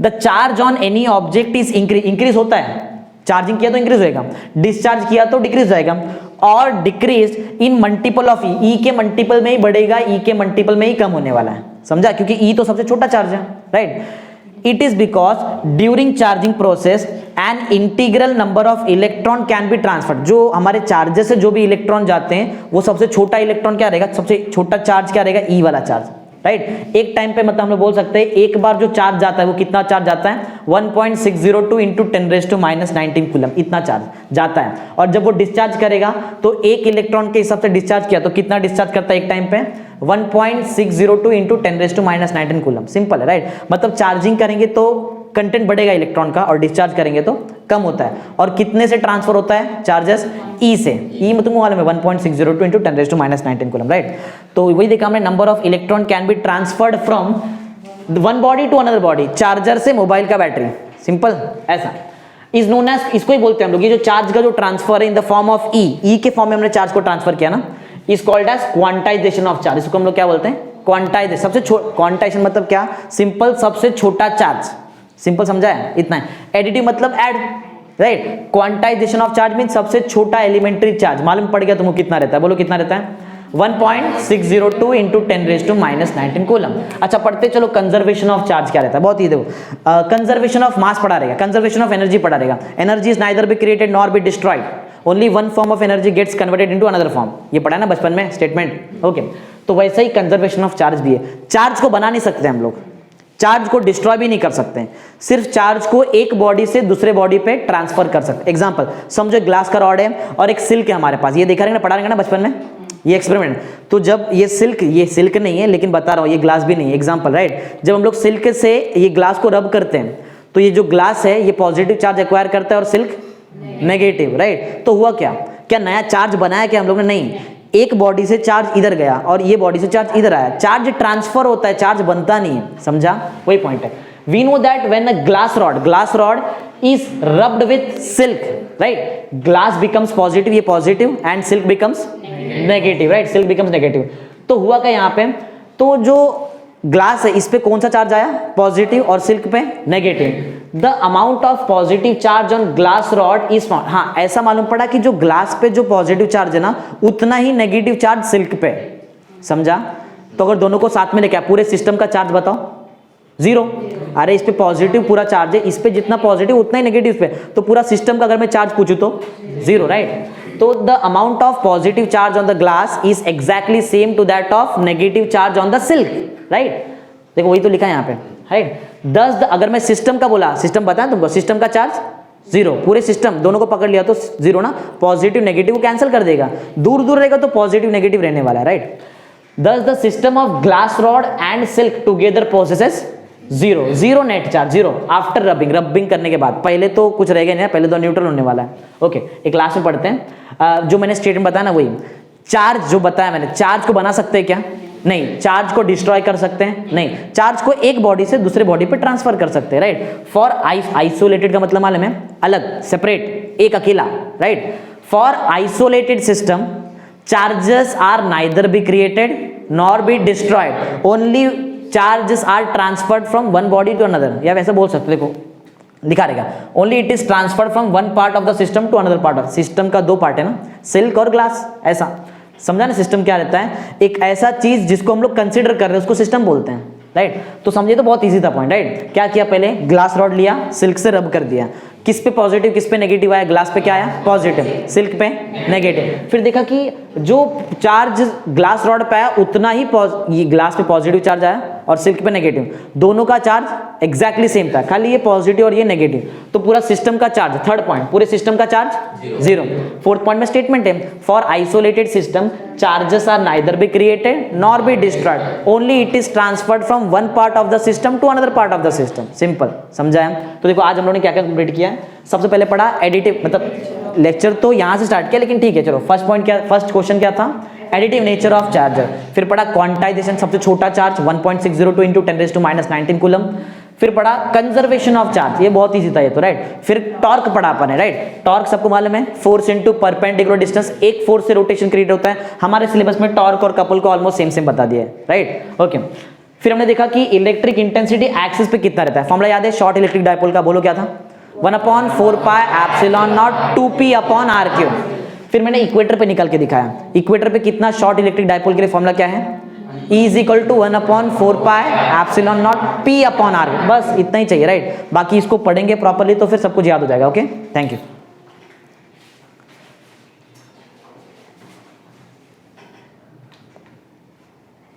The charge on any object is increase होता है, चार्जिंग किया तो इंक्रीज होएगा, डिस्चार्ज किया तो डिक्रीज होएगा, और डिक्रीज इन मल्टीपल ऑफ ई के मल्टीपल में ही बढ़ेगा, ई के मल्टीपल में ही कम होने वाला है, समझा, क्योंकि ई तो सबसे छोटा चार्ज है, right. It is because during charging process an integral number of electron can be transferred, जो हमारे चार्जर से जो भी इलेक्ट्रॉन जाते हैं वो सबसे छोटा इलेक्ट्रॉन क्या रहेगा, सबसे छोटा चार्ज क्या रहेगा, ई वाला चार्ज, राइट। एक टाइम पे मतलब हम लोग बोल सकते हैं एक बार जो चार्ज जाता है वो कितना चार्ज जाता है, 1.602 इंटू 10⁻⁻19 कूलम, इतना चार्ज जाता है, और जब वो डिस्चार्ज करेगा तो एक इलेक्ट्रॉन के हिसाब से डिस्चार्ज किया तो कितना डिस्चार्ज करता है एक टाइम पे, 1.602 इंटू 10⁻⁻19 कूलम, सिंपल है, राइट। मतलब चार्जिंग करेंगे तो कंटेंट बढ़ेगा इलेक्ट्रॉन का, और डिस्चार्ज करेंगे तो कम होता है, और कितने से ट्रांसफर होता है चार्जेस, ई से, ई में तुमको मालूम है 1.602 इंटू 10⁻⁻19 कूलम, राइट। तो वही देखा हमने, number of electron can be transferred from one body to another body, charger से मोबाइल का बैटरी, सिंपल, ऐसा इज नोन एज, इसको ही बोलते हैं हम लोग, ये जो चार्ज का जो ट्रांसफर है in the form of E, E के फॉर्म में हमने चार्ज को ट्रांसफर किया ना, is called as quantization of charge, इसको हम लोग क्या बोलते हैं, क्वांटाइजेशन, सबसे क्वांटाइजेशन मतलब क्या, सिंपल सबसे छोटा चार्ज, सिंपल समझा है, इतना है। एडिटिव मतलब add, right, quantization of charge mean सबसे छोटा एलिमेंट्री चार्ज, मालूम पड़ गया तुमको कितना रहता है, बोलो कितना रहता है, 1.602 इंटू 10⁻⁻19 कूलम। अच्छा पढ़ते चलो, कंजर्वेशन ऑफ चार्ज क्या रहता है, बहुत ही देखो, कंजर्वेशन ऑफ मास पढ़ा रहेगा, कंजर्वेशन ऑफ एनर्जी पढ़ा रहेगा, energy is neither be created nor be destroyed, only one form of energy gets converted into another form, ये पढ़ा है ना बचपन में स्टेटमेंट, ओके। तो वैसे ही कंजर्वेशन ऑफ चार्ज भी है, चार्ज को बना नहीं सकते हम लोग, चार्ज को डिस्ट्रॉय भी नहीं कर सकते, सिर्फ चार्ज को एक बॉडी से दूसरे बॉडी पे ट्रांसफर कर सकते। एग्जांपल समझो ग्लास का रॉड है और एक सिल्क है हमारे पास, ये देखा रहेंगे ना, पढ़ा रहेंगे ना बचपन में ये एक्सपेरिमेंट, तो जब ये सिल्क नहीं है लेकिन बता रहा हूँ, ये ग्लास भी नहीं है, एग्जांपल, राइट। जब हम लोग सिल्क से ये ग्लास को रब करते हैं तो ये जो ग्लास है ये पॉजिटिव चार्ज एक्वायर करता है और सिल्क नेगेटिव, राइट। तो हुआ क्या नया चार्ज बनाया क्या हम लोग ने, नहीं, एक बॉडी से चार्ज इधर गया और ये बॉडी से चार्ज इधर आया, चार्ज ट्रांसफर होता है, चार्ज बनता नहीं है, समझा, वही पॉइंट है। We know that when a glass rod is rubbed with silk, right, glass becomes positive, ये positive, and silk becomes negative, right, silk becomes negative. तो हुआ क्या यहाँ पे, तो जो ग्लास है इस पे कौन सा चार्ज आया, पॉजिटिव, और सिल्क पे negative. The amount of positive charge on glass rod is found, हाँ ऐसा मालूम पड़ा कि जो ग्लास पे जो पॉजिटिव चार्ज है ना उतना ही नेगेटिव चार्ज सिल्क पे, समझा। तो अगर दोनों को साथ में लेके पूरे सिस्टम का चार्ज बताओ, 0, अरे इस पे पॉजिटिव पूरा चार्ज है, इस पे जितना पॉजिटिव उतना ही नेगेटिव पे, तो पूरा सिस्टम का अगर मैं चार्ज पूछूं तो 0, राइट। तो the amount of positive charge on the glass is exactly same to that of negative charge on the silk, right. देखो वही तो लिखा है यहाँ पे, राइट। दस अगर मैं सिस्टम का बोला, सिस्टम बताया तुमको, सिस्टम का चार्ज जीरो, पूरे सिस्टम दोनों को पकड़ लिया तो जीरो ना, पॉजिटिव नेगेटिव को कैंसिल कर देगा, दूर दूर रहेगा तो पॉजिटिव नेगेटिव रहने वाला है, राइट। दस the system of glass rod and silk together possesses zero, zero net charge, zero after rubbing, rubbing करने के बाद। पहले तो कुछ रहेगा नहीं, पहले तो न्यूट्रल होने वाला है। ओके, एक लास्ट में पढ़ते हैं। जो मैंने स्टेटमेंट बताया ना वही, चार्ज जो बताया मैंने, चार्ज को बना सकते हैं क्या? नहीं। चार्ज को डिस्ट्रॉय कर सकते हैं? नहीं। चार्ज को एक बॉडी से दूसरे बॉडी पे ट्रांसफर कर सकते हैं, राइट। फॉर आइसोलेटेड का मतलब मालूम है, अलग, सेपरेट, एक अकेला, right. For isolated system charges are neither be created nor be destroyed, only charges are transferred from one body to another, या वैसे बोल सकते, देखो लिखा रहेगा, only it is transferred from one part of the system to another part of system. का दो part है ना, सिल्क और ग्लास, ऐसा समझा ना। सिस्टम क्या रहता है? एक ऐसा चीज जिसको हम लोग कंसिडर कर रहे हैं उसको सिस्टम बोलते हैं, राइट। तो समझिए तो बहुत इजी था पॉइंट, राइट। क्या किया, पहले ग्लास रॉड लिया, सिल्क से रब कर दिया, किस पे पॉजिटिव किस पे नेगेटिव आया? ग्लास पे क्या आया? पॉजिटिव, सिल्क पे नेगेटिव। फिर देखा कि जो चार्ज ग्लास रॉड पे आया उतना ही ये ग्लास पे पॉजिटिव चार्ज आया और सिल्क पे नेगेटिव, दोनों का चार्ज एग्जैक्टली सेम था, खाली ये पॉजिटिव और ये नेगेटिव। तो पूरा सिस्टम का चार्ज, थर्ड पॉइंट, पूरे सिस्टम का चार्ज जीरो। फोर्थ पॉइंट में स्टेटमेंट है, for isolated system charges are neither be created nor be destroyed, only it is transferred from one part of the system to another part of the system. Simple, समझा है? तो देखो आज हम लोगों ने क्या क्या कंप्लीट किया है। सबसे पहले पढ़ा एडिटिव, मतलब लेक्चर तो यहां से स्टार्ट किया, लेकिन ठीक है चलो, फर्स्ट पॉइंट क्या, फर्स्ट क्वेश्चन क्या था? Additive nature of charger. फिर पढ़ा क्वांटाइजेशन, सबसे छोटा चार्ज 1.602 इंटू 10⁻⁹ कूलम। फिर पढ़ा कंजर्वेशन ऑफ चार्ज, ये बहुत इजी था ये तो, राइट। फिर टॉर्क पढ़ा अपन ने, राइट। टॉर्क सबको मालूम है, फोर्स इनटू परपेंडिकुलर डिस्टेंस, एक फोर्स से रोटेशन क्रिएट होता है। हमारे सिलेबस में टॉर्क और कपल को ऑलमोस्ट सेम सेम बता दिया है, राइट। ओके, फिर हमने देखा कि इलेक्ट्रिक इंटेंसिटी एक्सिस पे कितना रहता है। फॉर्मूला याद है शॉर्ट इलेक्ट्रिक डायपोल का, बोलो क्या था? 1/4πε0 2p/r³। फिर मैंने इक्वेटर पे निकाल के दिखाया, इक्वेटर पे कितना शॉर्ट इलेक्ट्रिक डायपोल के लिए फॉर्मूला क्या है? E = 1/4πε0 p/r। बस इतना ही चाहिए, राइट। बाकी इसको पढ़ेंगे प्रॉपर्ली तो फिर सब कुछ याद हो जाएगा। Okay, thank you.